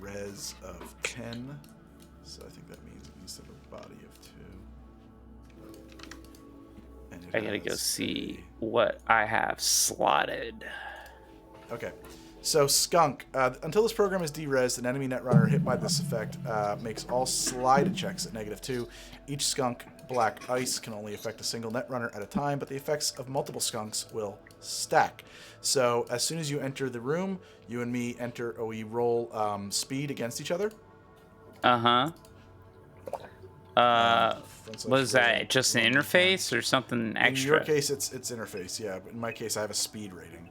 res of 10. So I think that means it needs to have a body of 2. And I gotta go see what I have slotted. Okay. So skunk. Until this program is derezzed, an enemy netrunner hit by this effect makes all slide checks at -2. Each skunk black ice can only affect a single netrunner at a time, but the effects of multiple skunks will stack. So as soon as you enter the room, you and me we roll speed against each other. Uh-huh. Was that just an interface or something extra? In your case, it's interface, yeah. But in my case, I have a speed rating.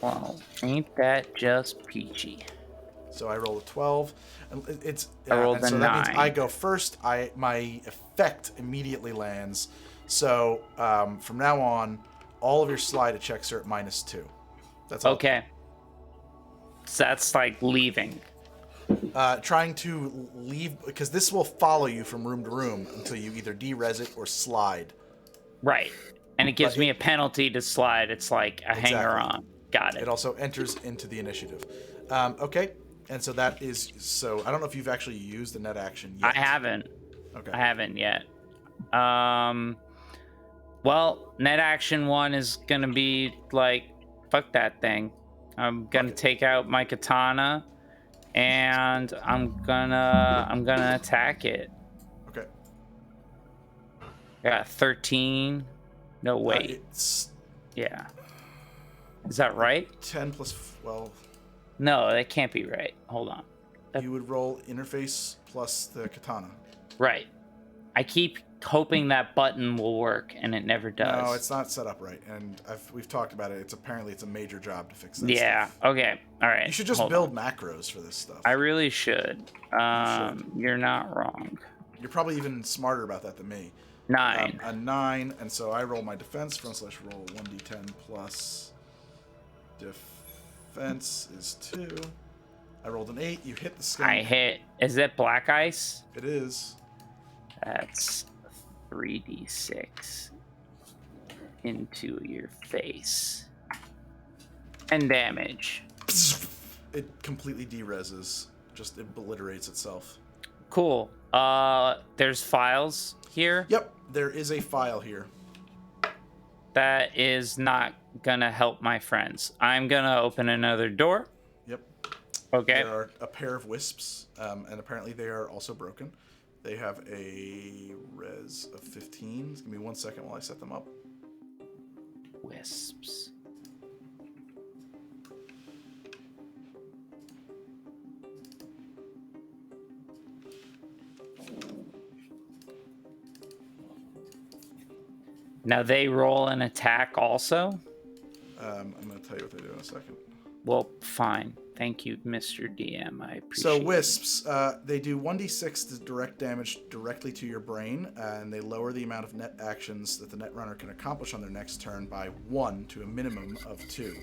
Well, ain't that just peachy? So I rolled a 12, and I rolled a so 9. that means I go first. My effect immediately lands. So from now on, all of your slide checks are at -2. That's all. Okay. So that's like leaving. Trying to leave, because this will follow you from room to room until you either derez it or slide. Right. And it gives me a penalty to slide. It's like a hanger-on. Got it. It also enters into the initiative. Okay. And so that is... So I don't know if you've actually used the net action yet. I haven't. Okay. I haven't yet. Well, net action 1 is going to be like, fuck that thing. I'm going to take out my katana. And I'm gonna attack it. Okay. I got 13. No, wait. Yeah. Is that right? 10 plus 12. No, that can't be right. Hold on. You would roll interface plus the katana. Right. I keep hoping that button will work, and it never does. No, it's not set up right, and we've talked about it. It's a major job to fix that Yeah. stuff. Okay. All right. You should just build macros for this stuff. I really should. You're not wrong. You're probably even smarter about that than me. 9. A 9, and so I roll my defense /roll 1d10 plus Defense is 2. I rolled an 8. You hit the skunk. I hit. Is it black ice? It is. That's 3d6 into your face. And damage. It completely dereses. Just obliterates itself. Cool. There's files here. Yep, there is a file here. That is not gonna help my friends. I'm gonna open another door. Yep. Okay. There are a pair of wisps, and apparently they are also broken. They have a res of 15. Give me 1 second while I set them up. Wisps. Now they roll an attack also? I'm going to tell you what they do in a second. Well, fine. Thank you, Mr. DM. I appreciate So it. wisps, they do 1d6 to direct damage directly to your brain, and they lower the amount of net actions that the netrunner can accomplish on their next turn by 1 to a minimum of 2.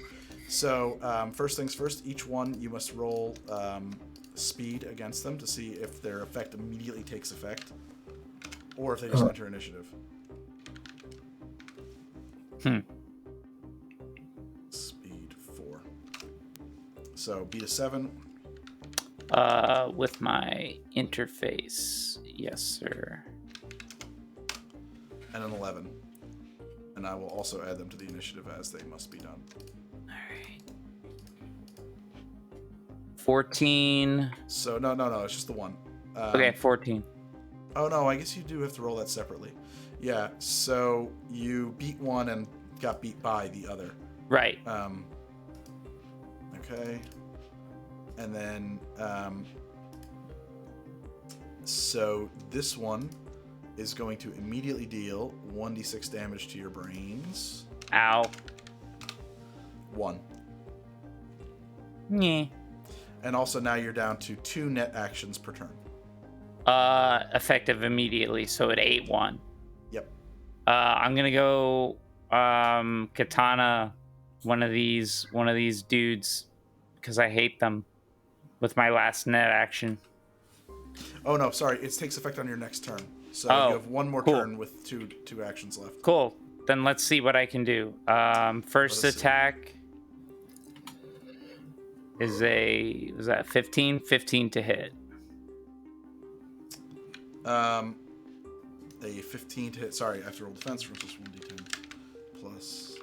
So first things first, each one you must roll speed against them to see if their effect immediately takes effect, or if they just enter initiative. Speed 4. So beat a 7. With my interface. Yes, sir. And an 11. And I will also add them to the initiative as they must be done. Alright. 14. So no, it's just the one. Okay, 14. Oh no, I guess you do have to roll that separately. Yeah, so you beat one and got beat by the other. Right. Okay. And then, so this one is going to immediately deal 1d6 damage to your brains. Ow. 1. Yeah. And also now you're down to 2 net actions per turn. Effective immediately, so at 8-1. Yep. I'm gonna go katana one of these dudes because I hate them with my last net action. Oh no, sorry, it takes effect on your next turn. So Oh, you have one more cool. turn with two actions left. Cool. Then let's see what I can do. First Let us see. attack is that 15? 15 to hit. A 15 to hit. Sorry, I have to roll defense from just 1d10 plus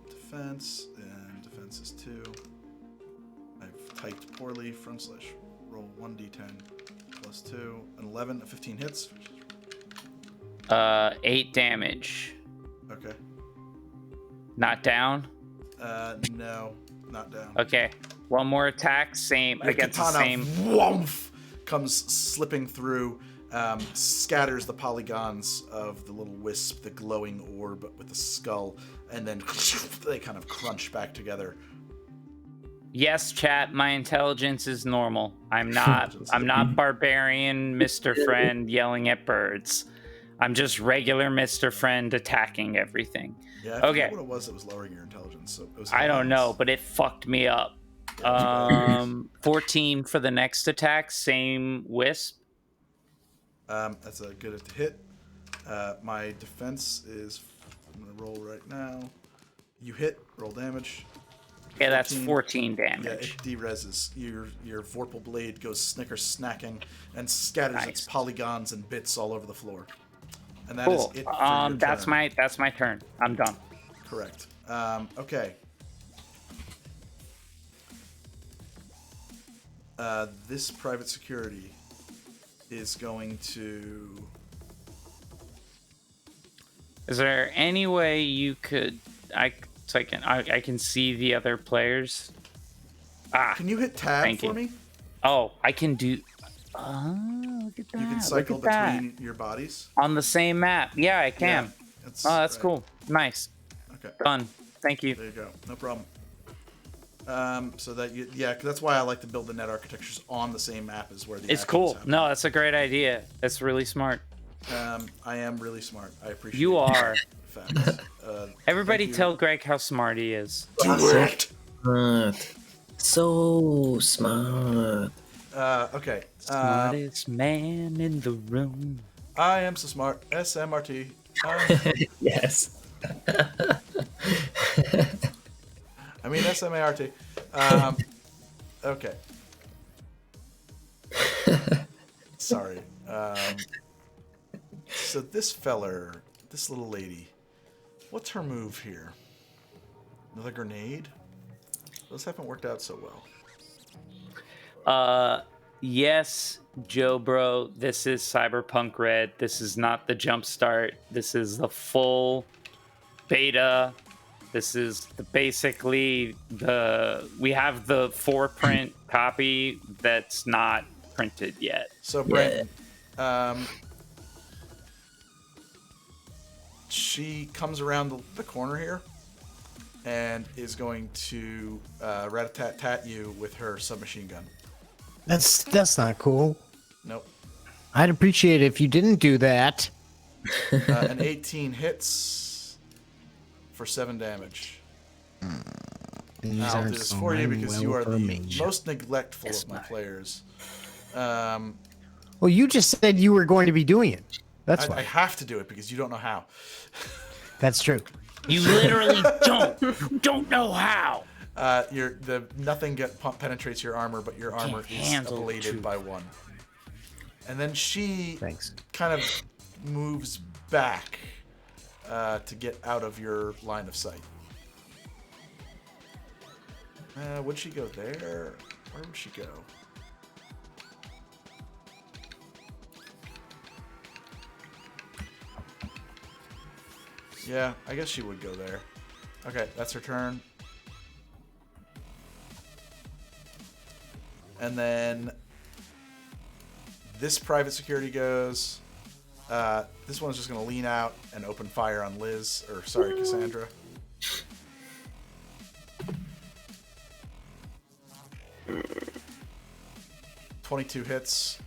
defense, and defense is 2. I've typed poorly. Roll 1d10 plus 2, an 11, a 15 hits. 8 damage. Okay. Not down. No, not down. Okay. One more attack. Same Your against the katana, same. whoomph, comes slipping through, scatters the polygons of the little wisp, the glowing orb with the skull, and then they kind of crunch back together. Yes, chat. My intelligence is normal. I'm not barbarian Mr. Friend yelling at birds. I'm just regular Mr. Friend attacking everything. Yeah, I Okay. forget what it was that was lowering your intelligence. So it was I don't know, but it fucked me up. 14 for the next attack. Same wisp. That's a good hit. My defense is, I'm gonna roll right now. You hit, roll damage. Okay, that's 14 Yeah, damage. it de-reses. Your Vorpal blade goes snicker snacking and scatters its Nice. polygons and bits all over the floor. And that Cool. is it for your That's turn. my turn. I'm done. Correct. Okay. This private security is going to... Is there any way you could I can see the other players? Can you hit tab Thank for you. me? Oh, I can do. Oh, look at that! You can Look cycle at that. between your bodies. On the same map. Yeah, I can. Yeah, Oh, that's right. cool. Nice. Okay. Done. Thank you. There you go. No problem. So that yeah, 'cause that's why I like to build the net architectures on the same map as where the It's actions cool. happen. No, that's a great idea. That's really smart. I am really smart. I appreciate You are. facts. Everybody thank you. tell Greg how smart he is. Do it! Smart. So smart. Okay. Smartest man in the room. I am so smart. SMRT. Yes. I mean SMART. Okay. Sorry. So this little lady, what's her move here? Another grenade? Those haven't worked out so well. Yes, Joe Bro, this is Cyberpunk RED. This is not the jump start. This is the full beta. This is basically we have the 4-print copy that's not printed yet. So Brandon, she comes around the corner here and is going to rat-a-tat-tat you with her submachine gun. That's not cool. Nope. I'd appreciate it if you didn't do that. An 18 hits for 7 damage. I'll do this for you because you are the most neglectful of my players. Well, you just said you were going to be doing it. That's why. I have to do it because you don't know how. That's true. You literally don't know how. Nothing penetrates your armor, but your armor is handle ablated truth. by 1. And then she Thanks. kind of moves back to get out of your line of sight. Would she go there? Where would she go? Yeah, I guess she would go there. Okay, that's her turn. And then this private security goes. This one's just going to lean out and open fire on Liz, or sorry, Cassandra. .22 hits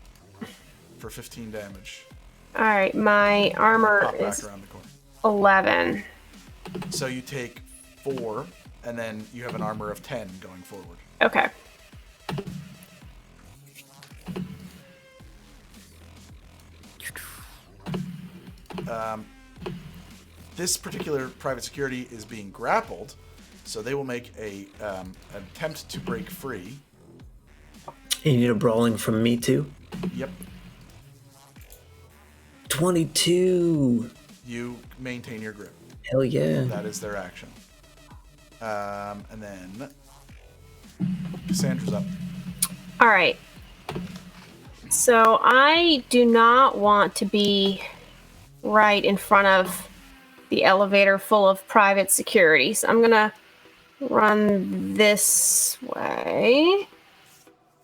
for 15 damage. All right, my armor Pop back is around the corner. 11. So you take 4, and then you have an armor of 10 going forward. Okay. This particular private security is being grappled, so they will make an attempt to break free. You need a brawling from me too? Yep. 22. You maintain your grip. Hell yeah. That is their action. And then Cassandra's up. All right. So I do not want to be right in front of the elevator full of private security. So I'm going to run this way.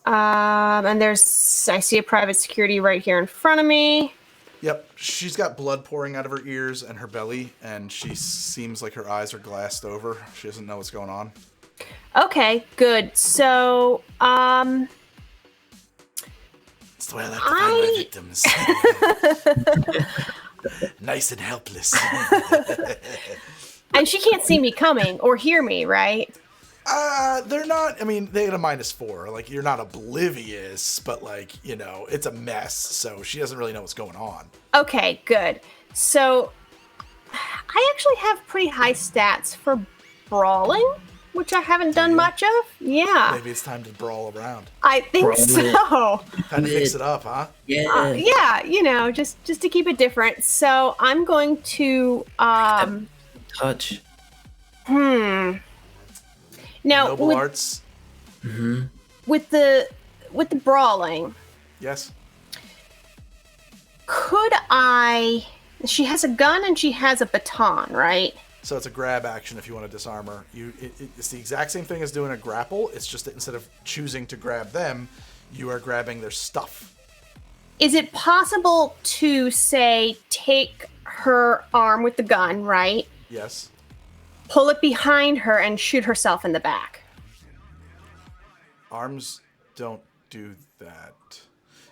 And I see a private security right here in front of me. Yep. She's got blood pouring out of her ears and her belly, and she seems like her eyes are glassed over. She doesn't know what's going on. Okay, good. So, It's the way I like to find my victims. Nice and helpless. and she can't see me coming or hear me, right? They're not, I mean, they had a -4. Like, you're not oblivious, but, like, you know, it's a mess, so she doesn't really know what's going on. Okay, good. So, I actually have pretty high stats for brawling, which I haven't done much of. Yeah, Maybe it's time to brawl around. I think Brawl so. Time to mix it up, huh? Yeah. Yeah, you know, just to keep it different. So, I'm going to, Touch. Now, Noble arts. with the brawling, Yes. could I? She has a gun and she has a baton, right? So it's a grab action if you want to disarm her. It's the exact same thing as doing a grapple. It's just that instead of choosing to grab them, you are grabbing their stuff. Is it possible to say take her arm with the gun, right? Yes. Pull it behind her and shoot herself in the back? Arms don't do that.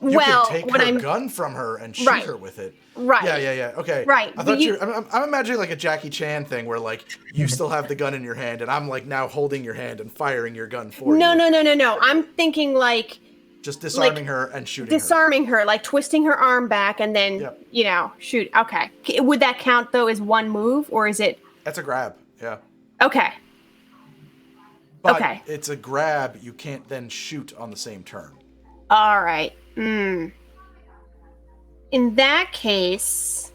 You Well, can take what her I'm gun from her and shoot Right. her with it. Right. Yeah. Okay. Right, I but thought you- I'm imagining like a Jackie Chan thing where like you still have the gun in your hand and I'm like now holding your hand and firing your gun for you. No. I'm thinking like Just disarming her and shooting her. disarming her, like twisting her arm back and then, Yep. shoot. Okay. Would that count though as one move or is it? That's a grab. Yeah. Okay. But Okay. it's a grab. You can't then shoot on the same turn. All right. In that case,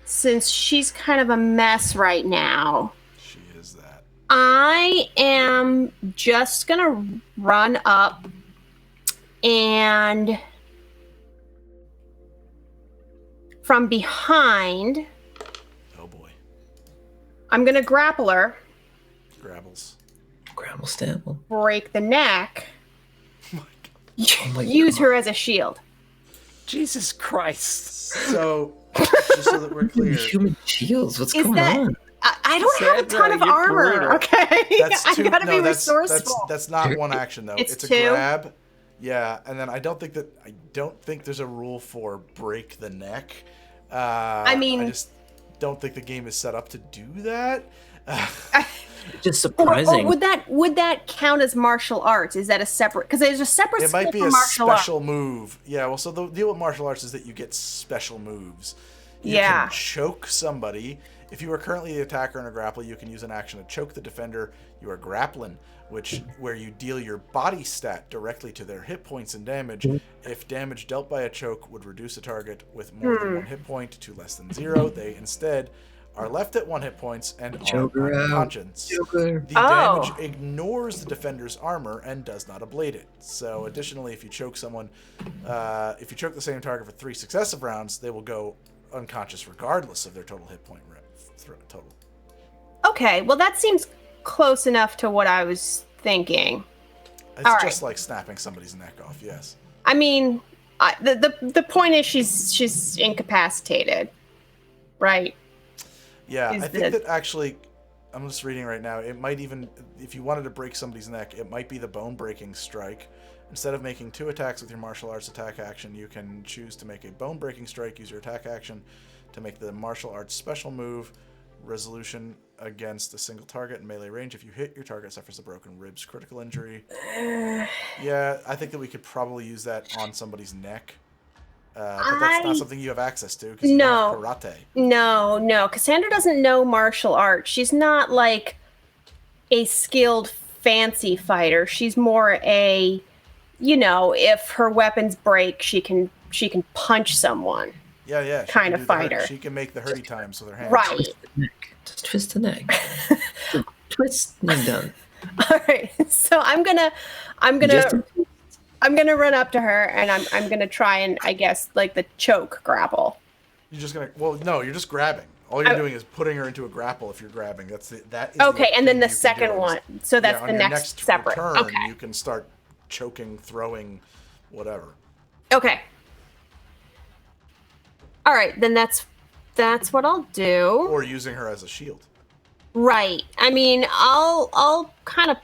since she's kind of a mess right now, She is that. I am just going to run up and from behind, Oh boy. I'm going to grapple her, Grabbles. Grapple stample. break the neck, Oh my use her as a shield. Jesus Christ. So, just so that we're clear, Human shields. What's Is going that- on? I don't have a ton of you're armor, brutal. okay? that's I two. gotta be no, resourceful. that's not one action though. It's a two? grab. Yeah, and then I don't think there's a rule for break the neck. I mean- I just don't think the game is set up to do that. Just Or surprising. would that count as martial arts? Is that a separate? Because there's a separate It skill might be for a martial arts. special move. Yeah, well, so the deal with martial arts is that you get special moves. You Yeah. can choke somebody. If you are currently the attacker in a grapple, you can use an action to choke the defender you are grappling, where you deal your body stat directly to their hit points and damage. If damage dealt by a choke would reduce a target with more than 1 hit point to less than 0, they instead are left at 1 hit points and Choke are her out. unconscious. Joker. The Oh. damage ignores the defender's armor and does not ablate it. So, additionally, if you choke someone, if you choke the same target for 3 successive rounds, they will go unconscious regardless of their total hit point total. Okay, well that seems close enough to what I was thinking. It's All just right. like snapping somebody's neck off. Yes. I mean, the point is she's incapacitated, right? Yeah, Is I think the- that actually, I'm just reading right now. It might even, if you wanted to break somebody's neck, it might be the bone breaking strike. Instead of making 2 attacks with your martial arts attack action, you can choose to make a bone breaking strike. Use your attack action to make the martial arts special move resolution against a single target in melee range. If you hit, your target suffers a broken ribs critical injury. Yeah, I think that we could probably use that on somebody's neck. But that's not something you have access to because you No. don't have karate. No. Cassandra doesn't know martial arts. She's not like a skilled fancy fighter. She's more a, if her weapons break, she can punch someone. Yeah. she Kind can of do the hurt- fighter. She can make the hurdy times with her hands. Right. Just twist the neck. Twist and you're done. All right. So I'm gonna Just run up to her and I'm gonna try and I guess like the choke grapple. You're just gonna. Well, no, you're just grabbing. All you're doing is putting her into a grapple. If you're grabbing, that is. Okay, and then thing the you can second do is- one. So that's on the your next separate. Turn, Okay. You can start choking, throwing, whatever. Okay. All right, then that's what I'll do. Or using her as a shield. Right. I mean, I'll kind of.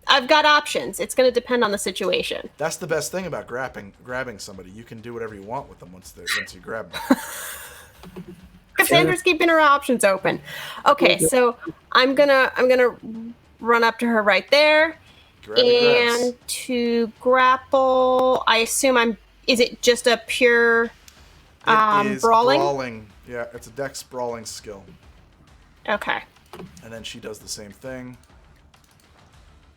I've got options. It's going to depend on the situation. That's the best thing about grabbing somebody. You can do whatever you want with them once you grab them. Cassandra's keeping her options open. Okay, so I'm gonna run up to her right there, Grabby and to grapple, I assume is it just a pure grabs. It is brawling? Yeah, it's a dex brawling skill. Okay. And then she does the same thing.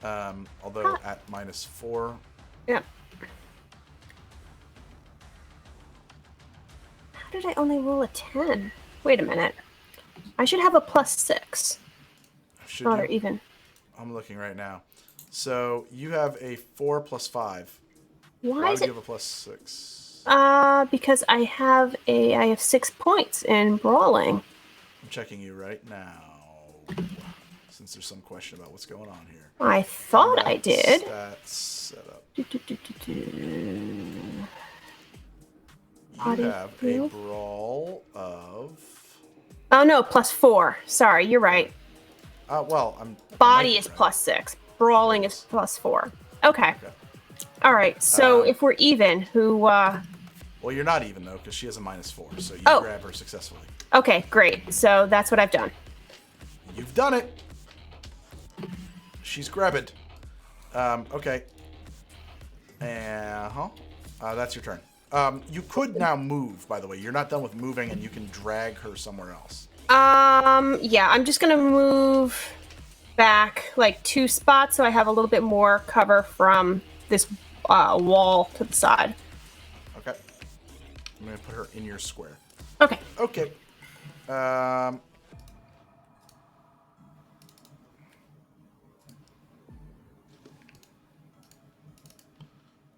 Although at -4. Yeah. How did I only roll a 10? Wait a minute. I should have a +6. Should Not you? or even. I'm looking right now. So you have a 4 + 5. Why Why is would it? you have a +6? Because I have 6 points in brawling. I'm checking you right now. Since there's some question about what's going on here. I thought I did. Stats set up. You Body You have a field. brawl of. Oh no, +4. Sorry, you're right. Well, I'm. Body might is be right. +6. Brawling is +4. Okay. Okay. All right. So if we're even, who Well, you're not even though, because she has a -4, so you Oh. grab her successfully. Okay, great. So that's what I've done. You've done it. She's grabbed. Okay. That's your turn. You could now move, by the way. You're not done with moving, and you can drag her somewhere else. Yeah, I'm just gonna move back like 2 spots so I have a little bit more cover from this wall to the side. Okay. I'm gonna put her in your square. Okay. Okay.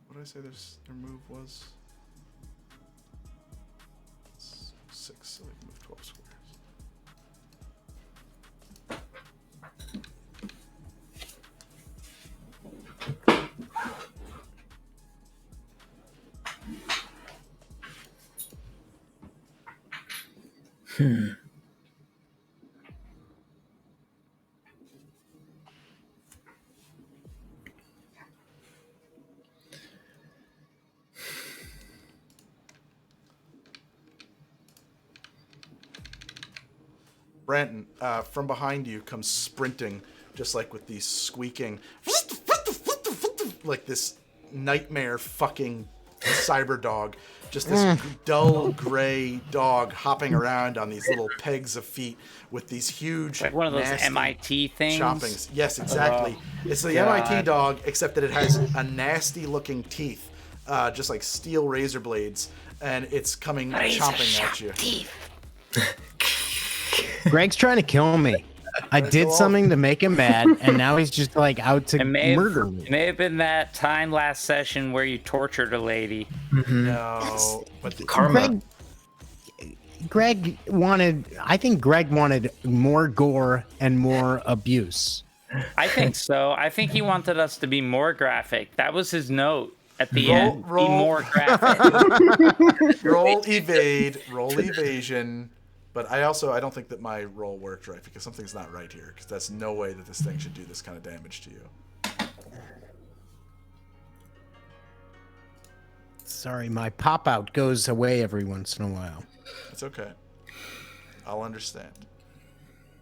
What did I say their move was? 6, so they can move 12 squares. Branton, from behind you comes sprinting, just like with these squeaking, like this nightmare fucking cyber dog. Just this dull gray dog hopping around on these little pegs of feet with these huge, Like one of those nasty MIT things. choppings. Yes, exactly. It's the MIT dog, except that it has a nasty looking teeth, just like steel razor blades, and it's coming chomping at you. Greg's trying to kill me. I did something to make him mad, and now he's just like out to murder me. It may have been that time last session where you tortured a lady. No, but Karma. Greg wanted. I think Greg wanted more gore and more abuse. I think so. I think he wanted us to be more graphic. That was his note at the end. Be more graphic. roll evasion. But I don't think that my roll worked right, because something's not right here, because that's no way that this thing should do this kind of damage to you. Sorry, my pop out goes away every once in a while. It's okay. I'll understand.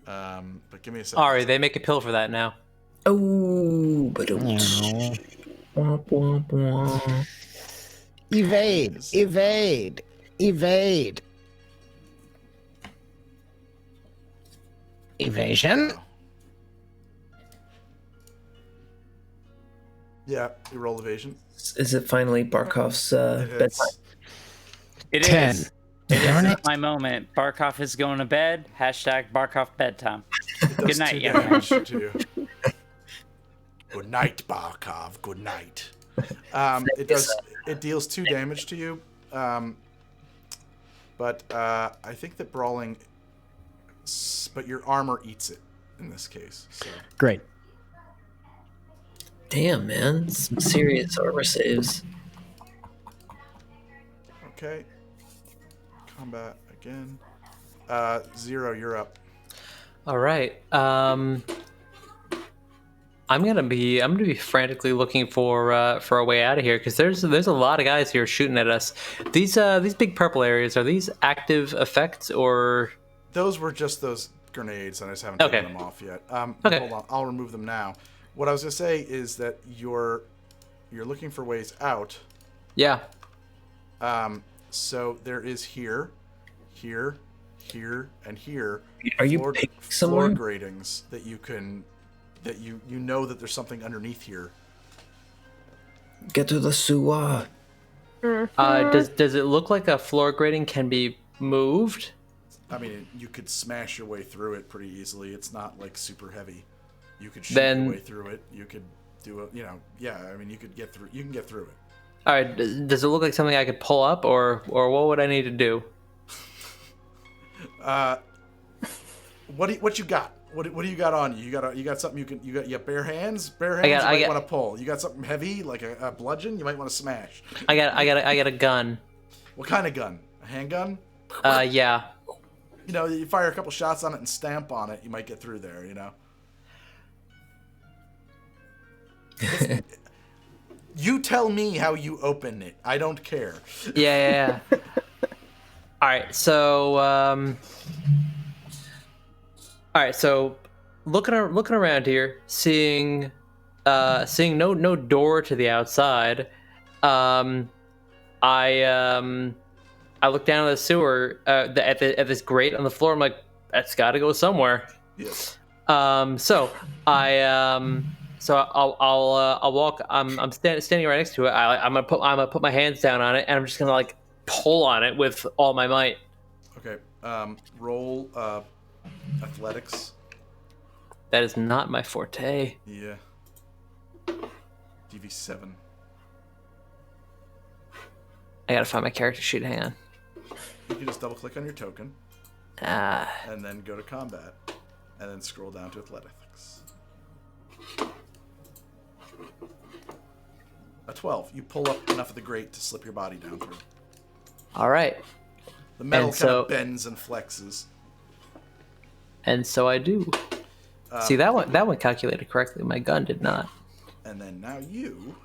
But give me a second. Ari, they make a pill for that now. Oh, but No. womp, womp, womp. Evade. Evasion. Yeah, you roll evasion. Is it finally Barkov's It bedtime? hits. It 10. is. It is my moment. Barkov is going to bed. Hashtag Barkov bedtime. It does Good night, 2 young damage to you. Good night, Barkov. Good night. It deals 2 damage to you. But I think that brawling, but your armor eats it in this case. So. Great. Damn, man. Some serious armor saves. Okay. Combat again. 0, you're up. All right. I'm gonna be frantically looking for a way out of here, because there's a lot of guys here shooting at us. These big purple areas, are these active effects or? Those were just those grenades, and I just haven't taken them off yet. Okay. Hold on, I'll remove them now. What I was gonna say is that you're looking for ways out. Yeah. So there is here, and here. Are you floor, picking floor somewhere? gratings that you can, that you know that there's something underneath here. Get to the sewer. Does it look like a floor grating can be moved? I mean, you could smash your way through it pretty easily. It's not like super heavy. You could shoot Then- your way through it. You could do it. I mean, you could get through. You can get through it. All right. Does it look like something I could pull up, or what would I need to do? What you got? What do you got on you? You got something you got bare hands? Bare hands. You might want to pull. You got something heavy like a bludgeon. You might want to smash. I got a gun. What kind of gun? A handgun? Yeah. You fire a couple shots on it and stamp on it. You might get through there. You tell me how you open it. I don't care. Yeah. All right, so looking around here, seeing no door to the outside. I look down at the sewer at this grate on the floor. I'm like, that's got to go somewhere. Yes. So I'll walk. I'm standing right next to it. I'm gonna put my hands down on it, and I'm just gonna like pull on it with all my might. Okay. Roll athletics. That is not my forte. Yeah. DV7. I gotta find my character sheet. Hang on. You can just double click on your token. Ah. And then go to combat. And then scroll down to athletics. A 12. You pull up enough of the grate to slip your body down through. All right. The metal kind of bends and flexes. And so I do. See, that one calculated correctly. My gun did not. And then now you...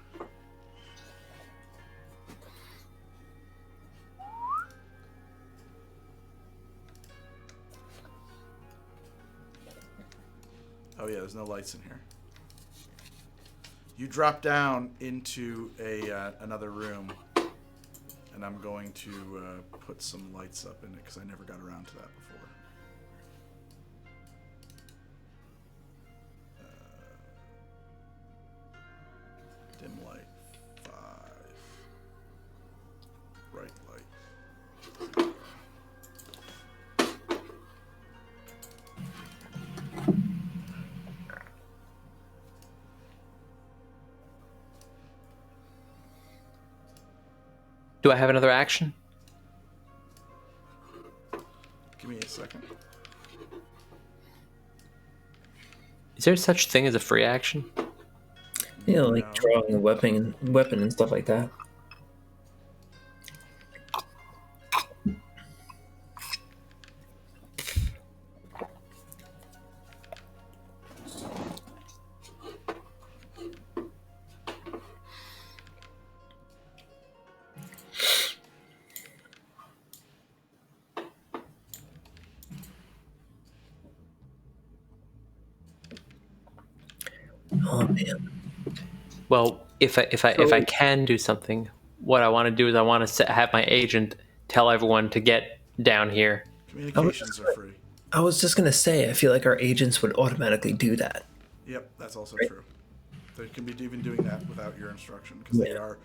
Oh yeah, there's no lights in here. You drop down into another room, and I'm going to put some lights up in it because I never got around to that before. Dim light, 5. Bright light. Do I have another action? Give me a second. Is there such thing as a free action? Yeah, like drawing a weapon and stuff like that. Oh man. Well, if I can do something, what I want to do is I want to have my agent tell everyone to get down here. Communications are free. I was just gonna say, I feel like our agents would automatically do that. Yep, that's also true. They can be even doing that without your instruction because they are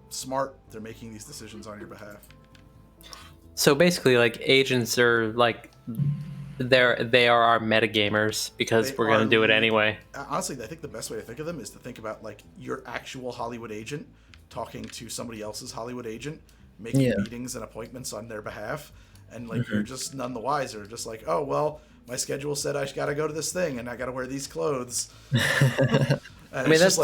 smart. They're making these decisions on your behalf. So basically, like, agents are like they are our metagamers because we're gonna do it anyway. Honestly, I think the best way to think of them is to think about like your actual Hollywood agent talking to somebody else's Hollywood agent, making meetings and appointments on their behalf, and like you're just none the wiser. Just like, oh well, my schedule said I got to go to this thing and I got to wear these clothes. I mean, it's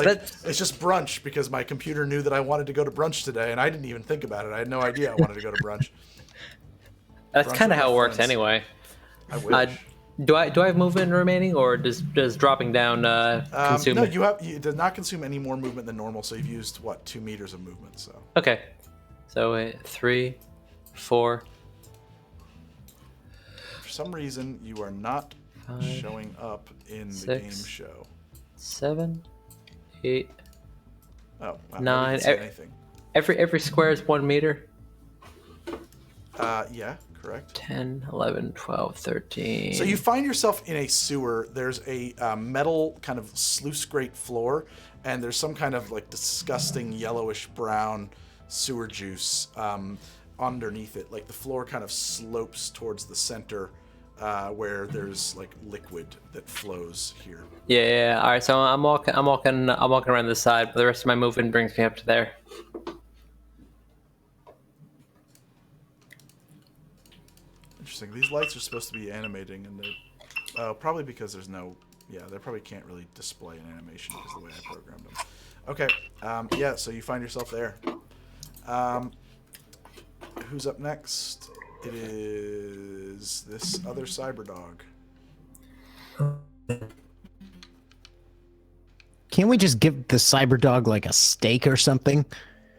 just brunch because my computer knew that I wanted to go to brunch today, and I didn't even think about it. I had no idea I wanted to go to brunch. That's kind of how it works anyway. I wish. Do I have movement remaining, or does dropping down consume? No, it does not consume any more movement than normal. So you've used 2 meters of movement. So okay, so 3, 4. For some reason, you are not 5, showing up in 6, the game show. 7, 8. Oh, wow, 9. Anything. Every square is 1 meter. Yeah, correct. 10, 11, 12, 13. So you find yourself in a sewer. There's a metal kind of sluice grate floor, and there's some kind of like disgusting yellowish brown sewer juice underneath it. Like the floor kind of slopes towards the center, where there's like liquid that flows here. Yeah. All right. So I'm walking around the side, but the rest of my movement brings me up to there. Interesting. These lights are supposed to be animating, and they're probably because there's no. Yeah, they probably can't really display an animation because of the way I programmed them. Okay. Yeah. So you find yourself there. Who's up next? It is this other cyber dog. Can't we just give the cyber dog like a steak or something?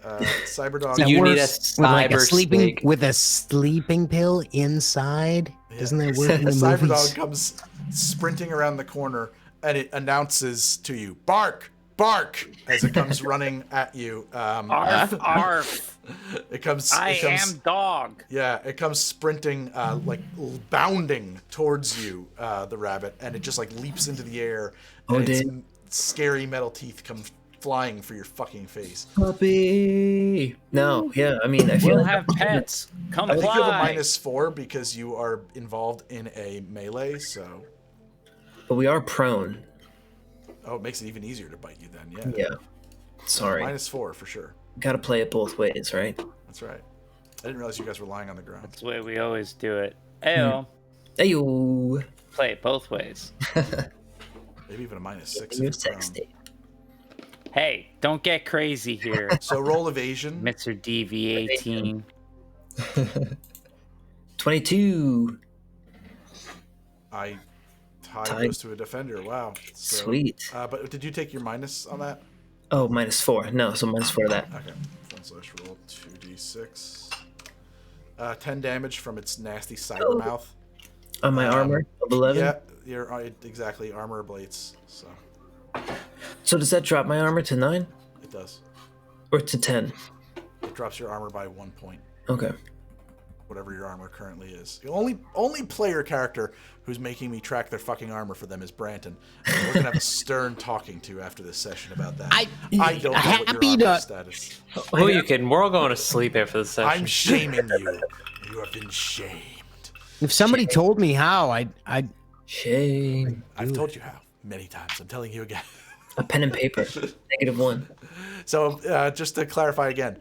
Cyberdog. You need a With like a sleeping steak. with a sleeping pill inside. Doesn't that work in the Cyberdog movies? comes sprinting around the corner and it announces to you, "Bark, bark!" as it comes running at you. Arf, arf. It comes. I it comes, am dog. Yeah, it comes sprinting, like bounding towards you, the rabbit, and it just like leaps into the air. Oh, And its damn. scary metal teeth come flying for your fucking face. Puppy. No, yeah, I mean, I feel We'll like have pets. I think you have a Comply. -4 because you are involved in a melee. So, but we are prone. it makes it even easier to bite you then. Yeah. Yeah. Sorry. -4 for sure. Gotta play it both ways, right? That's right. I didn't realize you guys were lying on the ground. That's the way we always do it. Ayo. Ayo. Play it both ways. Maybe even a -6. New if you're prone. sexy. Hey, don't get crazy here, So roll evasion. Mr. DV18. 22. Tie Tie. goes to a defender. Wow. So, Sweet. But did you take your minus on that? Oh, -4. No, so -4 of that. Okay. /roll 2d6. 10 damage from its nasty cyber mouth. On my armor of 11. Yeah, you're exactly armor ablates. So So does that drop my armor to 9 it does. or to 10? It drops your armor by 1 point, Okay. whatever your armor currently is. The only player character who's making me track their fucking armor for them is Branton. And we're gonna have a stern talking to after this session about that. I don't know what happy your to- armor status. Who are you kidding? We're all going to sleep after this session. I'm shaming you. You have been shamed. If somebody told me how, I'd Shame. I've told you how many times. I'm telling you again. A pen and paper. -1. So just to clarify again,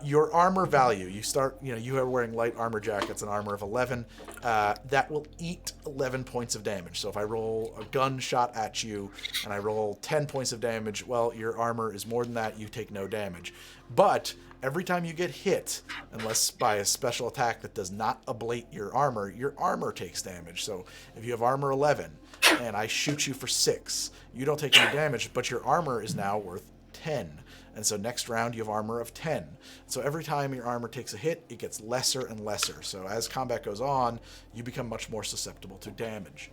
your armor value, you are wearing light armor jackets, an armor of 11, that will eat 11 points of damage. So if I roll a gun shot at you and I roll 10 points of damage, well, your armor is more than that, you take no damage. But every time you get hit, unless by a special attack that does not ablate your armor takes damage. So if you have armor 11 and I shoot you for 6, you don't take any damage, but your armor is now worth 10. And so next round you have armor of 10. So every time your armor takes a hit, it gets lesser and lesser. So as combat goes on, you become much more susceptible to damage.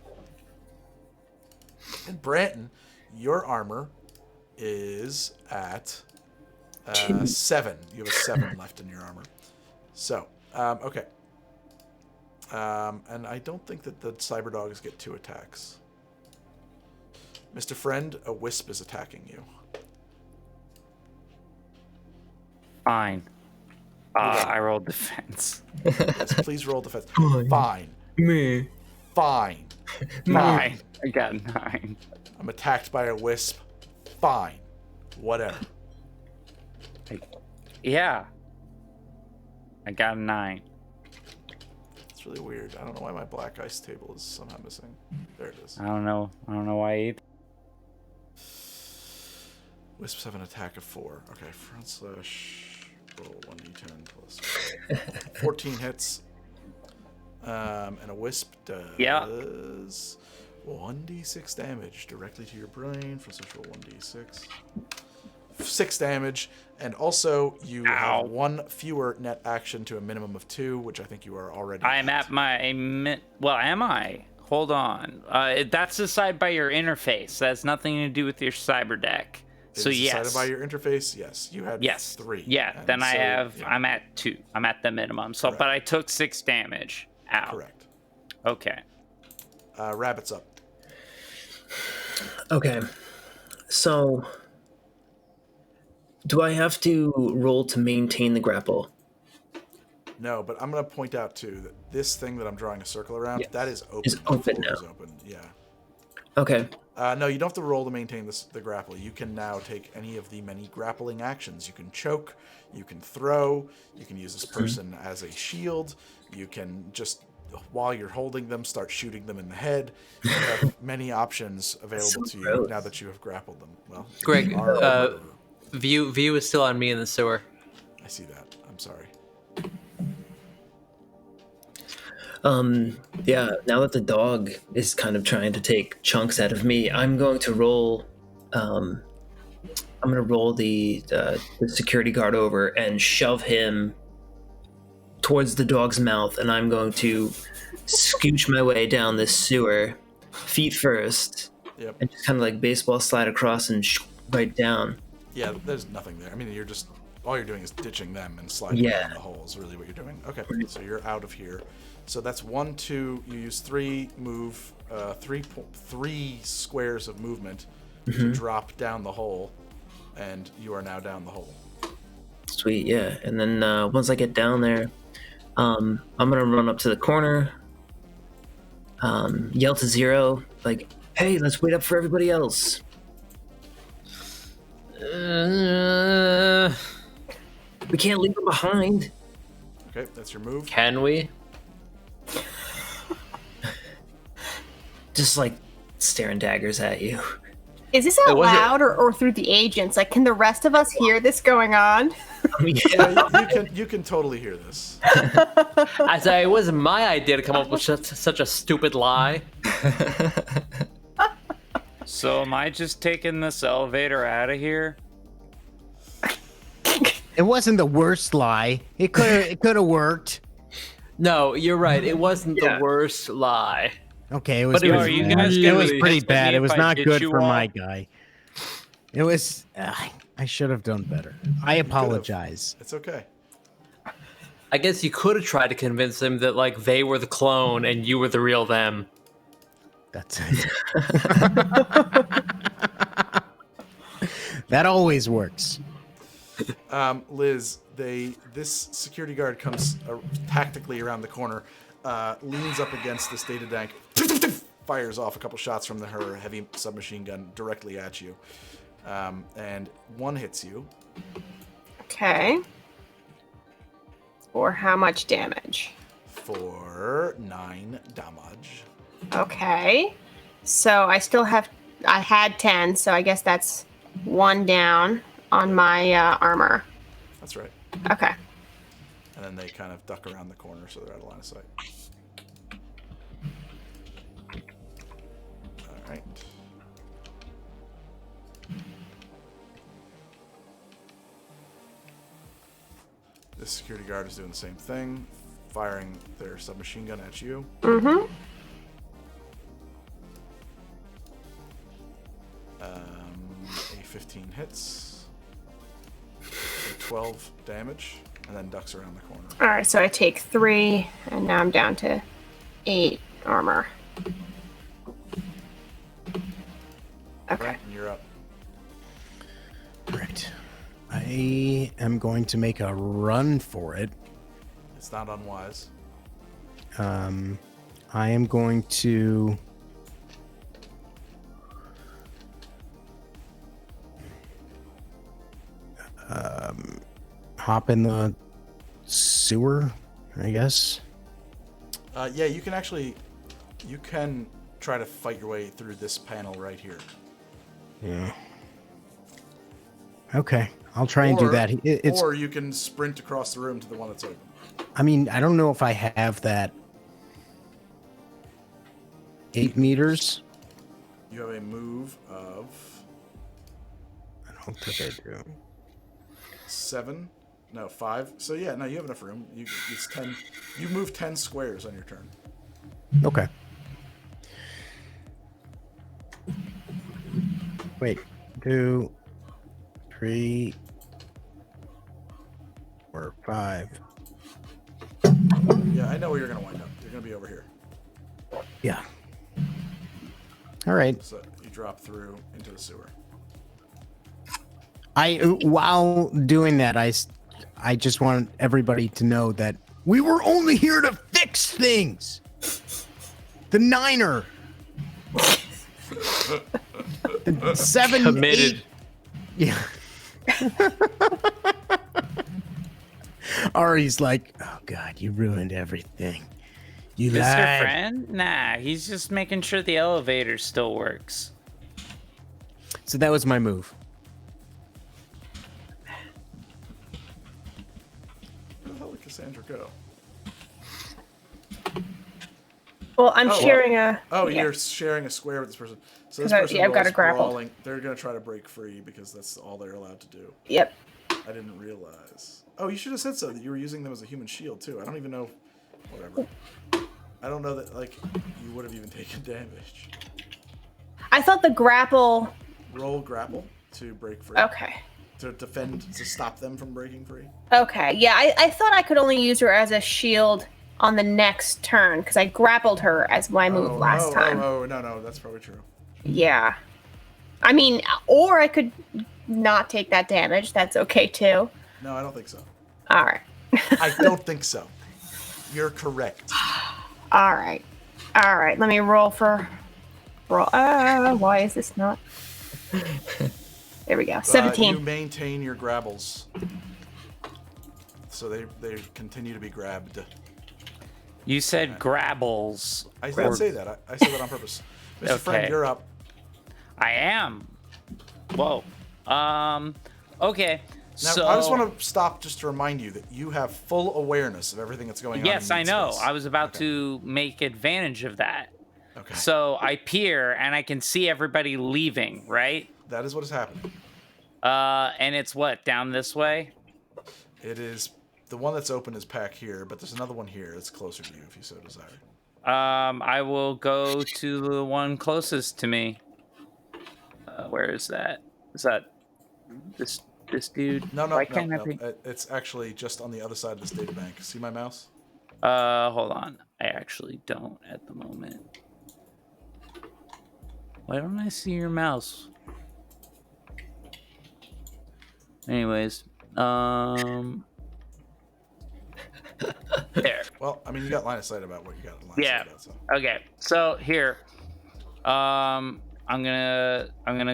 And Branton, your armor is at 7. You have a 7 left in your armor. So, okay. And I don't think that the cyber dogs get 2 attacks. Mr. Friend, a wisp is attacking you. Fine. I rolled defense. Yes, please roll defense. Fine. Me. Fine. 9. I got 9. I'm attacked by a wisp. Fine. Whatever. Yeah. I got a 9. It's really weird. I don't know why my black ice table is somehow missing. There it is. I don't know why either. Wisps have an attack of 4. Okay, front slash roll 1d10 plus 14 hits. And a wisp does 1d6 damage directly to your brain. Front slash roll 1d6. 6 damage, and also you have 1 fewer net action to a minimum of 2, which I think you are already. I'm at my well, am I? Hold on. That's decided by your interface. That has nothing to do with your cyber deck. So It is yes. decided by your interface. Yes, you had 3. Yeah. And Then I so, have. yeah, I'm at 2. I'm at the minimum. So, Correct. but I took 6 damage. Ow. correct. Okay. Rabbit's up. Okay. So, do I have to roll to maintain the grapple? No, but I'm going to point out too that this thing that I'm drawing a circle around, Yes. that is open. Is open Fully now. is open. Yeah. Okay. No, you don't have to roll to maintain the grapple. You can now take any of the many grappling actions. You can choke, you can throw, you can use this person as a shield, you can just, while you're holding them, start shooting them in the head. You have many options available to you gross. now that you have grappled them. Well, Greg, you are a murderer. View is still on me in the sewer. I see that. I'm sorry. Yeah, now that the dog is kind of trying to take chunks out of me, I'm going to roll I'm gonna roll the security guard over and shove him towards the dog's mouth, and I'm going to scooch my way down this sewer, feet first, Yep. and just kind of like baseball slide across and right down. Yeah, there's nothing there. I mean, all you're doing is ditching them and sliding Yeah. down the hole is really what you're doing. Okay, so you're out of here. So that's 1, 2. You use 3 move, 3 squares of movement to drop down the hole, and you are now down the hole. Sweet, yeah. And then once I get down there, I'm gonna run up to the corner, yell to Zero, like, "Hey, let's wait up for everybody else." We can't leave them behind. Okay, that's your move. Can we? Just like staring daggers at you. Is this out was it- loud or through the agents? Like, can the rest of us hear this going on? Yeah, you can totally hear this. I say it wasn't my idea to come up with such a stupid lie. So am I just taking this elevator out of here? It wasn't the worst lie. It could have worked. No, you're right. It wasn't the worst lie. Okay, it was. But it was pretty you bad. guys It was really pretty pissed with bad. me It was if I not did good you for all. my guy. It was. I should have done better. I apologize. It's okay. I guess you could have tried to convince them that like they were the clone and you were the real them. That's it. That always works. Liz, this security guard comes tactically around the corner, leans up against this data tank, fires off a couple shots from her heavy submachine gun directly at you, and one hits you. Okay. Or how much damage? For 9 damage. Okay. So I had 10, so I guess that's 1 down on my armor. That's right. Okay. And then they kind of duck around the corner so they're out of line of sight. All right. This security guard is doing the same thing, firing their submachine gun at you. Mm-hmm. A 15 hits, a 12 damage, and then ducks around the corner. All right, so I take 3, and now I'm down to 8 armor. Okay. Right, and you're up. Right. I am going to make a run for it. It's not unwise. I am going to. Hop in the sewer, I guess. Yeah, you can try to fight your way through this panel right here. Yeah. Okay, I'll try and do that. It's. Or you can sprint across the room to the one that's open. I mean, I don't know if I have that. 8 meters. You have a move of I don't think I do. 7. No, 5. So yeah, no, you have enough room. It's 10. You move 10 squares on your turn. Okay. Wait, 2, 3, 4, 5. Yeah, I know where you're gonna wind up. You're gonna be over here. Yeah. All right. So you drop through into the sewer. While doing that, I just want everybody to know that we were only here to fix things. The 9er. The 7, Committed. 8. Yeah. Ari's like, oh God, you ruined everything. You Mr. lied. Friend? Nah, he's just making sure the elevator still works. So that was my move. Where the hell did Cassandra go? Well, I'm Oh, sharing a. Oh, yeah. you're sharing a square with this person. So this 'Cause person I've got rolls a grapple. brawling. They're gonna try to break free because that's all they're allowed to do. Yep. I didn't realize. Oh, you should have said so that you were using them as a human shield too. I don't even know. Whatever. I don't know that like you would have even taken damage. I thought the grapple. Roll grapple to break free. Okay. To defend, to stop them from breaking free. Okay. Yeah, I thought I could only use her as a shield on the next turn because I grappled her as my move last time. Oh, no, that's probably true. Yeah. I mean, or I could not take that damage. That's okay too. No, I don't think so. All right. I don't think so. You're correct. All right. All right. Let me roll for. Roll. Why is this not? There we go. 17. You maintain your grabbles. So they continue to be grabbed. You said grabbles. I didn't say that. I said that on purpose. Mr. Friend, Okay. you're up. I am. Whoa. Okay. Now, So I just want to stop just to remind you that you have full awareness of everything that's going on. yes, in I know. space. I was about Okay. to make advantage of that. Okay. So I peer and I can see everybody leaving, right? That is what has happened. And it's what, down this way? It is the one that's open is back here, but there's another one here that's closer to you if you so desire. I will go to the one closest to me. Where is that? Is that this dude? No, Why can't I be? It's actually just on the other side of this data bank. See my mouse? Hold on. I actually don't at the moment. Why don't I see your mouse? Anyways, there. Well, I mean, you got line of sight about what you got line Yeah. of sight about. So. Okay. So here, I'm gonna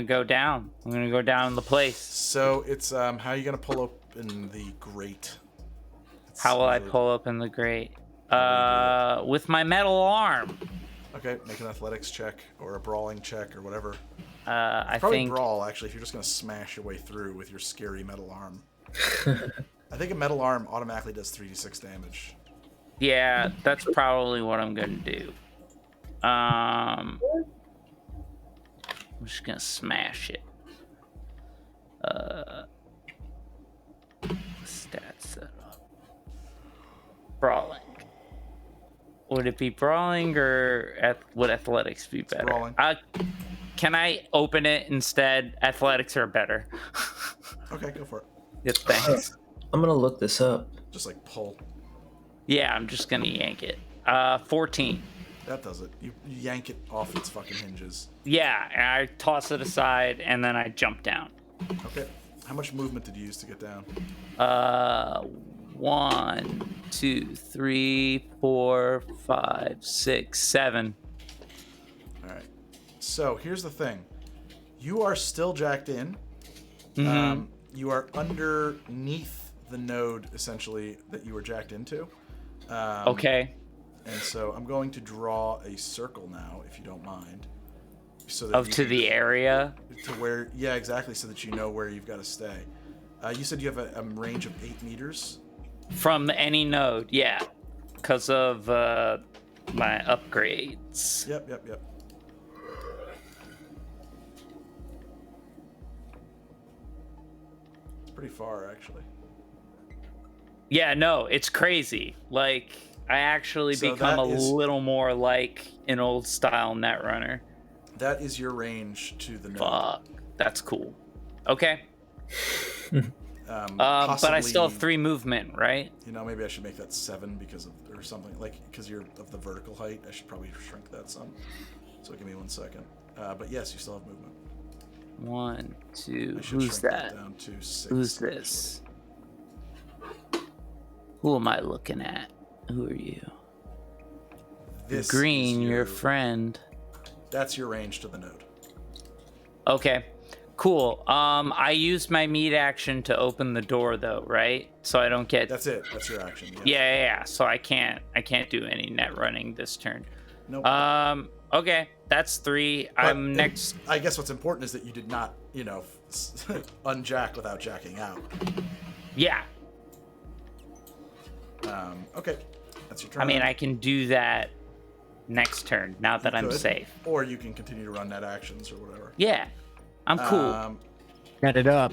go down. I'm gonna go down the place. So it's how are you gonna pull open the grate? How will I pull open the grate? With my metal arm. Okay, make an athletics check or a brawling check or whatever. I Probably think. brawl actually if you're just gonna smash your way through with your scary metal arm. I think a metal arm automatically does 3d6 damage. Yeah, that's probably what I'm gonna do. I'm just gonna smash it. Stats set up. Brawling. Would it be brawling or would athletics be better? Brawling. Can I open it instead? Athletics are better. Okay, go for it. Yes, thanks. I'm gonna look this up. Just like pull. Yeah, I'm just gonna yank it. 14. That does it. You yank it off its fucking hinges. Yeah, and I toss it aside and then I jump down. Okay. How much movement did you use to get down? 1, 2, 3, 4, 5, 6, 7. All right. So here's the thing. You are still jacked in. Mm-hmm. You are underneath the node, essentially, that you were jacked into. Okay. And so I'm going to draw a circle now, if you don't mind. So that you To can- the area. To where, yeah, exactly, so that you know where you've got to stay. You said you have a range of 8 meters. From any node, yeah. Because of my upgrades. Yep. It's pretty far, actually. Yeah, no, it's crazy. Like, I actually So become that a is- little more like an old style Netrunner. That is your range to the node. Fuck, that's cool. Okay. But I Possibly, still have 3 movement, right? You know, maybe I should make that 7 because of, or something, like, because you're of the vertical height. I should probably shrink that some. So give me 1 second. But yes, you still have movement. 1, 2. I should Who's shrink that? down to 6. Who's this? Who am I looking at? Who are you? This Green, is your friend. That's your range to the node. Okay, cool. I used my meat action to open the door, though, right? So I don't get. That's it. That's your action. Yeah. So I can't do any net running this turn. Nope. Okay, that's 3. But I'm next. I guess what's important is that you did not, unjack without jacking out. Yeah. Okay, that's your turn. I mean, I can do that next turn. Now that I'm Good. safe. Or you can continue to run net actions or whatever. Yeah, I'm cool. Net it up.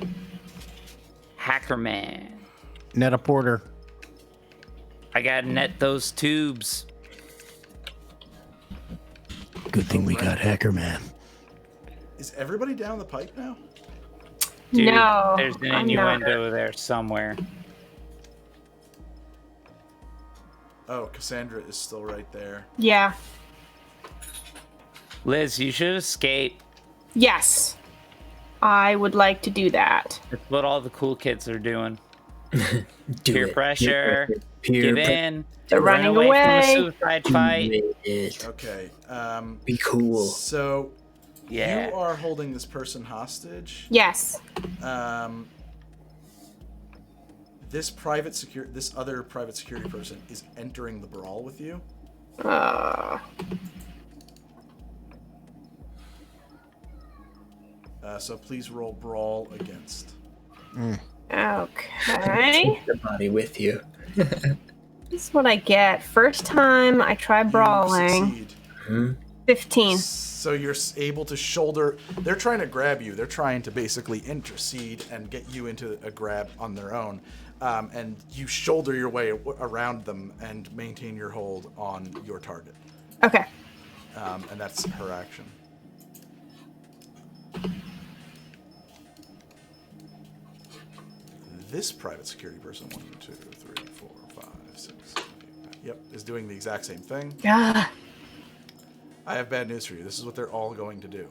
Hacker man. Net a porter. I gotta net those tubes. Good thing we got Hacker Man. Is everybody down the pipe now? Dude, No, there's an I'm innuendo there somewhere. Oh, Cassandra is still right there. Yeah. Liz, you should escape. Yes. I would like to do that. That's what all the cool kids are doing. Do Peer it. pressure. Peer Give pressure. in. They're Run running away from a away. suicide Do fight. it. Okay. Be cool. So Yeah. you are holding this person hostage. Yes. This other private security person is entering the brawl with you. So please roll brawl against. Okay. Take the body with you. This is what I get. First time I try You brawling. succeed. 15. So you're able to shoulder. They're trying to grab you. They're trying to basically intercede and get you into a grab on their own. And you shoulder your way around them and maintain your hold on your target. Okay. And that's her action. This private security person, 1, 2, 3, 4, 5, 6, 7, 8, 9, yep, is doing the exact same thing. Ah. I have bad news for you. This is what they're all going to do.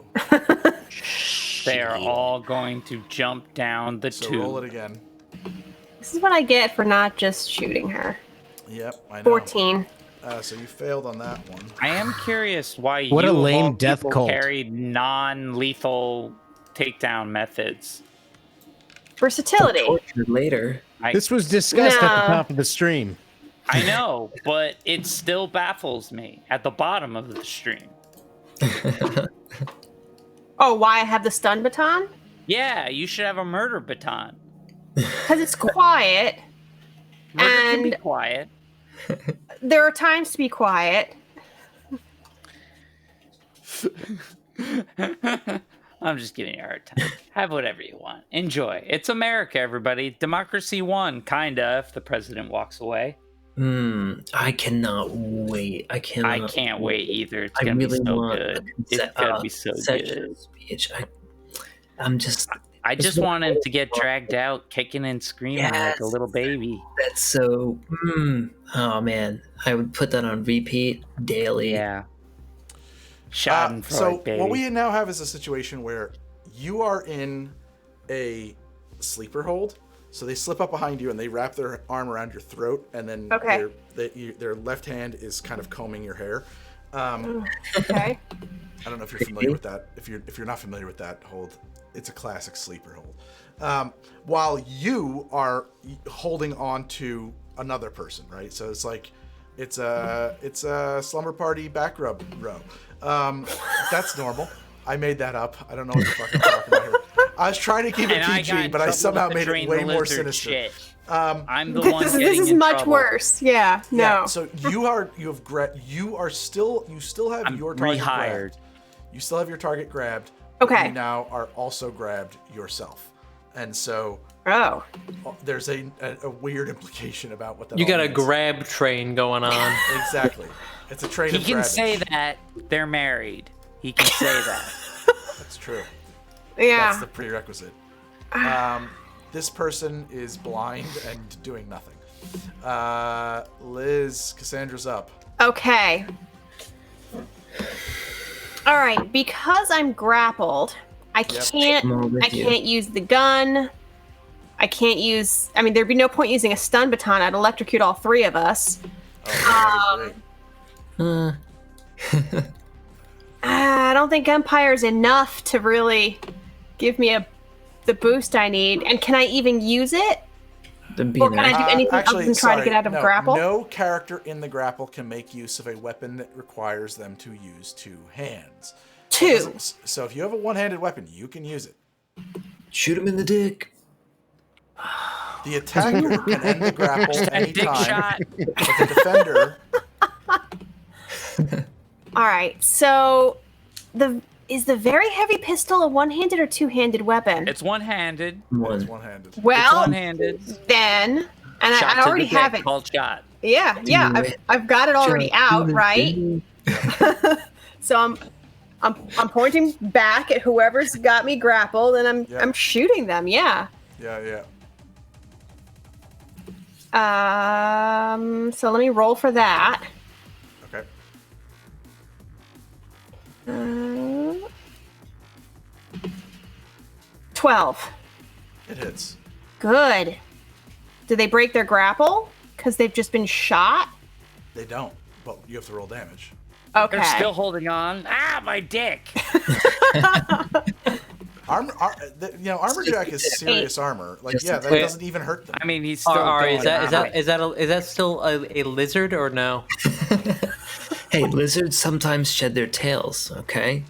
They are all going to jump down the So tube. roll it again. This is what I get for not just shooting her. Yep, I know. 14. So you failed on that one. I am curious why What you a of lame all death people cult. carried non-lethal takedown methods. Versatility. Tortured later. This was discussed at the No. top of the stream. I know, but it still baffles me at the bottom of the stream. Oh, why I have the stun baton? Yeah, you should have a murder baton. Because it's quiet. Murder can be And- quiet. There are times to be quiet. I'm just giving you a hard time. Have whatever you want. Enjoy. It's America, everybody. Democracy won, kinda, if the president walks away. I cannot wait. I can't wait either. It's I gonna really be so want good. a It's gonna be so concession good. speech. I'm just. I This just is want him to get dragged out, kicking and screaming like Yes. a little baby. That's so. Oh man, I would put that on repeat daily. Yeah. Schadenfreude, So baby. what we now have is a situation where you are in a sleeper hold. So they slip up behind you and they wrap their arm around your throat, and then Okay. their left hand is kind of combing your hair. Okay. I don't know if you're familiar with that. If you're not familiar with that hold, it's a classic sleeper hold. While you are holding on to another person, right? So it's like it's a slumber party back rub row. That's normal. I made that up. I don't know what the fuck I'm talking about here. I was trying to keep it And I got PG, in but I trouble somehow with the made it Drain way the more Lizard sinister. shit. I'm the one This getting is in much trouble. worse. Yeah. No. Yeah, so you still have I'm your target rehired. grabbed. You still have your target grabbed. Okay. You now are also grabbed yourself. And so Oh. there's a weird implication about what that You all got a means. grab train going on. Exactly. It's a train He of can grabbage. say that they're married. He can say that. That's true. Yeah. That's the prerequisite. This person is blind and doing nothing. Liz, Cassandra's up. Okay. All right. Because I'm grappled, I can't. I'm all with I you. can't use the gun. I can't use. I mean, there'd be no point using a stun baton. I'd electrocute all three of us. Oh, that'd be great. I don't think Empire's enough to really give me the boost I need. And can I even use it? Or can I do anything other than try to get out of grapple? No character in the grapple can make use of a weapon that requires them to use two hands. Two. So if you have a one-handed weapon, you can use it. Shoot him in the dick. The attacker can end the grapple Dick anytime, shot. but the defender All right. So, is the very heavy pistol a one-handed or two-handed weapon? It's one-handed. It's One. one-handed. It's Well, one-handed. then, and Shot I to already the dick, have it. Called shot. Yeah. I've got it already out, right? So I'm pointing back at whoever's got me grappled, and I'm shooting them. Yeah. Yeah. So let me roll for that. Okay. 12. It hits. Good. Do they break their grapple? Because they've just been shot? They don't. But you have to roll damage. Okay. They're still holding on. Ah, my dick. Armorjack is serious armor. Like, Just yeah, a that quick- doesn't even hurt them. I mean, he's still. Ari, going on. is that still a lizard or no? Hey, lizards sometimes shed their tails, okay?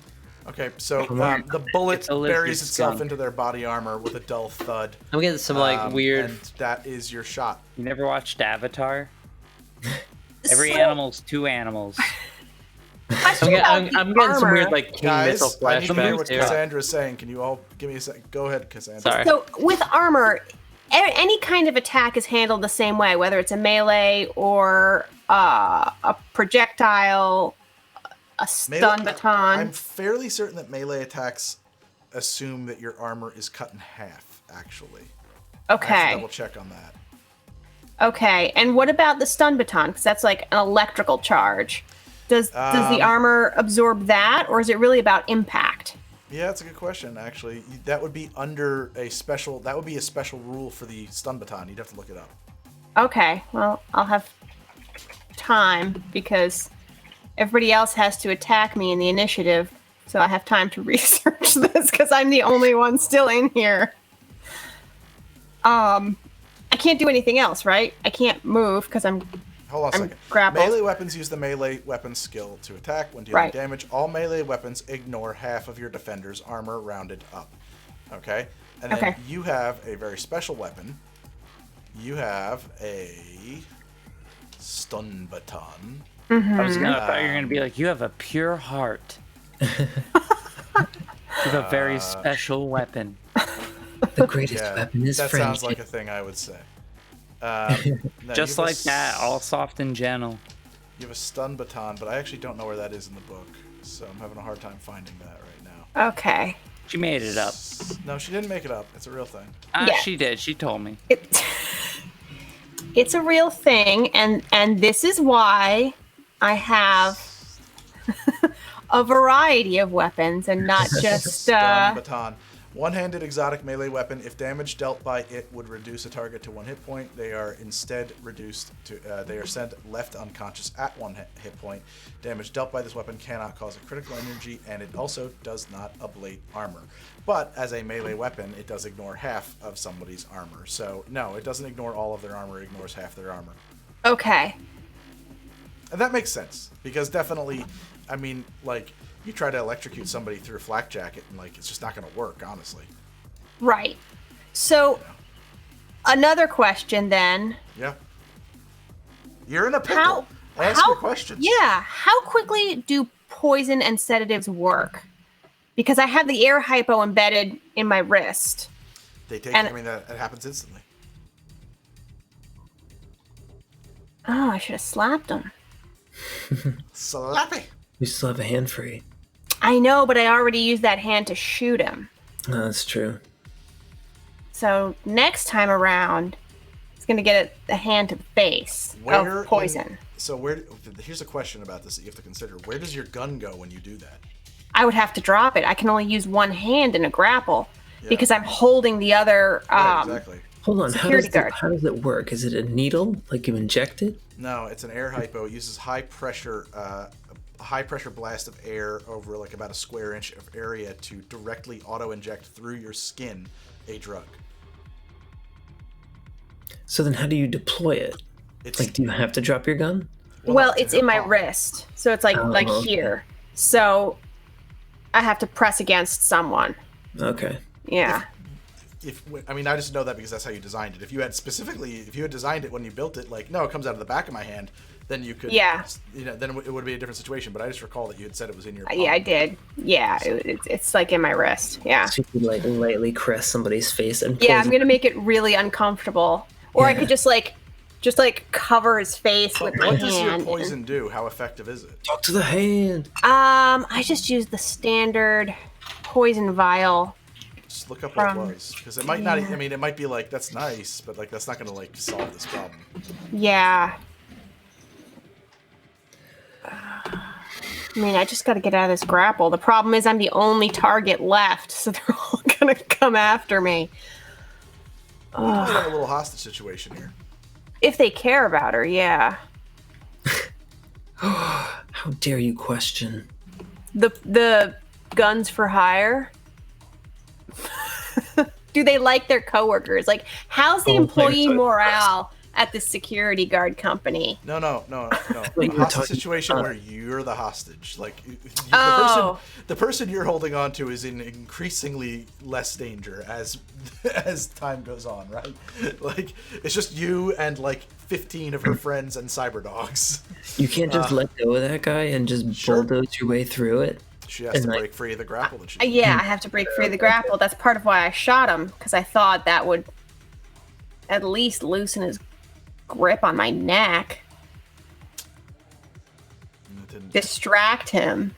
Okay, so the bullet It's a lizard buries itself skunk. into their body armor with a dull thud. I'm getting some weird. And that is your shot. You never watched Avatar? Every So- animal's two animals. Question about the I'm getting some armor. weird like King Missile Guys, I need to hear flashbacks what here. Cassandra's saying. Can you all give me a second? Go ahead, Cassandra. Sorry. So with armor, any kind of attack is handled the same way, whether it's a melee or a projectile, a stun baton. I'm fairly certain that melee attacks assume that your armor is cut in half, actually. I have to Okay. double check on that. Okay. And what about the stun baton? Because that's like an electrical charge. Does the armor absorb that, or is it really about impact? Yeah, that's a good question, actually. That would be under a special... That would be a special rule for the stun baton. You'd have to look it up. Okay. Well, I'll have time because everybody else has to attack me in the initiative, so I have time to research this because I'm the only one still in here. I can't do anything else, right? I can't move because I'm Hold on a I'm second. grappled. Melee weapons use the melee weapon skill to attack. When dealing Right. damage, all melee weapons ignore half of your defender's armor rounded up. Okay? And then Okay. you have a very special weapon. You have a stun baton. I thought you were gonna be like, you have a pure heart. You have a very special weapon. The greatest Yeah, weapon is that friendship. sounds like a thing I would say. No, Just you have like that, all soft and gentle. You have a stun baton, but I actually don't know where that is in the book, so I'm having a hard time finding that right now. okay. She made it up. No, she didn't make it up. It's a real thing. Yeah. She did. She told me. It's a real thing, and this is why I have a variety of weapons and not just Stun baton. One-handed exotic melee weapon. If damage dealt by it would reduce a target to 1 hit point, they are instead reduced to. They are sent left unconscious at 1 hit point. Damage dealt by this weapon cannot cause a critical energy, and it also does not ablate armor. But as a melee weapon, it does ignore half of somebody's armor. So no, it doesn't ignore all of their armor. It ignores half their armor. Okay. And that makes sense because definitely, I mean, like. You try to electrocute somebody through a flak jacket, and like it's just not going to work, honestly. Right. So, another question then. Yeah. You're in a pickle. Ask your questions. Yeah. How quickly do poison and sedatives work? Because I have the air hypo embedded in my wrist. They take. And- I mean, that happens instantly. Oh, I should have slapped him. Slappy. We still have a hand free. I know, but I already used that hand to shoot him. No, that's true. So next time around, it's going to get a hand to the face of poison. Here's a question about this that you have to consider. Where does your gun go when you do that? I would have to drop it. I can only use one hand in a grapple because I'm holding the other. Right, exactly. Hold on, Security guard. how does it work? Is it a needle, like you inject it? No, it's an air hypo. It uses high pressure blast of air over like about a square inch of area to directly auto inject through your skin a drug. So then how do you deploy it? It's Like, do you have to drop your gun? Well, it's in my wrist, so it's like okay. here. So I have to press against someone. Okay. Yeah. I mean, I just know that because that's how you designed it. If you had designed it when you built it, like, no, it comes out of the back of my hand, then you could, then it would be a different situation. But I just recall that you had said it was in your palm. Yeah, I did. Yeah, it's like in my wrist. Yeah. So you could like lightly caress somebody's face and I'm gonna make it really uncomfortable, or I could just cover his face with my hand. What does your poison do? How effective is it? talk to the hand. I just used the standard poison vial. Just look up what it was, because it might not. I mean, it might be like that's nice, but like that's not gonna like solve this problem. Yeah. I mean, I just got to get out of this grapple. The problem is I'm the only target left, so they're all gonna come after me. We have a little hostage situation here. If they care about her, yeah. How dare you question? The guns for hire. Do they like their coworkers? Like, how's the employee morale at the security guard company? No. Like A hostage situation where you're the hostage. Like, the person you're holding on to is in increasingly less danger as time goes on, right? Like, it's just you and like 15 of her friends and cyber dogs. You can't just let go of that guy and just bulldoze your way through it. She has to break free of the grapple that she. Yeah, I have to break free of the grapple. That's part of why I shot him, because I thought that would at least loosen his grip on my neck. Distract him,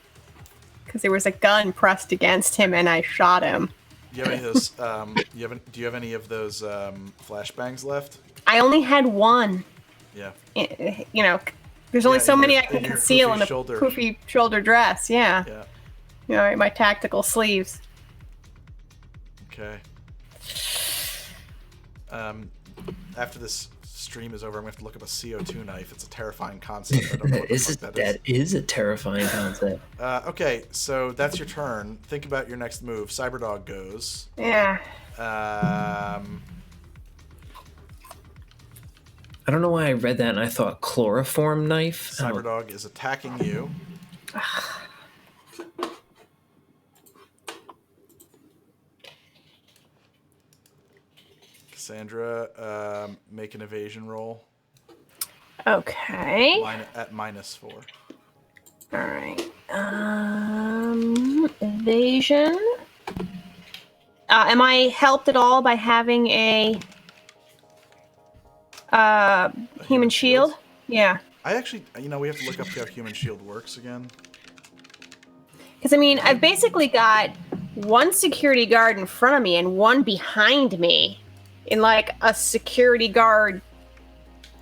because there was a gun pressed against him and I shot him. Do you have any of those? Do you have any of those flashbangs left? I only had one. Yeah. You know, there's only so many I can conceal in a poofy shoulder dress. Yeah. Yeah. You know, my tactical sleeves. Okay. After this stream is over, I'm going to have to look up a CO2 knife. It's a terrifying concept. I don't know what the fuck that is. Is a terrifying concept. Okay, so that's your turn. Think about your next move. Cyberdog goes. Yeah. I don't know why I read that and I thought chloroform knife. Cyberdog is attacking you. Cassandra, make an evasion roll. Okay. At -4. All right. Evasion. Am I helped at all by having a human shield? Yeah. I actually, we have to look up how human shield works again. Because, I mean, I've basically got one security guard in front of me and one behind me in, like, a security guard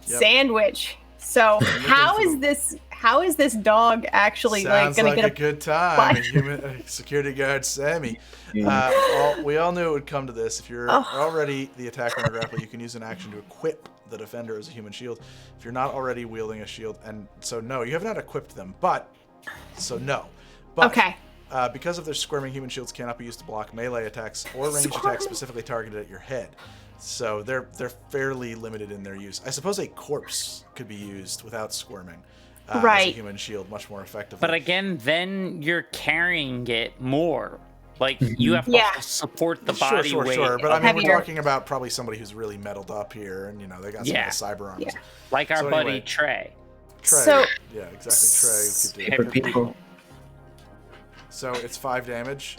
sandwich. So how is this dog actually Sounds going to like get a good time? Security guard Sammy. We all knew it would come to this. If you're already the attacker on a grapple, you can use an action to equip the defender as a human shield. If you're not already wielding a shield, and so no, you have not equipped them. But okay. Because of their squirming, human shields cannot be used to block melee attacks or ranged attacks specifically targeted at your head. So they're fairly limited in their use. I suppose a corpse could be used without squirming as a human shield much more effectively. But again, then you're carrying it more. Like, you have to support the body weight. Sure. But I mean, we're talking about probably somebody who's really metaled up here, and they got some of the cyber arms. Yeah. Like our buddy Trey. Trey. Yeah, exactly. Trey could do it. So it's 5 damage.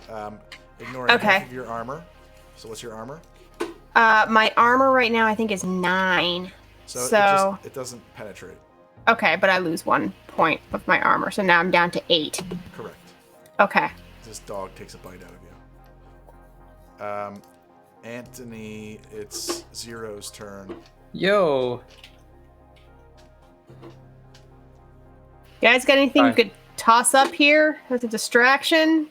Ignoring half of your armor. So what's your armor? My armor right now I think is 9. So it doesn't penetrate. Okay, but I lose 1 point of my armor, so now I'm down to 8. Correct. Okay. This dog takes a bite out of you. Anthony, it's Zero's turn. Yo. You guys got anything you could toss up here as a distraction?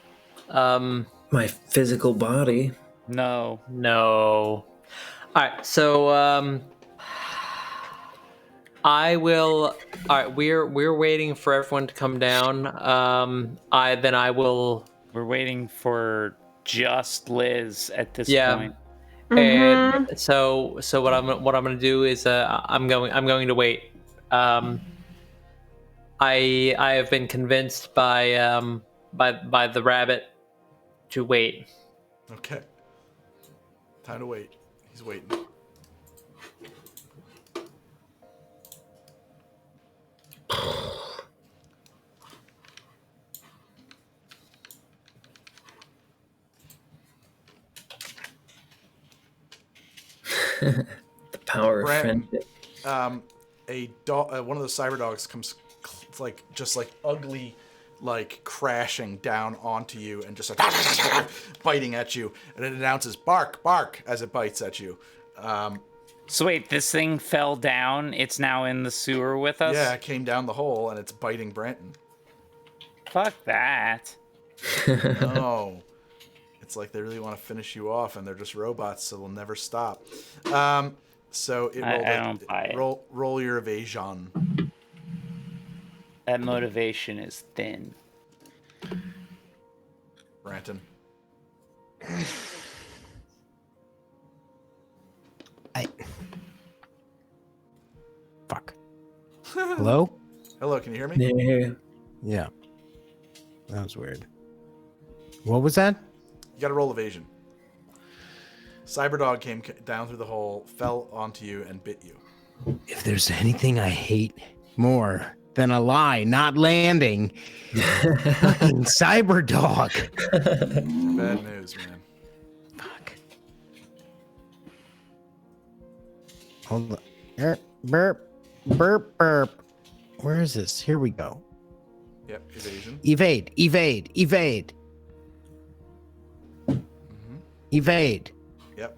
My physical body. No. All right, so I will. All right, we're waiting for everyone to come down. I will. We're waiting for just Liz at this point. And so what I'm gonna do is I'm going to wait. I have been convinced by the rabbit to wait. Okay. Time to wait. He's waiting. The power of Brandon, friendship. one of the cyber dogs comes just ugly, crashing down onto you and just biting at you, and it announces bark, bark as it bites at you. So wait, this thing fell down. It's now in the sewer with us? Yeah, it came down the hole and it's biting Branton. Fuck that. No. It's like they really want to finish you off, and they're just robots, so they'll never stop. So it rolled. I don't buy it. Roll your evasion. That motivation is thin. Branton. Fuck. Hello? Hello, can you hear me? Yeah. Yeah. That was weird. What was that? You got to roll evasion. Cyberdog came down through the hole, fell onto you, and bit you. If there's anything I hate more than a lie not landing, fucking Cyberdog. Bad news, man. Fuck. Hold on. Burp, burp, burp. Where is this? Here we go. Yep, evasion. Evade, evade, evade. Evade. Yep.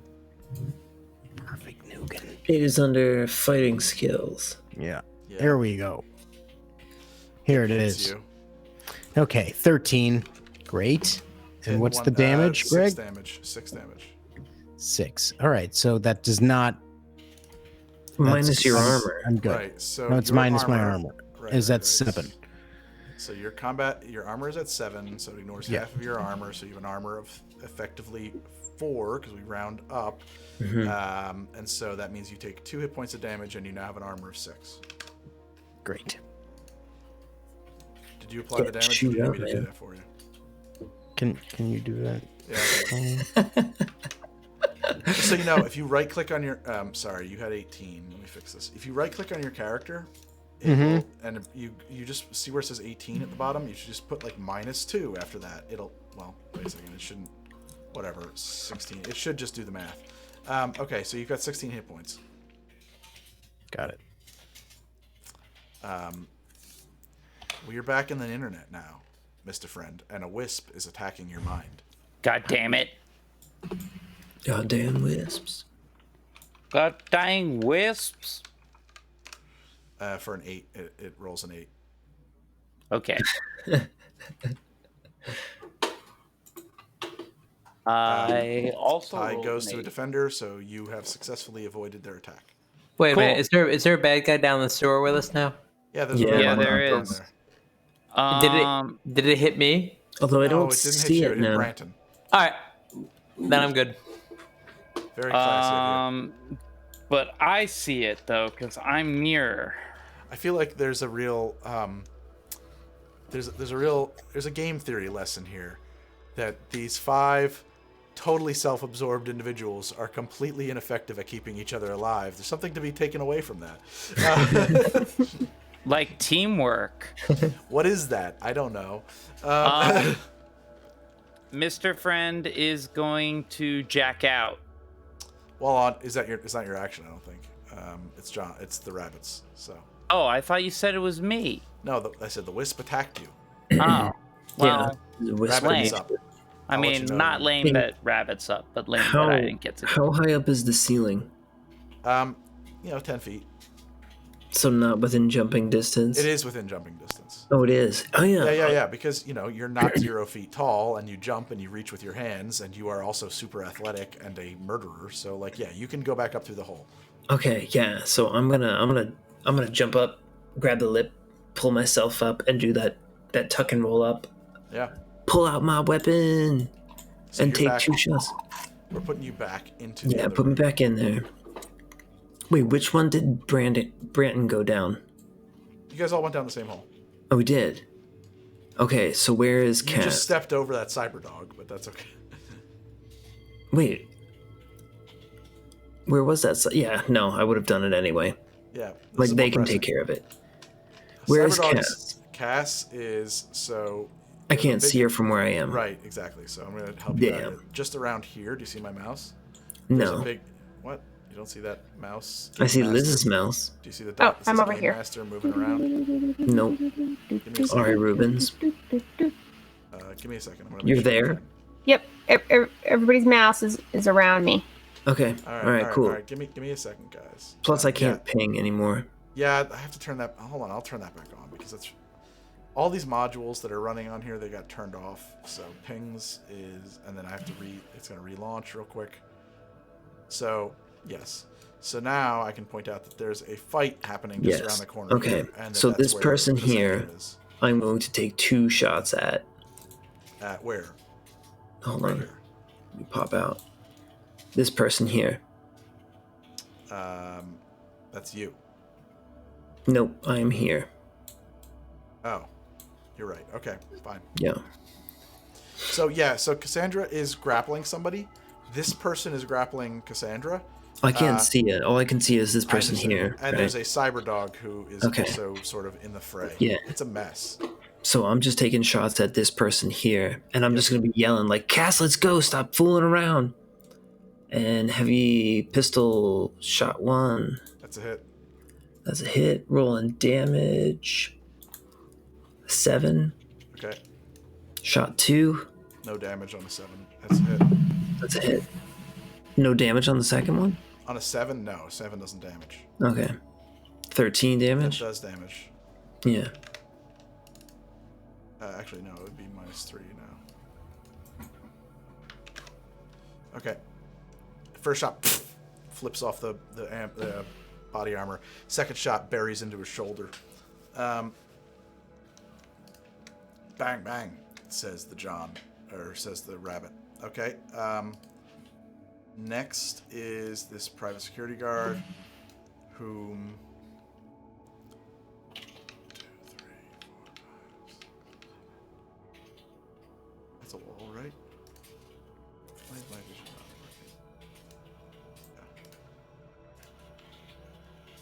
Perfect Nugan. It is under fighting skills. Yeah. Yeah. There we go. Here it Hits is. you. Okay, 13. Great. And Hit what's one- the damage, 6 Greg? damage. 6 damage. 6. All right, so that does not. Minus your I'm- armor. I'm good. Right, so No, it's your minus my armor. Right, Is right, that right. 7? So your armor is at 7, so it ignores Yeah. half of your armor, so you have an armor of effectively 4, because we round up. Mm-hmm. And so that means you take 2 hit points of damage, and you now have an armor of 6. Great. Did you apply Yeah, the damage? Or shoot do you up, need me to do man. that for you? Can you do that? Yeah. Just so you know, if you right-click on your... sorry, you had 18. Let me fix this. If you right-click on your character, it will, and you just see where it says 18 at the bottom, you should just put, -2 after that. It'll... Well, wait a second. It shouldn't... Whatever. 16. It should just do the math. Okay, so you've got 16 hit points. Got it. We're back in the internet now, Mr. Friend, and a wisp is attacking your mind. God damn it. Goddamn wisps. God dang wisps. For an 8, it rolls an 8. Okay. I also Tie rolled goes an to a 8. defender, so you have successfully avoided their attack. Wait a Cool. minute. Is there a bad guy down the sewer with us now? Yeah, there's Yeah, a yeah, one there down is. there. Did it hit me? Although I No, don't it didn't hit see you. it It hit now. Branton. All right. Then I'm good. Very classy of you. But I see it though, because I'm nearer. I feel like there's a real there's a game theory lesson here that these 5 totally self-absorbed individuals are completely ineffective at keeping each other alive. There's something to be taken away from that. Like teamwork. What is that? I don't know. Mr. Friend is going to jack out. Well, it's not your action. I don't think. It's John. It's the rabbits. So Oh, I thought you said it was me. no, I said the wisp attacked you. Oh. Well, The wisp Rabbit lame. is up. I I'll let mean, you know. not lame that rabbit's up, but lame How, that I didn't get to go. how high up is the ceiling? 10 feet. So not within jumping distance? It is within jumping distance. Oh, it is. Oh, yeah. Yeah, because you're not 0 feet tall, and you jump and you reach with your hands, and you are also super athletic and a murderer. So you can go back up through the hole. Okay, yeah. So I'm gonna jump up, grab the lip, pull myself up, and do that tuck and roll up. Yeah. Pull out my weapon So and you're take back- 2 shots. We're putting you back into the Yeah, other put me room. back in there. Wait, which one did Branton go down? You guys all went down the same hole. Oh, we did. Okay, so where is You Cat? just stepped over that cyber dog, but that's okay. Wait. Where was that? Yeah, no, I would have done it anyway. Yeah. Like, they can take care of it. Where is Cass? Cass is, so... I can't see her from where I am. Right, exactly. So I'm going to help you out here. Just around here. Do you see my mouse? There's No. a big... What? You don't see that mouse? I see Liz's mouse. Do you see the Oh, I'm over here. master moving around? Nope. Sorry, Rubens. Give me a second. You're there? Yep. Everybody's mouse is around me. Okay. All right, cool. All right, give me a second, guys. Plus, I can't ping anymore. Yeah, I have to turn that... Hold on, I'll turn that back on because it's... All these modules that are running on here, they got turned off. So pings is... And then I have to it's going to relaunch real quick. So, yes. So now I can point out that there's a fight happening just around the corner. Okay. Here, and so that's this where person Cassandra here, is. I'm going to take 2 shots at. At where? Hold Right on. here. Let me pop out. This person here. That's you. Nope, I am here. Oh, you're right. Okay, fine. Yeah. So Cassandra is grappling somebody. This person is grappling Cassandra. I can't see it. All I can see is this person understand. here. And there's a cyber dog who is also sort of in the fray. Yeah. It's a mess. So I'm just taking shots at this person here, and I'm just going to be yelling like, Cass, let's go, stop fooling around. And heavy pistol shot 1. That's a hit. That's a hit. Rolling damage. 7. Okay. Shot 2. No damage on a 7. That's a hit. That's a hit. No damage on the second one? On a 7, no. 7 doesn't damage. Okay. 13 It damage? does damage. Yeah. Actually, no. It would be -3 now. Okay. First shot flips off the body armor. Second shot buries into his shoulder. Bang, bang, says the rabbit. Okay. Next is this private security guard, whom... 2, 3, 4, 5, 6, 7. That's a wall, right? Why is my vision not working?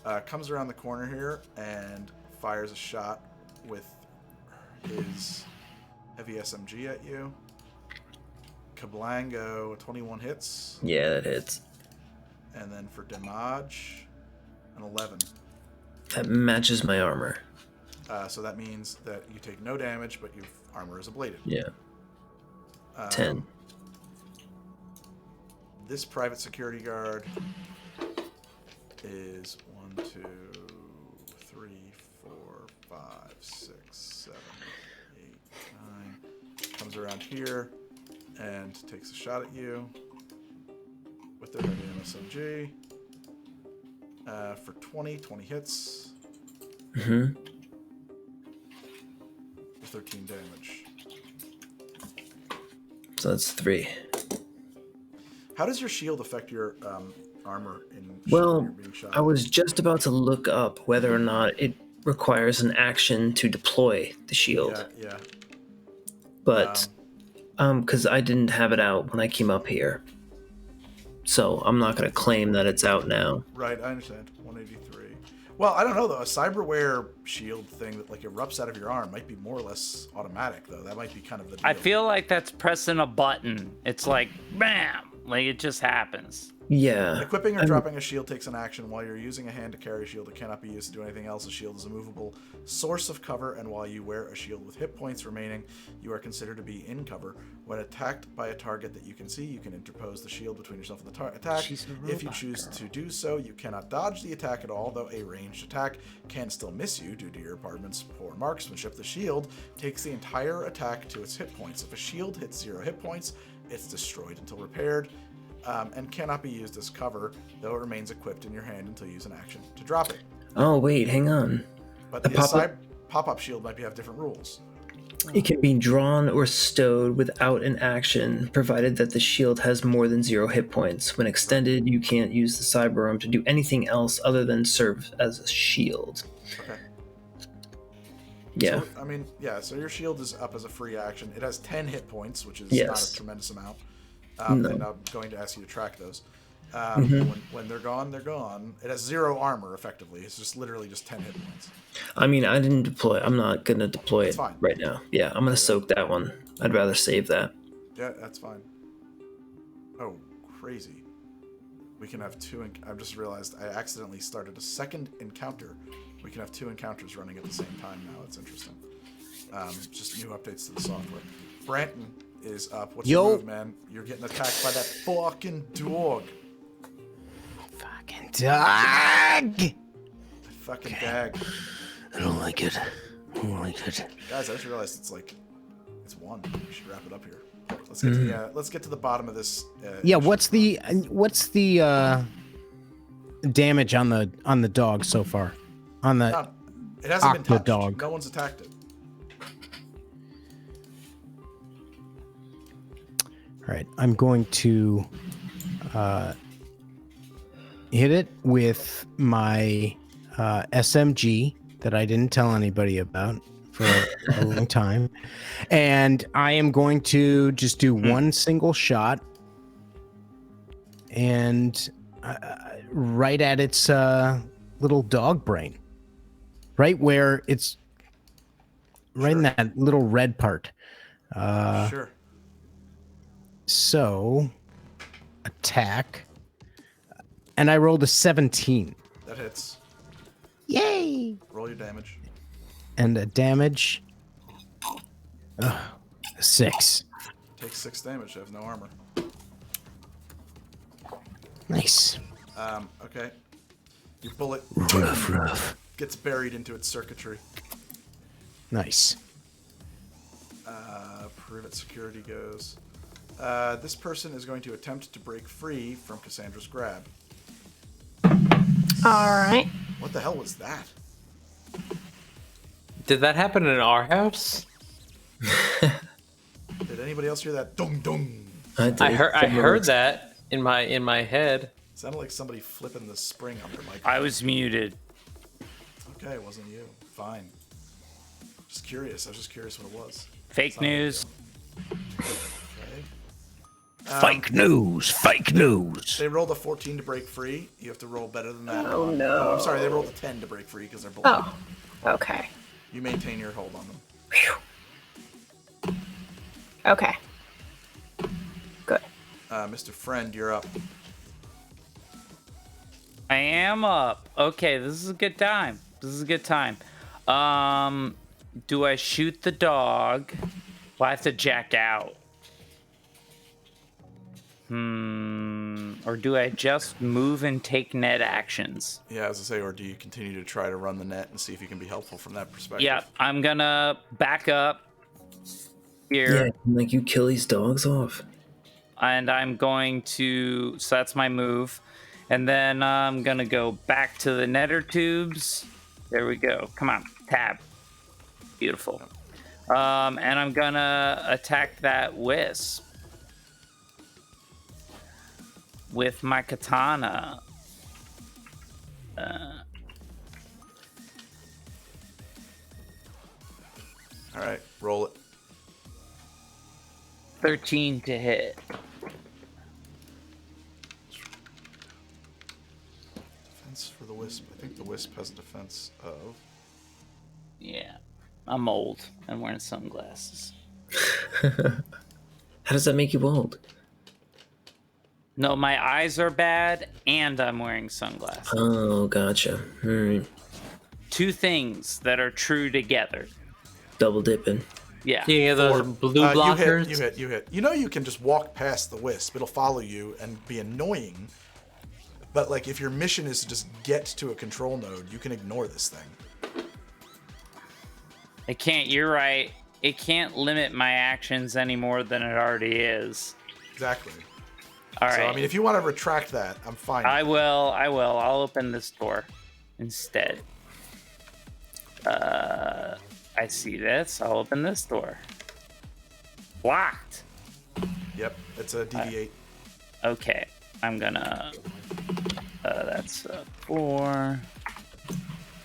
Yeah. Comes around the corner here and fires a shot with his heavy SMG at you. Kablango, 21 hits. Yeah, that hits. And then for damage, an 11. That matches my armor. So that means that you take no damage, but your armor is ablated. Yeah. 10. This private security guard is 1, 2, 3, 4, 5, 6, 7, 8, 9. Comes around here and takes a shot at you with their heavy MSMG for 20 hits. Mm-hmm. 13 damage. So that's 3. How does your shield affect your armor in Well, you're being shot? I was just about to look up whether or not it requires an action to deploy the shield. Yeah. But because I didn't have it out when I came up here. So I'm not going to claim that it's out now. Right, I understand. 183. Well, I don't know though. A cyberware shield thing that like erupts out of your arm might be more or less automatic though. That might be kind of the deal. I feel like that's pressing a button. It's like bam, like it just happens. Yeah. Equipping or dropping a shield takes an action. While you're using a hand to carry a shield, it cannot be used to do anything else. A shield is a movable source of cover, and while you wear a shield with hit points remaining, you are considered to be in cover. When attacked by a target that you can see, you can interpose the shield between yourself and the attack. If you choose to do so, you cannot dodge the attack at all, though a ranged attack can still miss you due to your opponent's poor marksmanship. The shield takes the entire attack to its hit points. If a shield hits 0 hit points, it's destroyed until repaired. And cannot be used as cover, though it remains equipped in your hand until you use an action to drop it. Oh, wait, hang on. But the pop-up shield might have different rules. It can be drawn or stowed without an action, provided that the shield has more than 0 hit points. When extended, you can't use the cyberarm to do anything else other than serve as a shield. Okay. Yeah. So, so your shield is up as a free action. It has 10 hit points, which is Yes. not a tremendous amount. No. And I'm going to ask you to track those. When they're gone, they're gone. It has 0 armor, effectively. It's just literally just 10 hit points. I mean, I didn't deploy. I'm not gonna deploy That's it fine. right now. Yeah, I'm gonna soak that one. I'd rather save that. Yeah, that's fine. Oh, crazy. We can have 2... I've just realized I accidentally started a second encounter. We can have 2 encounters running at the same time now. It's interesting. Just new updates to the software. Branton is up. What's your move, man? You're getting attacked by that fucking dog. Fucking dog! That fucking dag. I don't like it. I don't like it. Guys, I just realized it's 1. We should wrap it up here. Let's get to the bottom of this. What's the damage on the dog so far? On the it hasn't been touched. Dog. No one's attacked it. All right, I'm going to hit it with my SMG that I didn't tell anybody about for a long time. And I am going to just do one single shot and right at its little dog brain. Right where it's right in that little red part. Sure. So, attack. And I rolled a 17. That hits. Yay! Roll your damage. And a damage. 6. Takes 6 damage. I have no armor. Nice. Okay. Your bullet Rough. gets buried into its circuitry. Nice. Private security goes. This person is going to attempt to break free from Cassandra's grab. All right. What the hell was that? Did that happen in our house? Did anybody else hear that? Dung dung. I heard that in my head. Sounded like somebody flipping the spring on their mic. I was muted. Okay, it wasn't you. Fine. Just curious. I was just curious what it was. Fake news. Okay. Fake news. Fake news. They rolled a 14 to break free. You have to roll better than that. Oh, no. Oh, I'm sorry. They rolled a 10 to break free because they're below. Oh, okay. You maintain your hold on them. Phew. Okay. Good. Mr. Friend, you're up. I am up. Okay, this is a good time. Do I shoot the dog? Well, I have to jack out. Or do I just move and take net actions? Yeah, as I say, or do you continue to try to run the net and see if you can be helpful from that perspective? Yeah, I'm gonna back up here. Yeah, like you kill these dogs off. And I'm going to, so that's my move. And then I'm gonna go back to the netter tubes. There we go. Come on, tab. Beautiful. And I'm gonna attack that wisp with my katana. All right, roll it. 13 to hit. Defense for the wisp. I think the wisp has a defense of... Yeah, I'm old. I'm wearing sunglasses. How does that make you old? No, my eyes are bad, and I'm wearing sunglasses. Oh, gotcha. Two things that are true together. Double dipping. Yeah. You get those blue blockers? You hit. You know you can just walk past the wisp. It'll follow you and be annoying. But, like, if your mission is to just get to a control node, you can ignore this thing. It can't, you're right. It can't limit my actions any more than it already is. Exactly. All right. So, I mean, if you want to retract that, I'm fine. I will. I'll open this door instead. I see this. I'll open this door. Locked. Yep, it's a DD8. Okay. I'm gonna... that's 4...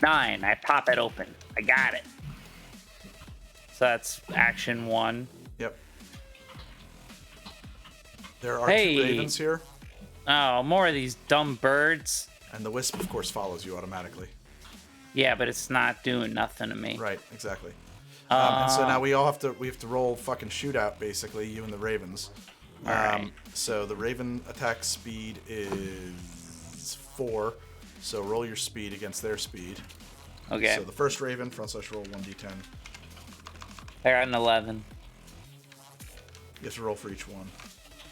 9. I pop it open. I got it. So that's action 1. Yep. There are Hey. 2 ravens here. Oh, more of these dumb birds. And the wisp, of course, follows you automatically. Yeah, but it's not doing nothing to me. Right, exactly. And so now we have to roll fucking shootout, basically, you and the ravens. Alright. So the raven attack speed is 4. So roll your speed against their speed. Okay. So the first raven, front slash roll 1d10. I got an 11. You have to roll for each one.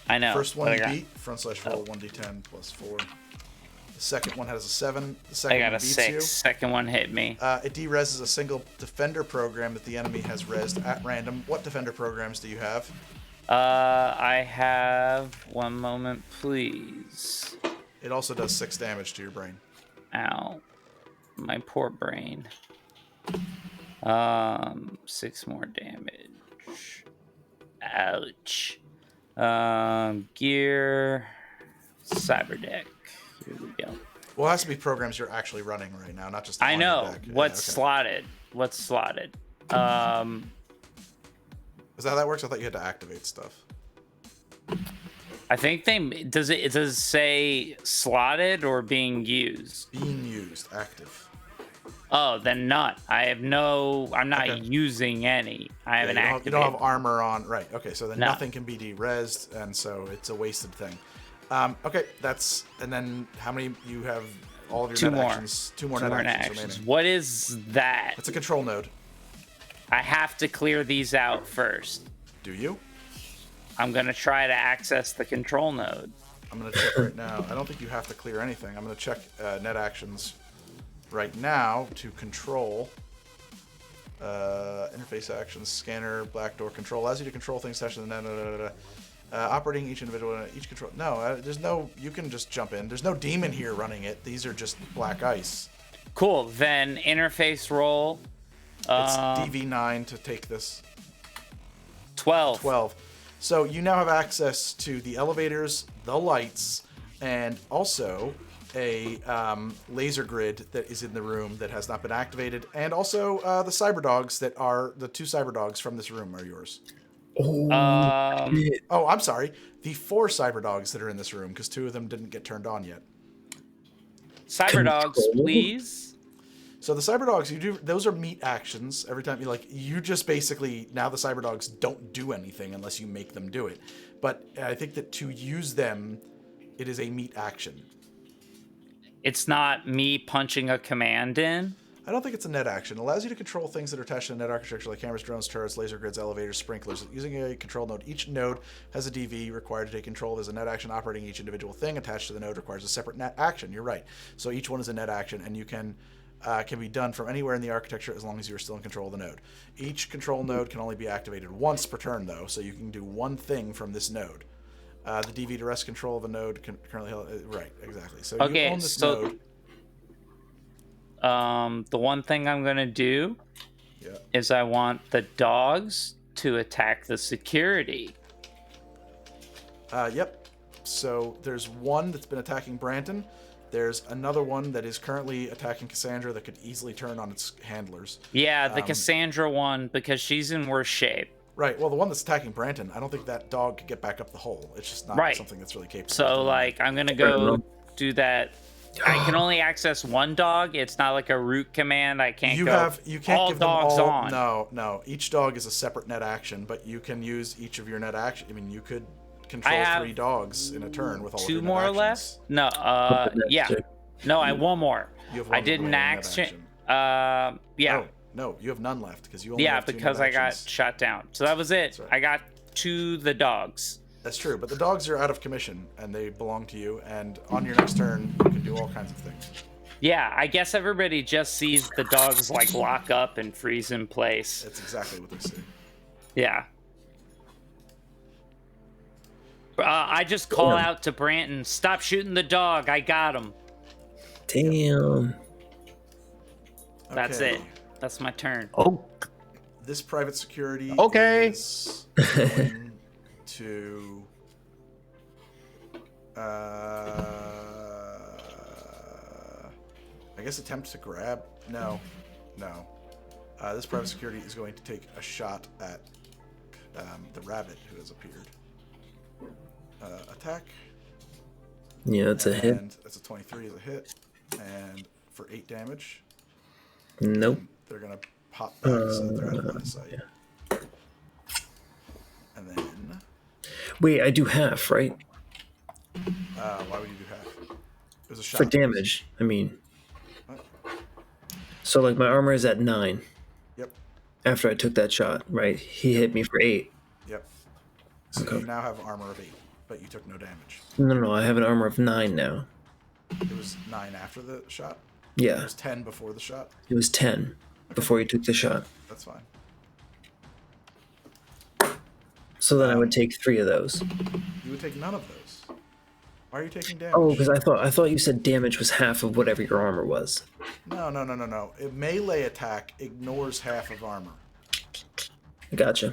I know. First but one I you got- beat, front slash roll 1d10 plus 4. The second one has a 7. The I second got one a beats 6. you. Second one hit me. It dereses a single defender program that the enemy has rezzed at random. What defender programs do you have? I have... One moment, please. It also does 6 damage to your brain. Ow. My poor brain. 6 more damage. Ouch. Gear. Cyberdeck. Here we go. Well, it has to be programs you're actually running right now, not just. I on your know. deck. Yeah, What's okay. slotted? What's slotted? Is that how that works? I thought you had to activate stuff. I think they does it say slotted or being used? Being used, active. Oh, then none. I have no. I'm not Okay. using any. I haven't you activated. don't have armor on, right? Okay, so then No. nothing can be de-rezzed, and so it's a wasted thing. Okay, that's and then how many you have? All of your 2 net more. actions. 2 more 2 net more actions actions. remaining. What is that? It's a control node. I have to clear these out first. Do you? I'm gonna try to access the control node. I'm gonna check right now. I don't think you have to clear anything. I'm gonna check net actions right now to control. Interface actions, scanner, black door control allows you to control things attached to the net. Operating each individual, each control. No, there's no. You can just jump in. There's no demon here running it. These are just black ice. Cool. Then interface roll. It's DV9 to take this. 12. 12. So you now have access to the elevators, the lights, and also a laser grid that is in the room that has not been activated, and also the cyber dogs that are the 2 cyber dogs from this room are yours. Oh, I'm sorry. The 4 cyber dogs that are in this room, because 2 of them didn't get turned on yet. Cyber dogs, please. So the cyber dogs, those are meat actions. Every time you just basically, now the cyber dogs don't do anything unless you make them do it. But I think that to use them, it is a meat action. It's not me punching a command in. I don't think it's a net action. It allows you to control things that are attached to the net architecture like cameras, drones, turrets, laser grids, elevators, sprinklers. Using a control node, each node has a DV required to take control. There's a net action operating each individual thing attached to the node requires a separate net action. You're right. So each one is a net action, and you can be done from anywhere in the architecture as long as you're still in control of the node. Each control node can only be activated once per turn, though, so you can do one thing from this node. The DV to rest control of a node currently held. Right, exactly. So you Okay, own this so node. the one thing I'm gonna do is I want the dogs to attack the security. Yep. So there's one that's been attacking Branton. There's another one that is currently attacking Cassandra that could easily turn on its handlers. Yeah, the Cassandra one, because she's in worse shape. Right. Well, the one that's attacking Branton, I don't think that dog could get back up the hole. It's just not Right. something that's really capable. of So, doing like, I'm gonna go do that. I can only access one dog. It's not like a root command. I can't you go can't all give them dogs all, on. No. Each dog is a separate net action, but you can use each of your net action. I mean, you could control I have 3 dogs in a turn with all of 2 your net more actions. left? No, yeah. No, I have one more. You have I one didn't remaining net action. action. Yeah. Oh, no, you have none left because you only Yeah, have 2 because net I got actions. shot down. So that was it. That's right. I got to the dogs. That's true, but the dogs are out of commission and they belong to you. And on your next turn, you can do all kinds of things. Yeah, I guess everybody just sees the dogs like lock up and freeze in place. That's exactly what they see. Yeah. I just call out to Branton, stop shooting the dog. I got him. Damn. That's Okay. it. That's my turn. Oh, This private security Okay. is going to I guess attempt to grab. No. This private security is going to take a shot at the rabbit who has appeared. Attack. Yeah, that's a hit. And that's a 23 is a hit. And for 8 damage. Nope. And they're going to pop back so that they're out of line of sight. And then... Wait, I do half, right? why would you do half? It was a shot. For damage, I mean. What? So, like, my armor is at 9. Yep. After I took that shot, right? He hit me for 8. Yep. So Okay. you now have armor of 8, but you took no damage. No, I have an armor of 9 now. It was 9 after the shot? Yeah. It was 10 before the shot? It was 10 before you took the shot. That's fine. So then I would take 3 of those. You would take none of those. Why are you taking damage? Oh, because I thought you said damage was half of whatever your armor was. No. A melee attack ignores half of armor. Gotcha.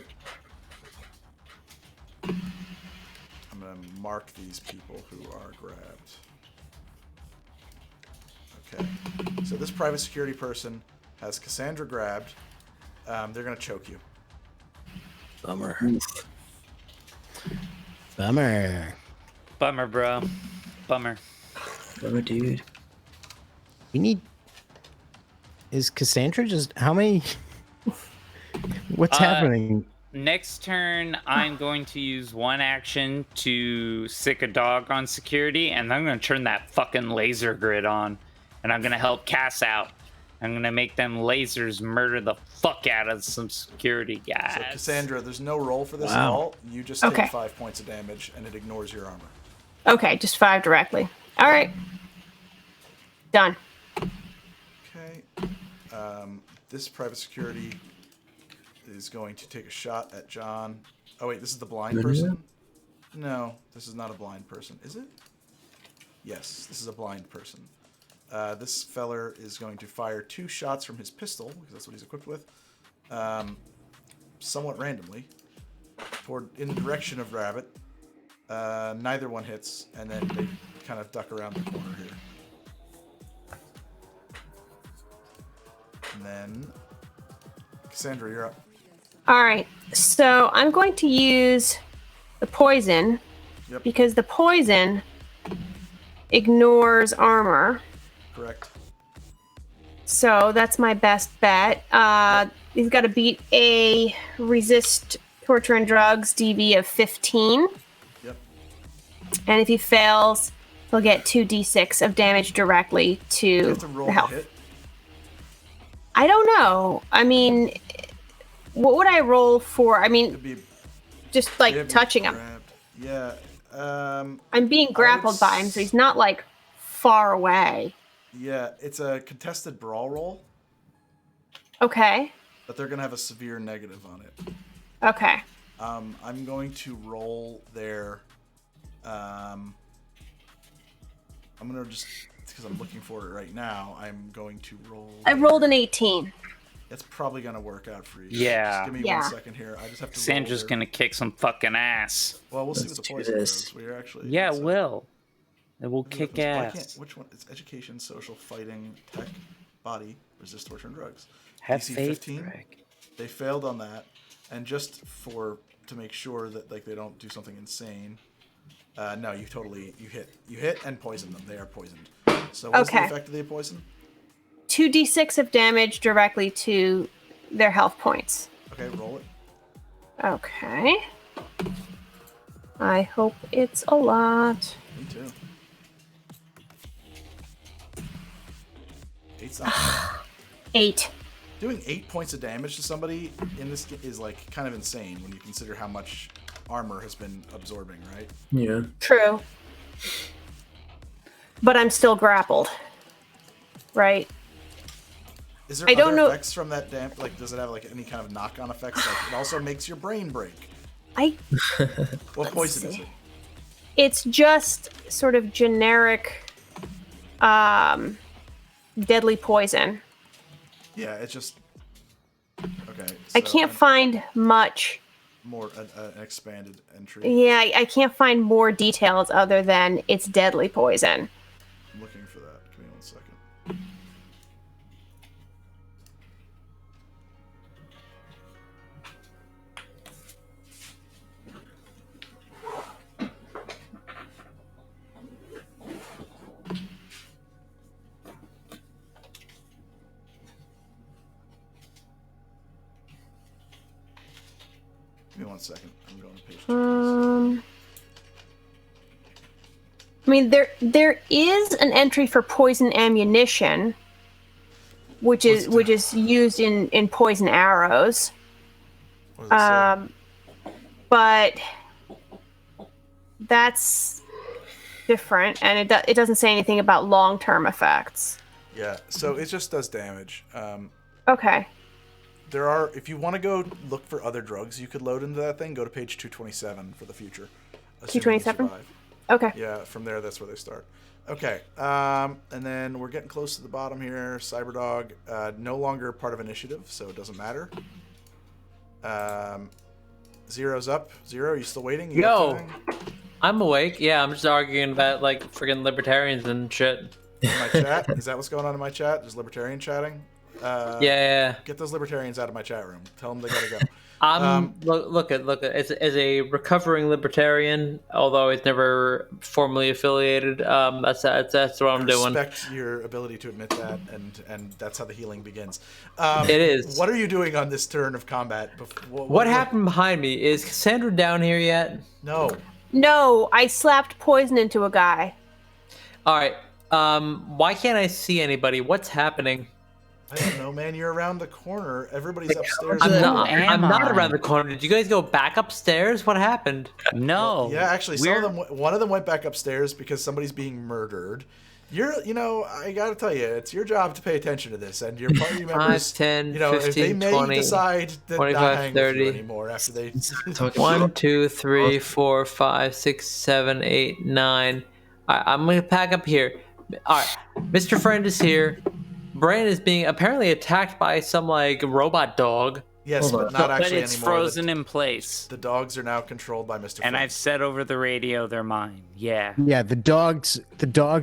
I'm going to mark these people who are grabbed. Okay. So this private security person has Cassandra grabbed. They're going to choke you. Bummer. Bummer. Bummer, bro. Bummer. Oh, dude. We need. Is Cassandra just how many? What's happening? Next turn, I'm going to use one action to sick a dog on security, and I'm going to turn that fucking laser grid on, and I'm going to help Cass out. I'm going to make them lasers murder the fuck out of some security guys. So Cassandra, there's no roll for this at Wow. all. You just Okay. take 5 points of damage, and it ignores your armor. Okay, just 5 directly. All right. Done. Okay. This private security is going to take a shot at John. Oh, wait, this is the blind person? No, this is not a blind person. Is it? Yes, this is a blind person. This feller is going to fire 2 shots from his pistol, because that's what he's equipped with, somewhat randomly, in the direction of Rabbit. Neither one hits, and then they kind of duck around the corner here. And then, Cassandra, you're up. All right. So I'm going to use the poison Yep, because the poison ignores armor. correct. So that's my best bet. He's got to beat a resist torture and drugs DV of 15. Yep. And if he fails, he'll get 2d6 of damage directly to You have to roll the the health. hit. I don't know. I mean, what would I roll for? I mean, It'd be just like they have you touching him. grabbed. Yeah. I'm being grappled by him, so he's not like far away. Yeah, it's a contested brawl roll, Okay. but they're going to have a severe negative on it. Okay. I'm going to roll their... I'm going to just... Because I'm looking for it right now, I'm going to roll... I rolled an 18. It's probably going to work out for you. Yeah. Just give me Yeah. 1 second here. I just have to Sandra's roll going to kick some fucking ass. Well, we'll see Let's what the do poison this. goes. We're actually... Yeah, so- it will. It will Why kick can't- ass. Which one? It's education, social, fighting, tech, body, resist torture and drugs. Have DC faith, 15. Greg. They failed on that, and just to make sure that like they don't do something insane. No, you hit and poison them. They are poisoned. So what's the Okay. effect of the poison? 2d6 of damage directly to their health points. Okay, roll it. Okay. I hope it's a lot. Me too. 8's not bad. 8. Doing 8 points of damage to somebody in this is like kind of insane when you consider how much armor has been absorbing, right? Yeah. True. But I'm still grappled. Right? Is there I don't other know- effects from that damp? Like, does it have like any kind of knock-on effects? Like, it also makes your brain break. What poison is see. it? It's just sort of generic deadly poison. Yeah, it's just okay. I can't find much. more an expanded entry. Yeah, I can't find more details other than it's deadly poison. I'm looking for that. Give me 1 second. 1 second. I'm going to page 2. I mean, there is an entry for poison ammunition, which is used in poison arrows. What does it say? But that's different, and it doesn't say anything about long-term effects. Yeah, so it just does damage. Okay. There are, if you want to go look for other drugs you could load into that thing, go to page 227 for the future. 227? Okay. Yeah, from there, that's where they start. Okay, and then we're getting close to the bottom here. Cyberdog, no longer part of initiative, so it doesn't matter. Zero's up. Zero, you still waiting? You got Yo, anything? I'm awake. Yeah, I'm just arguing about like friggin' libertarians and shit. In my chat? Is that what's going on in my chat? Is libertarian chatting? Yeah. Get those libertarians out of my chat room. Tell them they gotta go. Look at as a recovering libertarian, although he's never formally affiliated. That's what I'm doing. Respect your ability to admit that, and that's how the healing begins. It is. What are you doing on this turn of combat? What happened behind me? Is Cassandra down here yet? No, I slapped poison into a guy. All right. Why can't I see anybody? What's happening? I don't know, man. You're around the corner. Everybody's upstairs. I'm not around the corner. Did you guys go back upstairs? What happened? No. Yeah, actually, one of them went back upstairs because somebody's being murdered. I gotta tell you, it's your job to pay attention to this, and your party members, 5, 10, 15, if they may 20, decide to 25, not hang 30. with you anymore after they. 1, 2, 3, 4, 5, 6, 7, 8, 9. I'm gonna pack up here. All right, Mr. Friend is here. Brain is being apparently attacked by some like robot dog. Yes, but not actually But it's anymore. frozen in place. The dogs are now controlled by Mr. And Friend. I've said over the radio they're mine. Yeah. Yeah, the dogs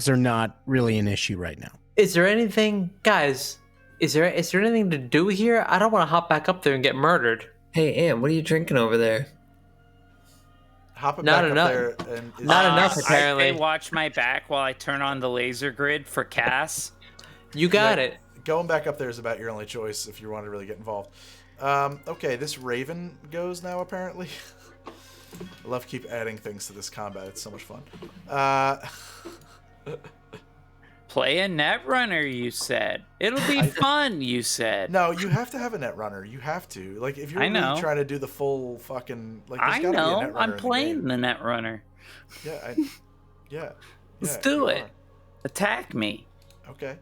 are not really an issue right now. Is there anything, guys? Is there anything to do here? I don't want to hop back up there and get murdered. Hey, Am, what are you drinking over there? Hopping Not back enough. up there and Not enough, apparently. I watch my back while I turn on the laser grid for Cass. You got it. Going back up there is about your only choice if you want to really get involved. Okay, this Raven goes now, apparently. I love keep adding things to this combat. It's so much fun. Play a Netrunner, you said. It'll be fun, you said. No, you have to have a Netrunner. You have to. Like, if you're I know. really trying to do the full fucking... Like, I there's gotta know. be a Netrunner I'm in the playing game. the Netrunner. Yeah. Let's do you it. are. Attack me. Okay.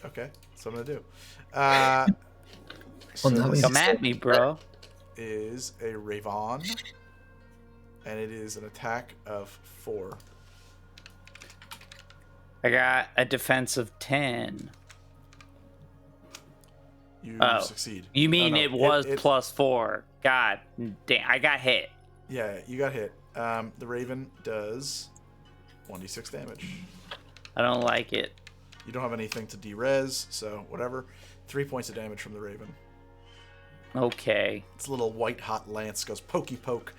Okay. That's what I'm gonna do. Well, now we Come at me, bro. Is a Raven, and it is an attack of 4. I got a defense of 10. You Oh. succeed. You mean No, it was it- plus 4? God damn, I got hit. Yeah, you got hit. The Raven does 1d6 damage. I don't like it. You don't have anything to de-res, so whatever. 3 points of damage from the Raven. Okay. Its little white hot lance goes pokey poke.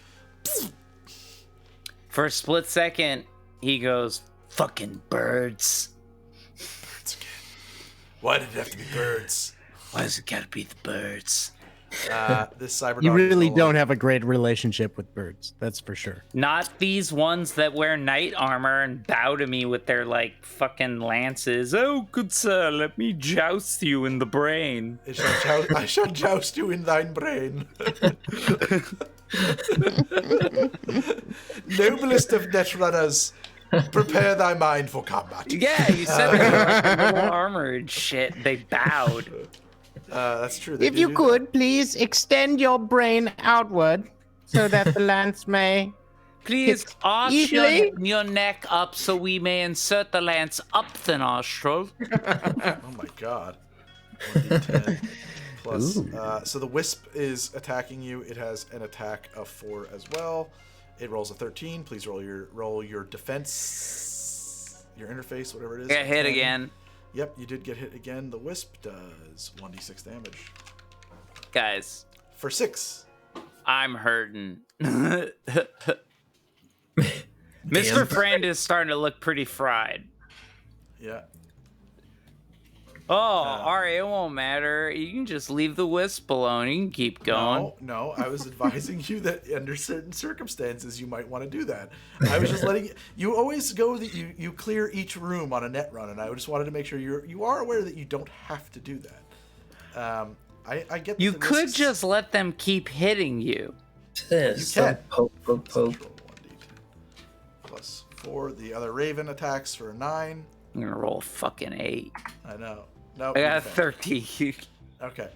For a split second, he goes, fucking birds. Birds again. Why did it have to be birds? Why does it gotta be the birds? This Cyberdog. You really is don't have a great relationship with birds, that's for sure. Not these ones that wear knight armor and bow to me with their, like, fucking lances. Oh, good sir, let me joust you in the brain. I shall joust you in thine brain. Noblest of Netrunners, prepare thy mind for combat. Yeah, you said they were like little armor and shit. They bowed. That's true. they If do you do could, please extend your brain outward so that the lance may... Please Hit arch easily. your neck up so we may insert the lance up the nostril. Oh my god. 1d10 plus. So the Wisp is attacking you. It has an attack of 4 as well. It rolls a 13. Please roll your defense, your interface, whatever it is. Get hit 10. again. Yep, you did get hit again. The Wisp does 1d6 damage. Guys, For 6. I'm hurting. Mr. Friend is starting to look pretty fried. Yeah. Oh, Ari, it won't matter. You can just leave the wisp alone. You can keep going. No, I was advising you that under certain circumstances you might want to do that. I was just letting you always go that you clear each room on a net run, and I just wanted to make sure you are aware that you don't have to do that. I get You the could risks. just let them keep hitting you. This, You can. poke. Roll 1d10 plus 4. The other Raven attacks for a 9. I'm gonna roll a fucking 8. I know. No, I got a you failed. 13. Okay.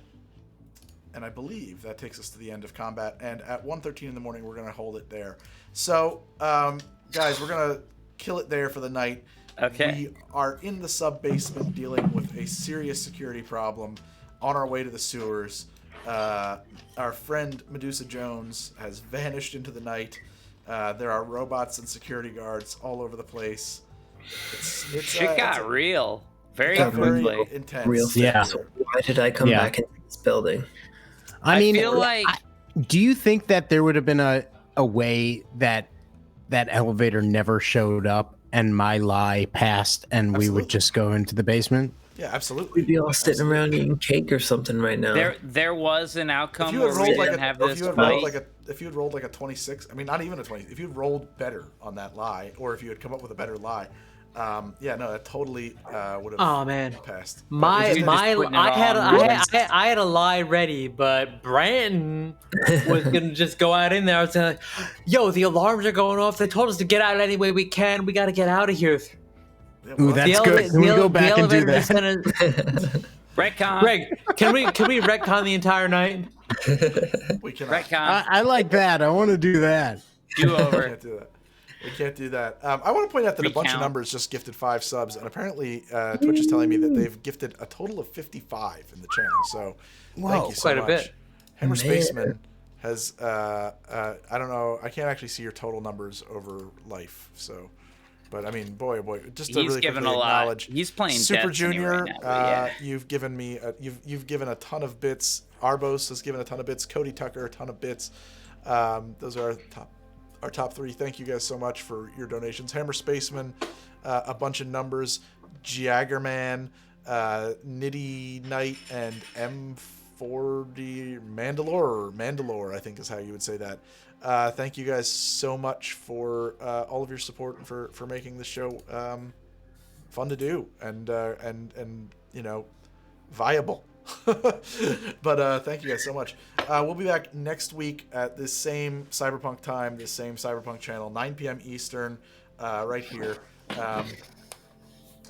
And I believe that takes us to the end of combat. And at 1:13 in the morning, we're going to hold it there. So, guys, we're going to kill it there for the night. Okay. We are in the sub-basement dealing with a serious security problem on our way to the sewers. Our friend Medusa Jones has vanished into the night. There are robots and security guards all over the place. Shit got real. Very very quickly. intense. Real thing. Yeah. So why did I come back into this building? I mean, feel like do you think that there would have been a way that that elevator never showed up and my lie passed and we Absolutely. would just go into the basement? Yeah, absolutely. We'd be all sitting around eating cake or something right now. there was an If outcome you where had we rolled like didn't a, have if this you had fight. rolled like a, if you had rolled like a 26, I mean, not even a 20. If you had rolled better on that lie, or if you had come up with a better lie, yeah, no, that totally would have Oh man, passed. my just putting it I had on I had a lie ready, but Brandon was gonna just go out in there. I was like, "Yo, the alarms are going off. They told us to get out any way we can. We got to get out of here." Yeah, Ooh, well, that's good. Can we go back and do elevator's that? gonna- Retcon. Greg, can we retcon the entire night? we cannot. Retcon. I like that. I want to do that. Do We over. can't do that. We can't do that. I want to point out that a bunch of Recount. numbers just gifted 5 subs, and apparently Twitch is telling me that they've gifted a total of 55 in the channel. So thank you so Quite a much. bit. Hammer Man. Spaceman has I don't know. I can't actually see your total numbers over life. So, but I mean, boy, oh boy, just to He's really given quickly a lot. acknowledge. He's playing Super Destiny Junior. right now, but yeah. You've given me you've given a ton of bits. Arbos has given a ton of bits. Cody Tucker a ton of bits. Those are our top 3. Thank you guys so much for your donations. Hammer Spaceman, a bunch of numbers. Jaggerman, Nitty Knight, and M40 Mandalore, I think is how you would say that. Thank you guys so much for all of your support and for making the show fun to do and you know, viable. But thank you guys so much. We'll be back next week at this same Cyberpunk time, this same Cyberpunk channel, 9 p.m. Eastern, right here.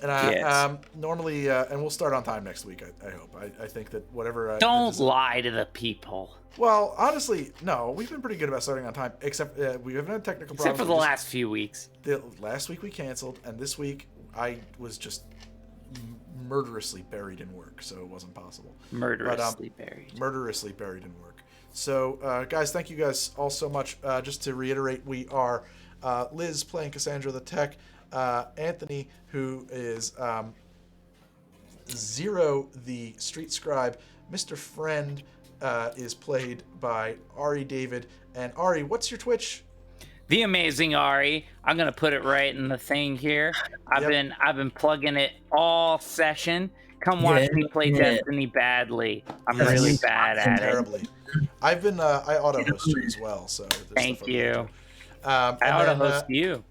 Yes. Normally, and we'll start on time next week. I hope. I think that whatever. Don't lie to the people. Well, honestly, no. We've been pretty good about starting on time, except we haven't had technical problems. Except for the last few weeks. Last week we canceled, and this week I was just murderously buried in work, so it wasn't possible. Murderously buried. Murderously buried in work. So, guys, thank you guys all so much. Just to reiterate, we are Liz playing Cassandra the Tech, Anthony, who is Zero the Street Scribe, Mr. Friend is played by Ari David. And Ari, what's your Twitch? The amazing Ari. I'm gonna put it right in the thing here. I've been plugging it all session. Come watch me play Destiny badly. I'm really bad at it. Terribly. I've been I auto-host you as well, so there's Thank stuff you. I I ought to host you.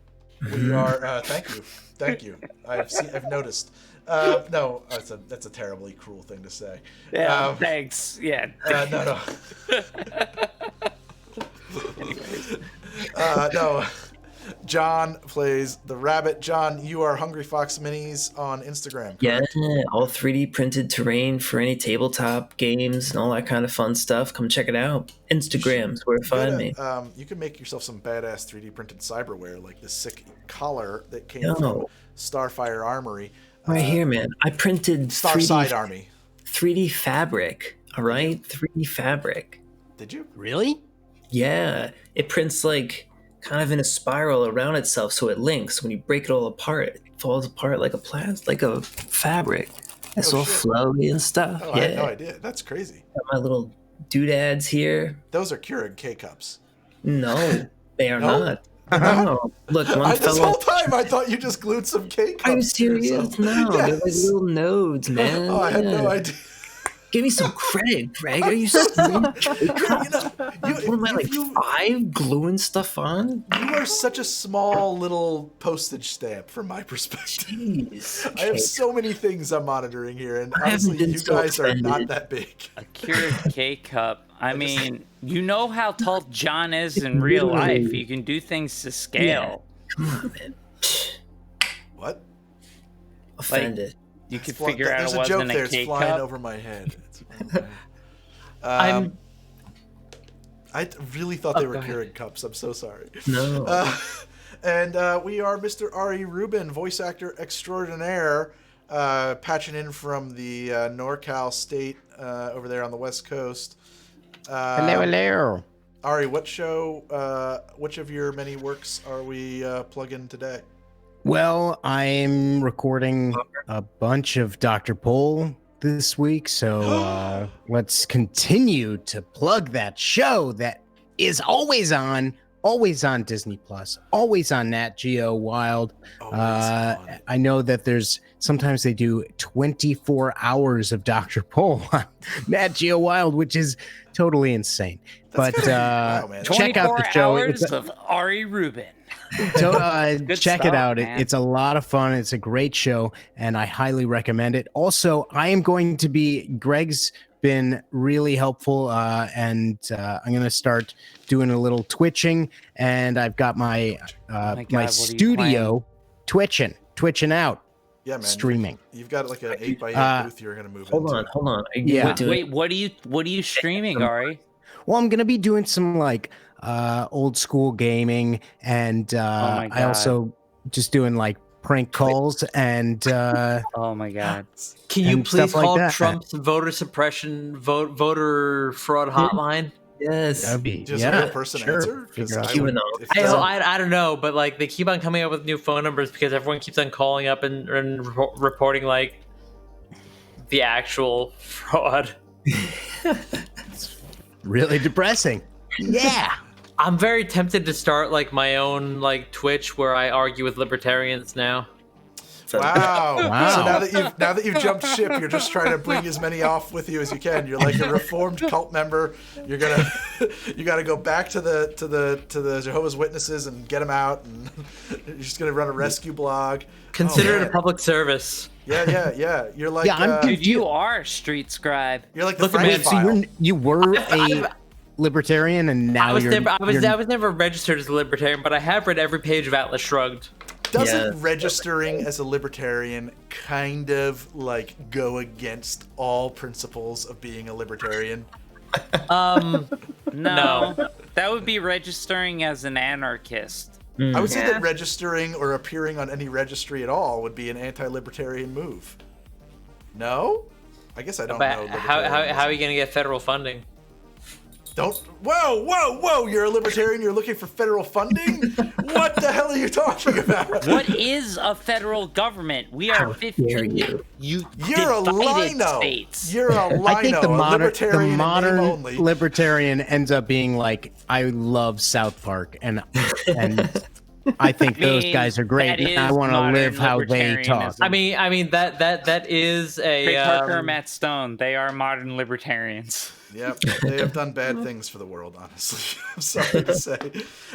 We are. Thank you. I've noticed. No, that's a terribly cruel thing to say. Yeah. Thanks. Yeah. No. No. John plays the rabbit. John, you are Hungry Fox Minis on Instagram. Yeah, Correct? all 3D printed terrain for any tabletop games and all that kind of fun stuff. Come check it out. Instagram's where to find me. You can make yourself some badass 3D printed cyberware, like this sick collar that came Yo. from Starfire Armory. Right here, man. I printed Starside Army. 3D fabric. All right, 3D fabric. Did you? Really? Yeah, it prints like kind of in a spiral around itself, so it links. When you break it all apart, it falls apart like a fabric. It's Oh, all shit. flowy and stuff. Oh, yeah, I had no idea. That's crazy. got my little doodads here. Those are Keurig K-cups. No, they are No? not. Oh, look, one This fellow. whole time I thought you just glued some K cups. Are you to serious? yourself. No, they're like Yes. little nodes, man. Oh, I had no Yeah. idea. Give me some credit, Greg. Are you serious? You know, What am I, like, you 5 gluing stuff on? are such a small little postage stamp from my perspective. Jeez. I have so many things I'm monitoring here, and I haven't honestly, been you so guys are not offended. that big. A cured K-cup. I mean, you know how tall John is in real life. You can do things to scale. Come on, man. What? Offended. You could Fly- figure out There's it a joke wasn't there. a It's K flying cup. over my head. I really thought they were go ahead. Keurig cups. I'm so sorry. No. And we are Mr. Ari Rubin, voice actor extraordinaire, patching in from the NorCal state over there on the West Coast. Hello. Ari, what show, which of your many works are we plugging today? Well, I'm recording a bunch of Dr. Pol this week, so let's continue to plug that show that is always on Disney Plus, always on Nat Geo Wild. Always on. I know that there's sometimes they do 24 hours of Dr. Pol on Nat Geo Wild, which is totally insane. That's but crazy. Wow, man. check out 24 the show. hours of Ari Rubin. Check Good it stuff, out. man. It's a lot of fun. It's a great show, and I highly recommend it. Also, Greg's been really helpful, and I'm going to start doing a little twitching, and I've got my God, what are my you studio twitching out, Yeah, man. streaming. You've got like an 8x8 booth you're going to move into. Hold on. Are you Yeah. doing- Wait, what are you streaming, Ari? Well, I'm going to be doing some like old school gaming, and my I also just doing like prank calls and Oh my god. Can you and please stuff like call that. Trump's voter suppression, voter fraud hotline? Yes. that'd be Does a real person answer? 'Cause Figure out- I would- QAnon. if I, it doesn't- I don't know, but like they keep on coming up with new phone numbers because everyone keeps on calling up and reporting like the actual fraud. really depressing. Yeah. I'm very tempted to start like my own like Twitch where I argue with libertarians now. Wow. Wow. So now that you've jumped ship, you're just trying to bring as many off with you as you can. You're like a reformed cult member. You got to go back to the Jehovah's Witnesses and get them out, and you're just gonna run a rescue blog. Consider it man. a public service. Yeah. You're like Yeah, I'm Dude, you are a street scribe. you're like the Look, Frank man, So file. you were a libertarian, and now I was you're. never registered as a libertarian, but I have read every page of Atlas Shrugged. Doesn't Yeah. registering as a libertarian kind of like go against all principles of being a libertarian? No. That would be registering as an anarchist. I would say Yeah. that registering or appearing on any registry at all would be an anti-libertarian move. No? I guess I don't know. But how are libertarianism. you gonna get federal funding? Don't. Whoa! You're a libertarian. You're looking for federal funding. What the hell are you talking about? What is a federal government? We are How 15 dare you. You're a divided lino. states. You're a lino. I think the a libertarian in name modern only. libertarian ends up being like, I love South Park, and I think those guys are great. that And I is want to modern live how they talk. libertarianism. I mean that is a Trey Parker, Matt Stone, they are modern libertarians. Yep, they have done bad things for the world. Honestly, I'm sorry to say.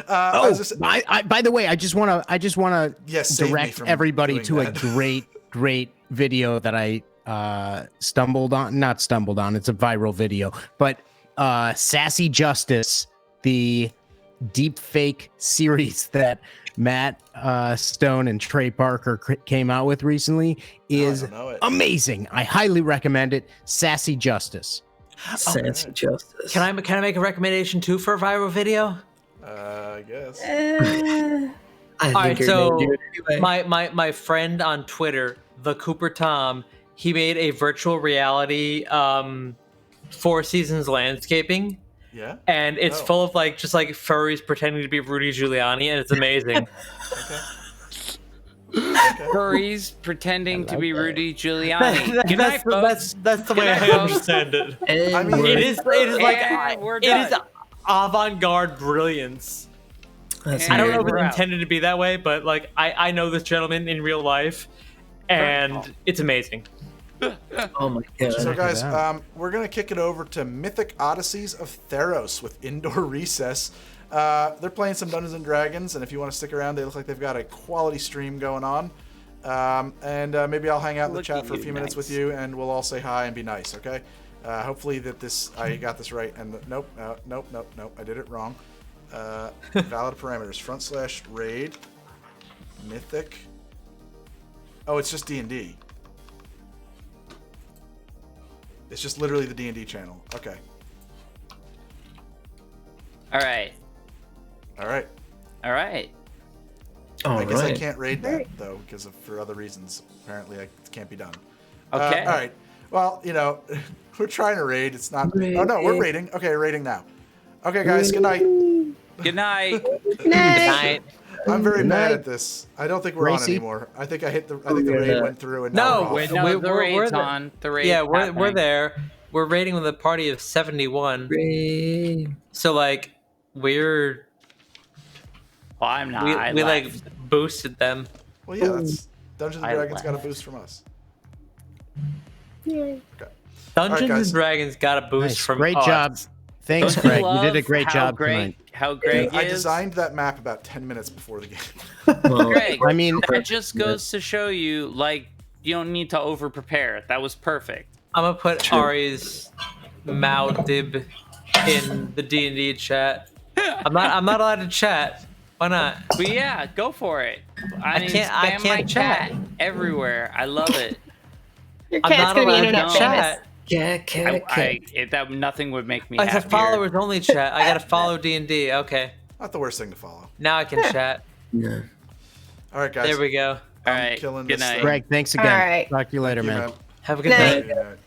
I Oh, was just- by the way, I just want to Yes, save me direct from everybody doing to that. a great video that I not stumbled on. It's a viral video, but Sassy Justice, the deep fake series that Matt Stone and Trey Parker came out with recently is don't know it. amazing. I highly recommend it. Sassy Justice. Sassy justice. Can I make a recommendation too for a viral video? I guess. I All right, think you're gonna so do it anyway. my friend on Twitter, the Cooper Tom, he made a virtual reality Four Seasons landscaping, Yeah. and it's Oh. full of like just like furries pretending to be Rudy Giuliani, and it's amazing. Furries pretending to be Rudy Giuliani. Good night, that's folks. the way Good I night, folks. understand it. And I mean, It is like And we're it is done. avant-garde brilliance. That's I don't weird. know if We're it's out. intended to be that way, but like I know this gentleman in real life, and it's amazing. Oh my god. So, guys, that. we're going to kick it over to Mythic Odysseys of Theros with Indoor Recess. They're playing some Dungeons and Dragons, and if you want to stick around, they look like they've got a quality stream going on. And maybe I'll hang out in the Look chat at for a you, few minutes with nice. you, and we'll all say hi and be nice, okay? Hopefully that I got this right. And nope, I did it wrong. Valid parameters, /raid, Mythic. Oh, it's just D&D. It's just literally the D&D channel. Okay. All right. All right. All I guess I right. can't raid that, though, because for other reasons. Apparently, it can't be done. Okay. All right. Well, we're trying to raid. It's not... Raid. Oh, no, we're raiding. Okay, raiding now. Okay, guys, good night. Good night. Night. Night. I'm very Good mad night. at this. I don't think we're on Racy? anymore. I think I think the raid went through and now No, we're wait, off. no. No, the the raid's raid's there. on. The raid's Yeah, we're happening. there. We're raiding with a party of 71. Raid. So like we're Well, I'm not. we I like left. boosted them. Well, yeah, that's... Dungeons and I Dragons got a left. boost from us. Yay. Dungeons guys. and Dragons got a boost Nice. from Great us. job. Thanks, Don't you Greg. You did a love great how job Greg, tonight. How Greg I is. designed that map about 10 minutes before the game. Well, Greg, I mean, that just goes to show you, like, you don't need to over prepare. That was perfect. I'm gonna put Ari's Maudib in the D&D chat. I'm not allowed to chat. Why not? But yeah, go for it. I mean, can't- I spam can't my chat. chat everywhere. I love it. Your I'm cat's not gonna be allowed internet to to famous. chat. That nothing would make me It's a happier. followers only chat. I gotta follow D&D. Okay, Not the worst thing to follow. now I can chat. no. All right, guys. There we go. All I'm right. killing Good this night. thing. Greg, thanks again. All right. Talk to you later, Thank you, man. Have a good Night. night. Good night.